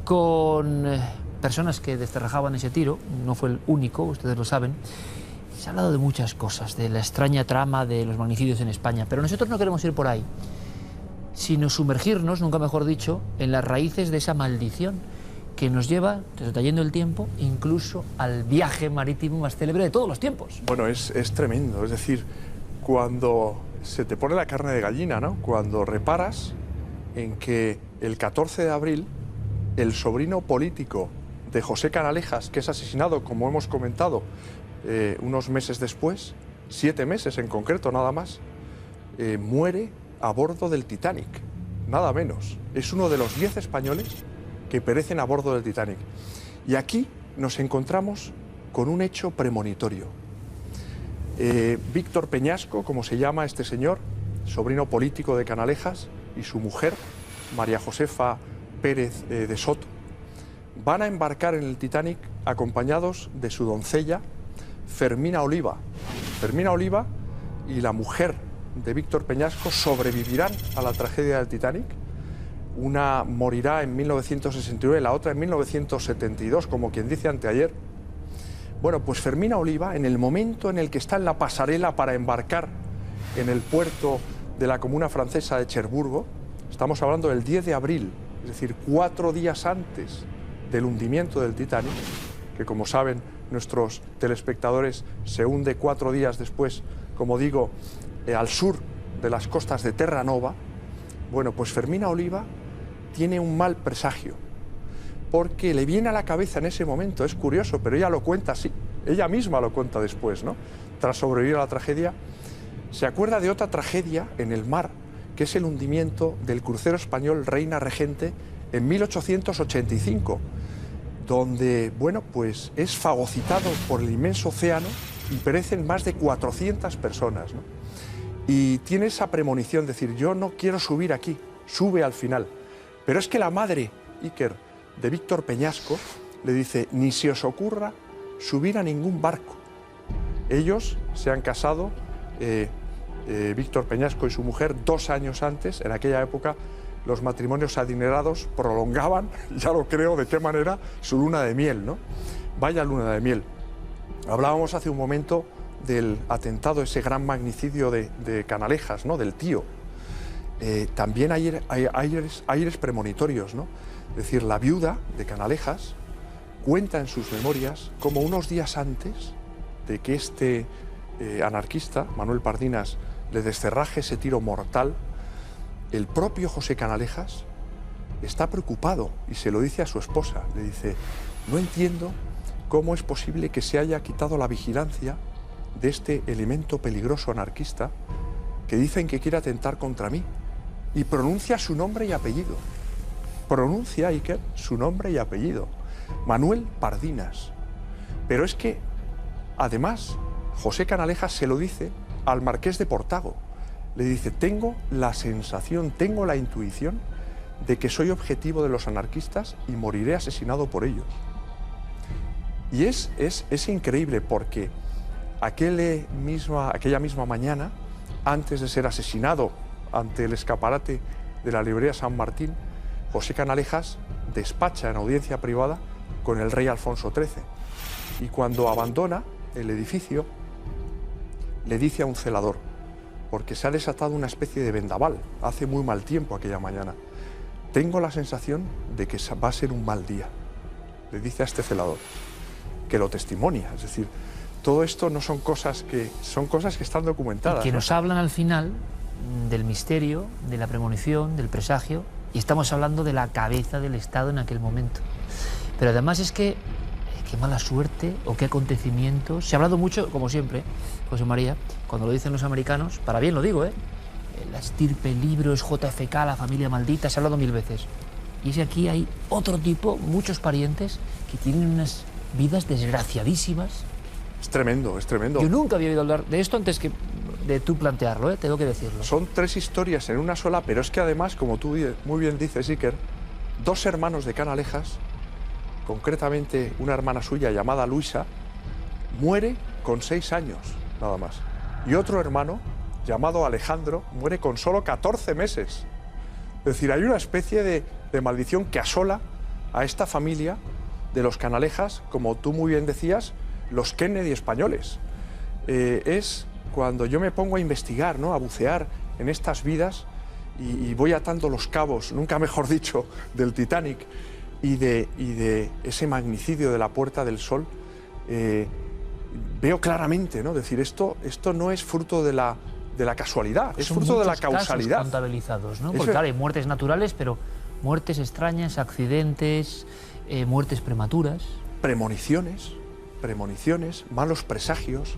con personas que descerrajaban ese tiro, no fue el único, ustedes lo saben. Se ha hablado de muchas cosas, de la extraña trama de los magnicidios en España, pero nosotros no queremos ir por ahí, sino sumergirnos, nunca mejor dicho, en las raíces de esa maldición que nos lleva, trayendo el tiempo, incluso al viaje marítimo más célebre de todos los tiempos. Bueno, es tremendo, es decir, cuando se te pone la carne de gallina, ¿no? Cuando reparas en que el 14 de abril el sobrino político de José Canalejas, que es asesinado, como hemos comentado, unos meses después, 7 meses en concreto nada más, muere a bordo del Titanic, nada menos. Es uno de los 10 españoles que perecen a bordo del Titanic. Y aquí nos encontramos con un hecho premonitorio. Víctor Peñasco, como se llama este señor, sobrino político de Canalejas, y su mujer, María Josefa Pérez de Soto, van a embarcar en el Titanic acompañados de su doncella, Fermina Oliva. Fermina Oliva y la mujer de Víctor Peñasco sobrevivirán a la tragedia del Titanic. Una morirá en 1969, la otra en 1972, como quien dice anteayer. Bueno, pues Fermina Oliva, en el momento en el que está en la pasarela para embarcar en el puerto de la comuna francesa de Cherburgo, estamos hablando del 10 de abril, es decir, 4 días antes del hundimiento del Titanic, que como saben nuestros telespectadores se hunde 4 días después, como digo, al sur de las costas de Terranova. Bueno, pues Fermina Oliva tiene un mal presagio, porque le viene a la cabeza en ese momento, es curioso, pero ella lo cuenta así, ella misma lo cuenta después, ¿no? Tras sobrevivir a la tragedia, se acuerda de otra tragedia en el mar, que es el hundimiento del crucero español Reina Regente en 1885, donde, bueno, pues es fagocitado por el inmenso océano y perecen más de 400 personas, ¿no? Y tiene esa premonición de decir, yo no quiero subir aquí, sube al final. Pero es que la madre, Iker, de Víctor Peñasco, le dice, ni se os ocurra subir a ningún barco. Ellos se han casado, Víctor Peñasco y su mujer, 2 años antes. En aquella época los matrimonios adinerados prolongaban, ya lo creo, de qué manera, su luna de miel, ¿no? Vaya luna de miel. Hablábamos hace un momento del atentado, ese gran magnicidio de Canalejas, ¿no? Del tío. También hay aires premonitorios, ¿no? Es decir, la viuda de Canalejas cuenta en sus memorias cómo unos días antes de que este anarquista, Manuel Pardinas, le descerraje ese tiro mortal, el propio José Canalejas está preocupado y se lo dice a su esposa. Le dice, no entiendo cómo es posible que se haya quitado la vigilancia de este elemento peligroso anarquista que dicen que quiere atentar contra mí. Y pronuncia su nombre y apellido. Pronuncia, Iker, su nombre y apellido. Manuel Pardinas. Pero es que, además, José Canalejas se lo dice al marqués de Portago. Le dice, tengo la sensación, tengo la intuición de que soy objetivo de los anarquistas y moriré asesinado por ellos. Y es increíble porque aquella misma mañana, antes de ser asesinado ante el escaparate de la librería San Martín, José Canalejas despacha en audiencia privada con el rey Alfonso XIII. Y cuando abandona el edificio, le dice a un celador, porque se ha desatado una especie de vendaval, hace muy mal tiempo aquella mañana, tengo la sensación de que va a ser un mal día. Le dice a este celador, que lo testimonia, es decir, todo esto no son cosas que están documentadas. Y que nos hablan al final del misterio, de la premonición, del presagio, y estamos hablando de la cabeza del Estado en aquel momento. Pero además es que, qué mala suerte o qué acontecimientos. Se ha hablado mucho, como siempre, José María, cuando lo dicen los americanos, para bien lo digo, la estirpe, libros, JFK, la familia maldita, se ha hablado 1000 veces. Y es que aquí hay otro tipo, muchos parientes, que tienen unas vidas desgraciadísimas. Es tremendo, es tremendo. Yo nunca había oído hablar de esto antes que de tú plantearlo, tengo que decirlo. Son 3 historias en una sola, pero es que además, como tú muy bien dices, Iker, 2 hermanos de Canalejas, concretamente una hermana suya llamada Luisa, muere con 6 años, nada más. Y otro hermano, llamado Alejandro, muere con solo 14 meses. Es decir, hay una especie de maldición que asola a esta familia de los Canalejas, como tú muy bien decías, los Kennedy españoles. Es cuando yo me pongo a investigar, ¿no?, a bucear en estas vidas y voy atando los cabos, nunca mejor dicho, del Titanic y de ese magnicidio de la Puerta del Sol, veo claramente, ¿no?, decir, esto no es fruto de la casualidad, es fruto de la causalidad. Casos contabilizados, ¿no? Porque claro, hay muertes naturales, pero muertes extrañas, accidentes, muertes prematuras. Premoniciones, malos presagios.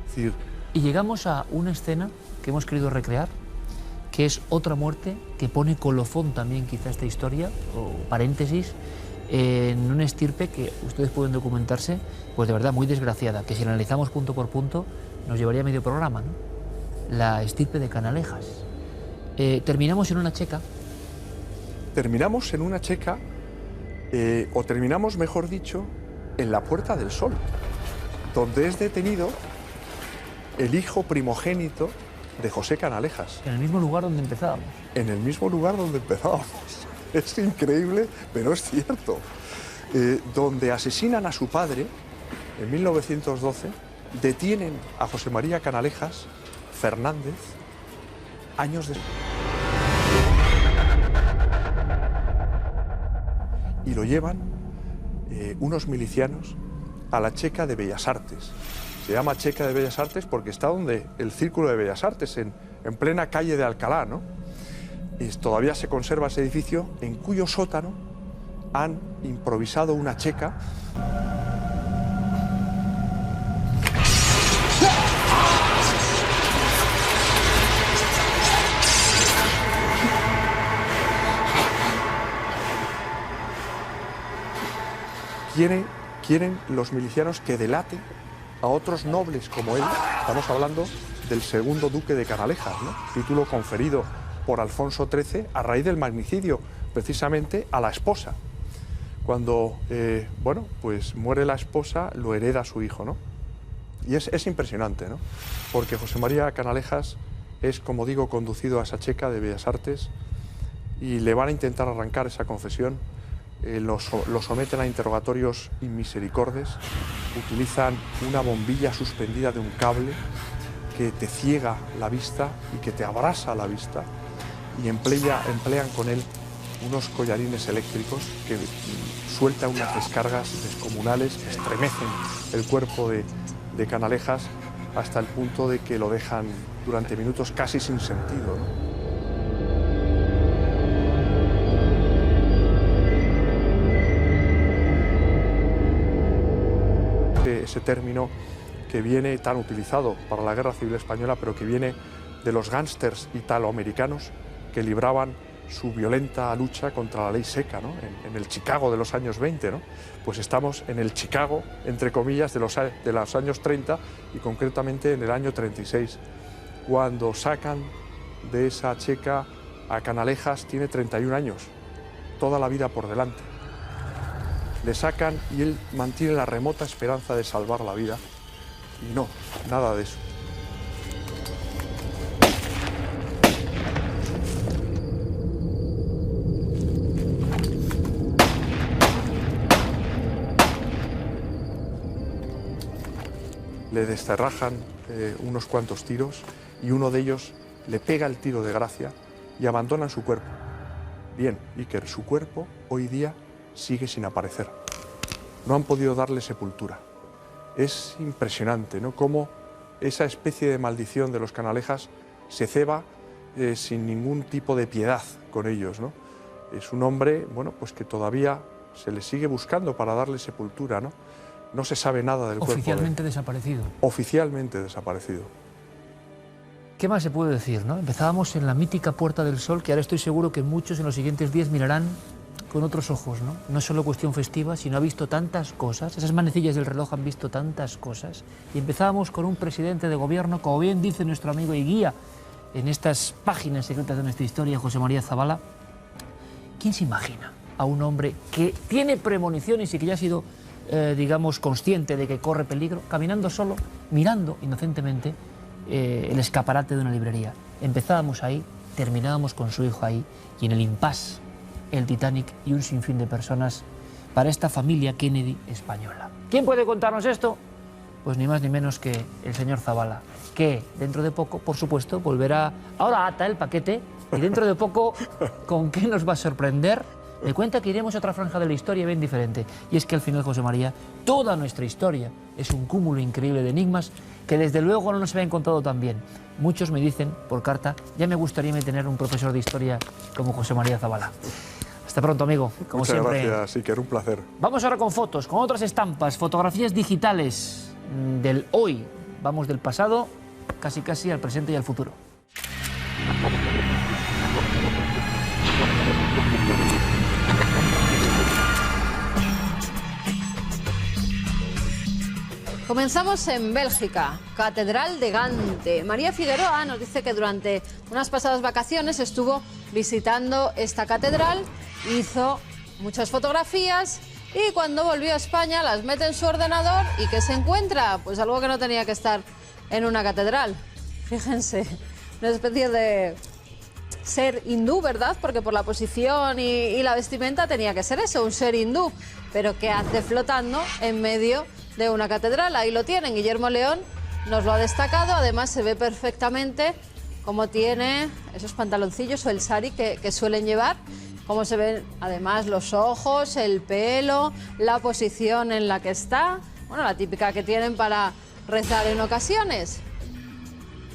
Es decir, y llegamos a una escena que hemos querido recrear, que es otra muerte que pone colofón también quizá esta historia, o paréntesis, en una estirpe que ustedes pueden documentarse, pues de verdad muy desgraciada, que si analizamos punto por punto nos llevaría medio programa, ¿no? La estirpe de Canalejas. Terminamos en una checa. Terminamos en una checa, o terminamos, mejor dicho, en la Puerta del Sol, donde es detenido el hijo primogénito de José Canalejas. En el mismo lugar donde empezábamos. En el mismo lugar donde empezábamos. Es increíble, pero es cierto. Donde asesinan a su padre en 1912, detienen a José María Canalejas Fernández años después. Y lo llevan unos milicianos a la Checa de Bellas Artes. Se llama Checa de Bellas Artes porque está donde el Círculo de Bellas Artes, en plena calle de Alcalá, ¿no? Y todavía se conserva ese edificio en cuyo sótano han improvisado una checa. Quieren los milicianos que delaten a otros nobles como él. Estamos hablando del segundo duque de Canalejas, ¿no?, título conferido por Alfonso XIII a raíz del magnicidio, precisamente a la esposa. Cuando, bueno, pues muere la esposa, lo hereda su hijo, ¿no? Y es impresionante, ¿no?, porque José María Canalejas es, como digo, conducido a esa Checa de Bellas Artes y le van a intentar arrancar esa confesión. Lo someten a interrogatorios inmisericordes, utilizan una bombilla suspendida de un cable que te ciega la vista y que te abrasa la vista, y emplean con él unos collarines eléctricos que sueltan unas descargas descomunales que estremecen el cuerpo de Canalejas hasta el punto de que lo dejan durante minutos casi sin sentido, ¿no? Ese término que viene tan utilizado para la Guerra Civil Española, pero que viene de los gángsters italoamericanos que libraban su violenta lucha contra la ley seca, ¿no?, en el Chicago de los años 20, ¿no? Pues estamos en el Chicago, entre comillas, de los años 30 y concretamente en el año 36, cuando sacan de esa checa a Canalejas. Tiene 31 años, toda la vida por delante. Le sacan y él mantiene la remota esperanza de salvar la vida. Y no, nada de eso. Le descerrajan unos cuantos tiros y uno de ellos le pega el tiro de gracia y abandonan su cuerpo. Bien, Iker, su cuerpo hoy día sigue sin aparecer. No han podido darle sepultura. Es impresionante, ¿no?, cómo esa especie de maldición de los Canalejas se ceba sin ningún tipo de piedad con ellos, ¿no? Es un hombre, bueno, pues que todavía se le sigue buscando para darle sepultura, ¿no? No se sabe nada del cuerpo. Oficialmente desaparecido. Oficialmente desaparecido. ¿Qué más se puede decir, no? Empezábamos en la mítica Puerta del Sol, que ahora estoy seguro que muchos en los siguientes días mirarán con otros ojos, ¿no? No es solo cuestión festiva, sino ha visto tantas cosas, esas manecillas del reloj han visto tantas cosas. Y empezábamos con un presidente de gobierno, como bien dice nuestro amigo y guía en estas páginas secretas de nuestra historia, José María Zabala. ¿Quién se imagina a un hombre que tiene premoniciones y que ya ha sido, digamos, consciente de que corre peligro, caminando solo, mirando inocentemente el escaparate de una librería? Empezábamos ahí, terminábamos con su hijo ahí, y en el impasse, el Titanic y un sinfín de personas para esta familia Kennedy española. ¿Quién puede contarnos esto? Pues ni más ni menos que el señor Zabala, que dentro de poco, por supuesto, volverá... Ahora ata el paquete y dentro de poco, ¿con qué nos va a sorprender? Me cuenta que iremos a otra franja de la historia bien diferente. Y es que al final, José María, toda nuestra historia es un cúmulo increíble de enigmas que desde luego no nos habían contado tan bien. Muchos me dicen por carta, ya me gustaría tener un profesor de historia como José María Zabala. Hasta pronto, amigo. Como Muchas siempre. gracias, Iker, un placer. Vamos ahora con fotos, con otras estampas, fotografías digitales del hoy. Vamos del pasado casi al presente y al futuro. Comenzamos en Bélgica, Catedral de Gante. María Figueroa nos dice que durante unas pasadas vacaciones estuvo visitando esta catedral, hizo muchas fotografías y cuando volvió a España las mete en su ordenador y ¿qué se encuentra? Pues algo que no tenía que estar en una catedral. Fíjense, una especie de ser hindú, ¿verdad? Porque por la posición y la vestimenta tenía que ser eso, un ser hindú, pero ¿qué hace flotando en medio de una catedral? Ahí lo tienen, Guillermo León nos lo ha destacado, además se ve perfectamente cómo tiene esos pantaloncillos o el sari que suelen llevar, cómo se ven además los ojos, el pelo, la posición en la que está, bueno, la típica que tienen para rezar en ocasiones.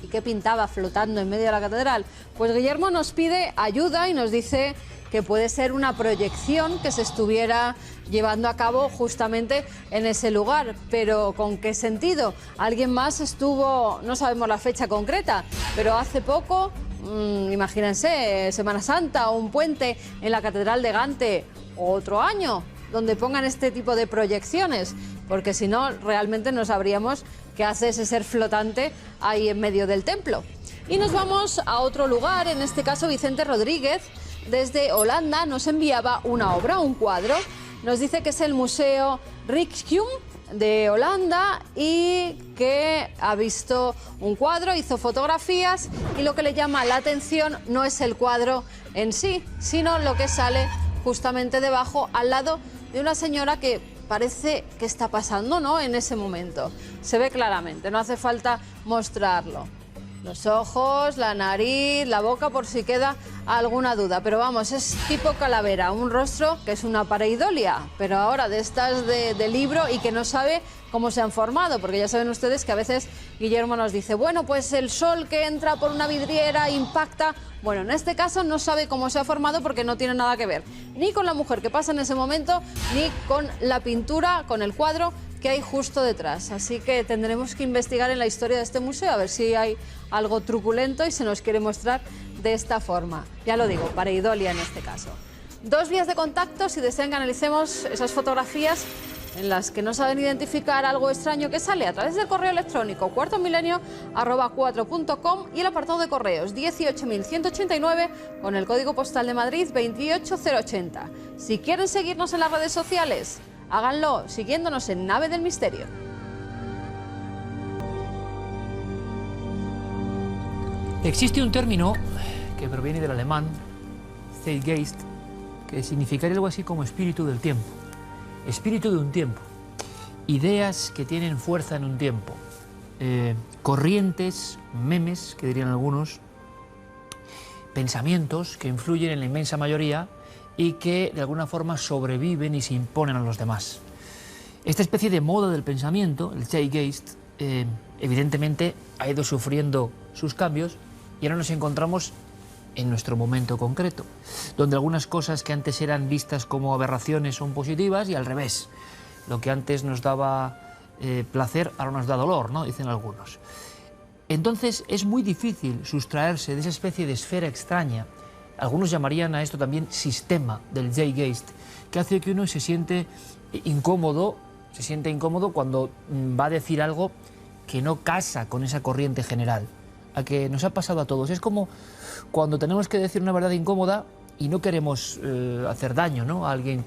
¿Y qué pintaba flotando en medio de la catedral? Pues Guillermo nos pide ayuda y nos dice que puede ser una proyección que se estuviera llevando a cabo justamente en ese lugar. Pero ¿con qué sentido? Alguien más estuvo, no sabemos la fecha concreta, pero hace poco, imagínense, Semana Santa o un puente en la Catedral de Gante, o otro año, donde pongan este tipo de proyecciones, porque si no, realmente no sabríamos qué hace ese ser flotante ahí en medio del templo. Y nos vamos a otro lugar, en este caso Vicente Rodríguez, desde Holanda, nos enviaba una obra, un cuadro. Nos dice que es el Museo Rijksmuseum de Holanda y que ha visto un cuadro, hizo fotografías y lo que le llama la atención no es el cuadro en sí, sino lo que sale justamente debajo, al lado de una señora que parece que está pasando, ¿no?, en ese momento. Se ve claramente, no hace falta mostrarlo. Los ojos, la nariz, la boca, por si queda alguna duda. Pero vamos, es tipo calavera, un rostro que es una pareidolia, pero ahora de estas de libro y que no sabe cómo se han formado, porque ya saben ustedes que a veces Guillermo nos dice, bueno, pues el sol que entra por una vidriera impacta. Bueno, en este caso no sabe cómo se ha formado porque no tiene nada que ver ni con la mujer que pasa en ese momento, ni con la pintura, con el cuadro que hay justo detrás. Así que tendremos que investigar en la historia de este museo a ver si hay algo truculento y se nos quiere mostrar de esta forma. Ya lo digo, pareidolia en este caso. 2 vías de contacto si desean que analicemos esas fotografías en las que no saben identificar algo extraño que sale, a través del correo electrónico cuartomilenio@4.com y el apartado de correos 18.189 con el código postal de Madrid 28080. Si quieren seguirnos en las redes sociales, háganlo siguiéndonos en Nave del Misterio. Existe un término que proviene del alemán, Zeitgeist, que significaría algo así como espíritu del tiempo. Espíritu de un tiempo. Ideas que tienen fuerza en un tiempo. Corrientes, memes, que dirían algunos, pensamientos que influyen en la inmensa mayoría y que de alguna forma sobreviven y se imponen a los demás. Esta especie de moda del pensamiento, el Zeitgeist, evidentemente ha ido sufriendo sus cambios y ahora nos encontramos en nuestro momento concreto, donde algunas cosas que antes eran vistas como aberraciones son positivas y al revés. Lo que antes nos daba placer ahora nos da dolor, ¿no?, dicen algunos. Entonces es muy difícil sustraerse de esa especie de esfera extraña. Algunos llamarían a esto también sistema del Zeitgeist, que hace que uno se siente incómodo cuando va a decir algo que no casa con esa corriente general. A que nos ha pasado a todos. Es como cuando tenemos que decir una verdad incómoda y no queremos hacer daño, ¿no?, a alguien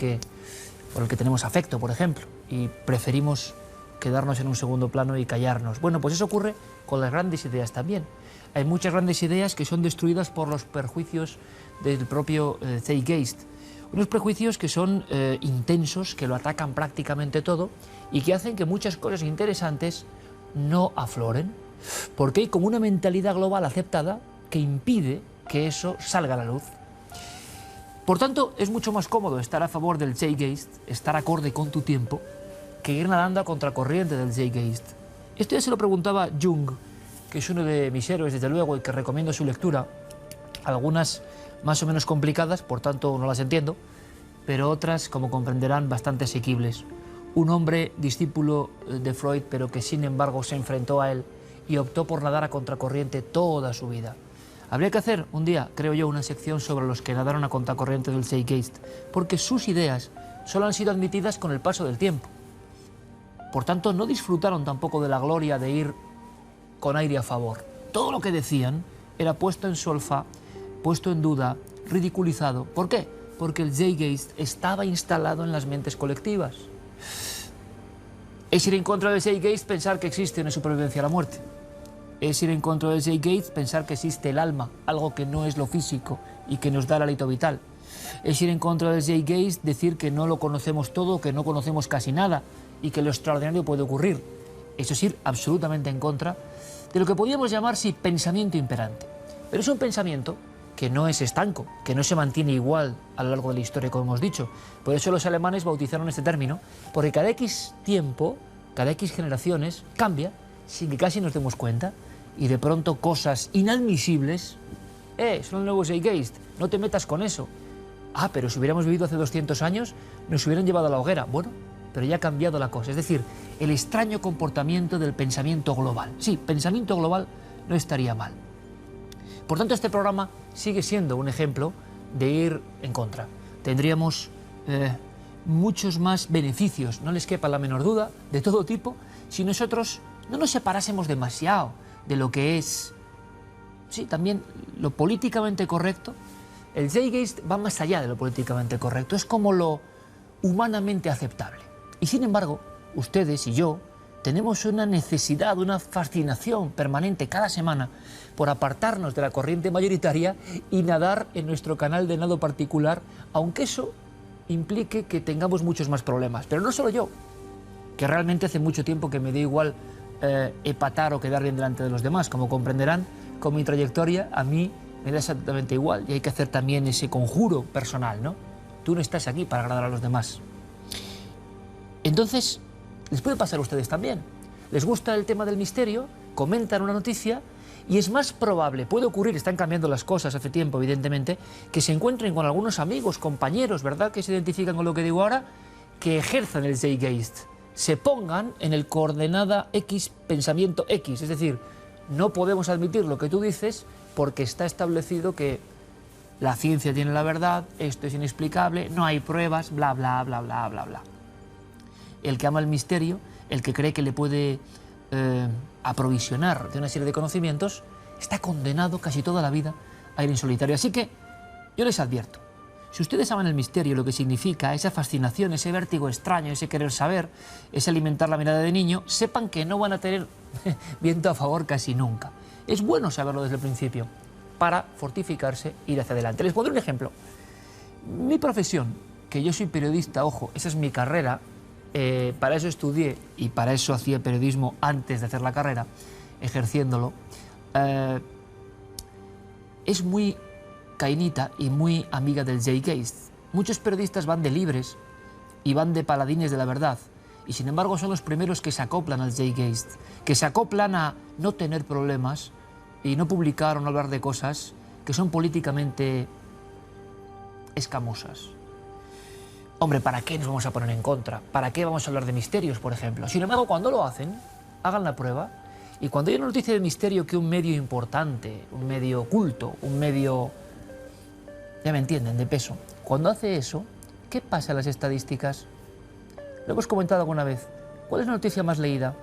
por el que tenemos afecto, por ejemplo, y preferimos quedarnos en un segundo plano y callarnos. Bueno, pues eso ocurre con las grandes ideas también. Hay muchas grandes ideas que son destruidas por los perjuicios del propio Zeitgeist. Unos prejuicios que son intensos, que lo atacan prácticamente todo y que hacen que muchas cosas interesantes no afloren, porque hay como una mentalidad global aceptada que impide que eso salga a la luz. Por tanto, es mucho más cómodo estar a favor del Zeitgeist, estar acorde con tu tiempo, que ir nadando a contracorriente del Zeitgeist. Esto ya se lo preguntaba Jung, que es uno de mis héroes, desde luego, y que recomiendo su lectura. Algunas más o menos complicadas, por tanto no las entiendo, pero otras, como comprenderán, bastante asequibles. Un hombre discípulo de Freud, pero que sin embargo se enfrentó a él y optó por nadar a contracorriente toda su vida. Habría que hacer un día, creo yo, una sección sobre los que nadaron a contracorriente del Zeitgeist, porque sus ideas solo han sido admitidas con el paso del tiempo. Por tanto, no disfrutaron tampoco de la gloria de ir con aire a favor. Todo lo que decían era puesto en solfa, puesto en duda, ridiculizado. ¿Por qué? Porque el Zeitgeist estaba instalado en las mentes colectivas. Es ir en contra del Zeitgeist pensar que existe una supervivencia a la muerte. Es ir en contra del Zeitgeist pensar que existe el alma, algo que no es lo físico y que nos da el hálito vital. Es ir en contra del Zeitgeist decir que no lo conocemos todo, que no conocemos casi nada y que lo extraordinario puede ocurrir. Eso es ir absolutamente en contra de lo que podríamos llamar, sí, pensamiento imperante. Pero es un pensamiento que no es estanco, que no se mantiene igual a lo largo de la historia, como hemos dicho. Por eso los alemanes bautizaron este término, porque cada X tiempo, cada X generaciones, cambia sin que casi nos demos cuenta, y de pronto cosas inadmisibles, son el nuevo Zeitgeist, no te metas con eso. Ah, pero si hubiéramos vivido hace 200 años, nos hubieran llevado a la hoguera. Bueno, pero ya ha cambiado la cosa, es decir, el extraño comportamiento del pensamiento global. Sí, pensamiento global no estaría mal. Por tanto, este programa sigue siendo un ejemplo de ir en contra. Tendríamos muchos más beneficios, no les quepa la menor duda, de todo tipo, si nosotros no nos separásemos demasiado de lo que es, sí, también lo políticamente correcto. El Zeitgeist va más allá de lo políticamente correcto, es como lo humanamente aceptable. Y sin embargo, ustedes y yo tenemos una necesidad, una fascinación permanente cada semana por apartarnos de la corriente mayoritaria y nadar en nuestro canal de nado particular, aunque eso implique que tengamos muchos más problemas. Pero no solo yo, que realmente hace mucho tiempo que me da igual epatar o quedar bien delante de los demás. Como comprenderán, con mi trayectoria a mí me da exactamente igual y hay que hacer también ese conjuro personal, ¿no? Tú no estás aquí para agradar a los demás. Entonces, les puede pasar a ustedes también. Les gusta el tema del misterio, comentan una noticia y es más probable, puede ocurrir, están cambiando las cosas hace tiempo evidentemente, que se encuentren con algunos amigos, compañeros, ¿verdad?, que se identifican con lo que digo ahora, que ejerzan el Zeitgeist, se pongan en el coordenada X, pensamiento X, es decir, no podemos admitir lo que tú dices porque está establecido que la ciencia tiene la verdad, esto es inexplicable, no hay pruebas, bla, bla, bla, bla, bla, bla. El que ama el misterio, el que cree que le puede aprovisionar de una serie de conocimientos, está condenado casi toda la vida a ir en solitario. Así que yo les advierto, si ustedes aman el misterio, lo que significa esa fascinación, ese vértigo extraño, ese querer saber, ese alimentar la mirada de niño, sepan que no van a tener viento a favor casi nunca. Es bueno saberlo desde el principio para fortificarse e ir hacia adelante. Les pondré un ejemplo. Mi profesión, que yo soy periodista, ojo, esa es mi carrera, para eso estudié y para eso hacía periodismo antes de hacer la carrera, ejerciéndolo, es muy cainita y muy amiga del Zeitgeist. Muchos periodistas van de libres y van de paladines de la verdad y sin embargo son los primeros que se acoplan al Zeitgeist, que se acoplan a no tener problemas y no publicar o no hablar de cosas que son políticamente escamosas. Hombre, ¿para qué nos vamos a poner en contra? ¿Para qué vamos a hablar de misterios, por ejemplo? Sin embargo, cuando lo hacen, hagan la prueba y cuando hay una noticia de misterio que un medio importante, un medio oculto, un medio, ya me entienden, de peso, cuando hace eso, ¿qué pasa en las estadísticas? Lo hemos comentado alguna vez. ¿Cuál es la noticia más leída?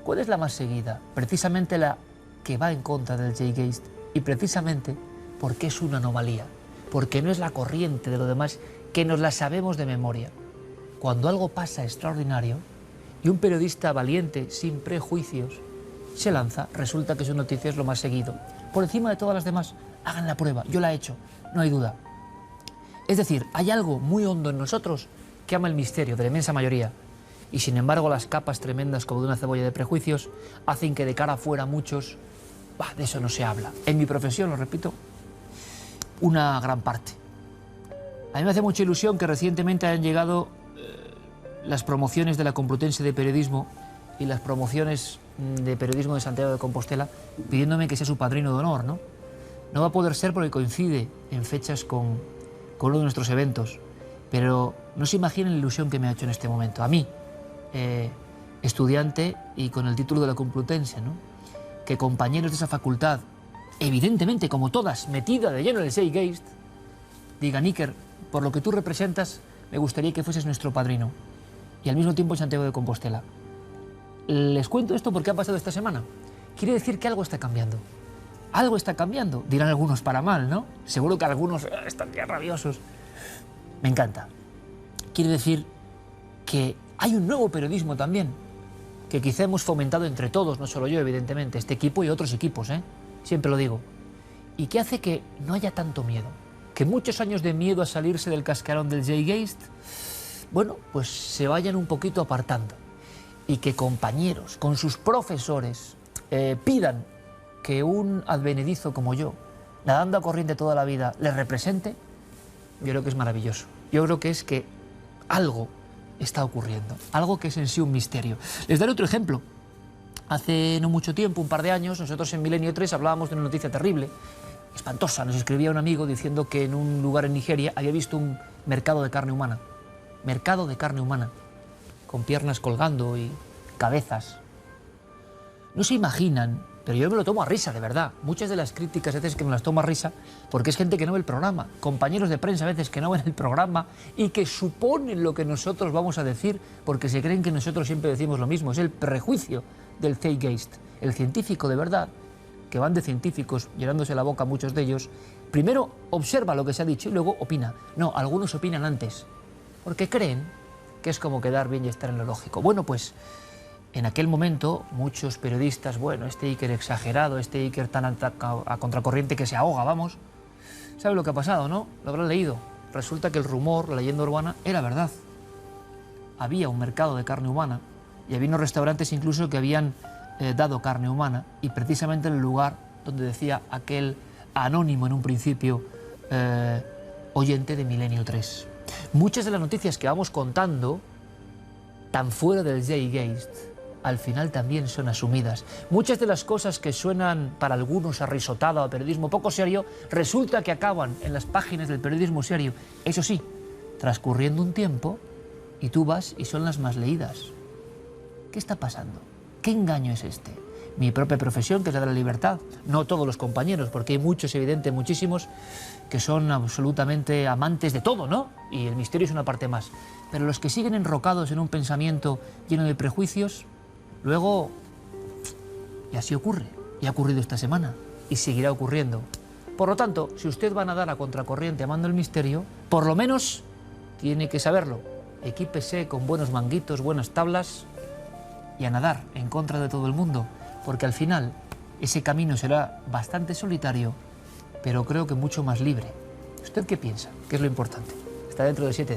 ¿Cuál es la más seguida? Precisamente la que va en contra del Zeitgeist y precisamente porque es una anomalía, porque no es la corriente de lo demás que nos la sabemos de memoria. Cuando algo pasa extraordinario y un periodista valiente, sin prejuicios, se lanza, resulta que su noticia es lo más seguido. Por encima de todas las demás, hagan la prueba, yo la he hecho, no hay duda. Es decir, hay algo muy hondo en nosotros que ama el misterio, de la inmensa mayoría. Y sin embargo las capas tremendas como de una cebolla de prejuicios hacen que de cara afuera muchos, de eso no se habla. En mi profesión, lo repito, una gran parte. A mí me hace mucha ilusión que recientemente hayan llegado las promociones de la Complutense de Periodismo y las promociones de Periodismo de Santiago de Compostela pidiéndome que sea su padrino de honor, ¿no? No va a poder ser porque coincide en fechas con uno de nuestros eventos, pero no se imaginan la ilusión que me ha hecho en este momento. A mí, estudiante y con el título de la Complutense, ¿no? Que compañeros de esa facultad, evidentemente como todas, metida de lleno en el Zeitgeist, digan: Iker, por lo que tú representas, me gustaría que fueses nuestro padrino. Y al mismo tiempo en Santiago de Compostela. Les cuento esto porque ha pasado esta semana. Quiere decir que algo está cambiando. Algo está cambiando. Dirán algunos para mal, ¿no? Seguro que algunos están ya rabiosos. Me encanta. Quiere decir que hay un nuevo periodismo también, que quizá hemos fomentado entre todos, no solo yo, evidentemente, este equipo y otros equipos, siempre lo digo, y que hace que no haya tanto miedo, que muchos años de miedo a salirse del cascarón del Zeitgeist, bueno, pues se vayan un poquito apartando, y que compañeros, con sus profesores, pidan que un advenedizo como yo, nadando a corriente toda la vida, les represente. Yo creo que es maravilloso. Yo creo que es que algo está ocurriendo, algo que es en sí un misterio. Les daré otro ejemplo. Hace no mucho tiempo, un par de años, nosotros en Milenio 3 hablábamos de una noticia terrible, espantosa. Nos escribía un amigo diciendo que en un lugar en Nigeria había visto un mercado de carne humana. Mercado de carne humana, con piernas colgando y cabezas. No se imaginan, pero yo me lo tomo a risa, de verdad. Muchas de las críticas a veces que me las tomo a risa porque es gente que no ve el programa, compañeros de prensa a veces que no ven el programa y que suponen lo que nosotros vamos a decir porque se creen que nosotros siempre decimos lo mismo. Es el prejuicio del Zeitgeist. El científico de verdad, que van de científicos llenándose la boca muchos de ellos, primero observa lo que se ha dicho y luego opina. No, algunos opinan antes, porque creen que es como quedar bien y estar en lo lógico. Bueno, pues en aquel momento muchos periodistas, bueno, este Iker exagerado, este Iker tan a contracorriente que se ahoga, vamos. ¿Sabe lo que ha pasado, no? Lo habrán leído. Resulta que el rumor, la leyenda urbana, era verdad. Había un mercado de carne humana y había unos restaurantes incluso que habían dado carne humana, y precisamente en el lugar donde decía aquel anónimo en un principio oyente de Milenio 3. Muchas de las noticias que vamos contando, tan fuera del Zeitgeist, al final también son asumidas. Muchas de las cosas que suenan para algunos a risotada o periodismo poco serio, resulta que acaban en las páginas del periodismo serio. Eso sí, transcurriendo un tiempo, y tú vas y son las más leídas. ¿Qué está pasando? ¿Qué engaño es este? Mi propia profesión, que es la de la libertad. No todos los compañeros, porque hay muchos, evidente, muchísimos, que son absolutamente amantes de todo, ¿no? Y el misterio es una parte más. Pero los que siguen enrocados en un pensamiento lleno de prejuicios, luego, y así ocurre. Y ha ocurrido esta semana, y seguirá ocurriendo. Por lo tanto, si usted va a nadar a contracorriente amando el misterio, por lo menos tiene que saberlo. Equípese con buenos manguitos, buenas tablas, y a nadar en contra de todo el mundo, porque al final ese camino será bastante solitario, pero creo que mucho más libre. ¿Usted qué piensa? ¿Qué es lo importante? Está dentro de 7 días.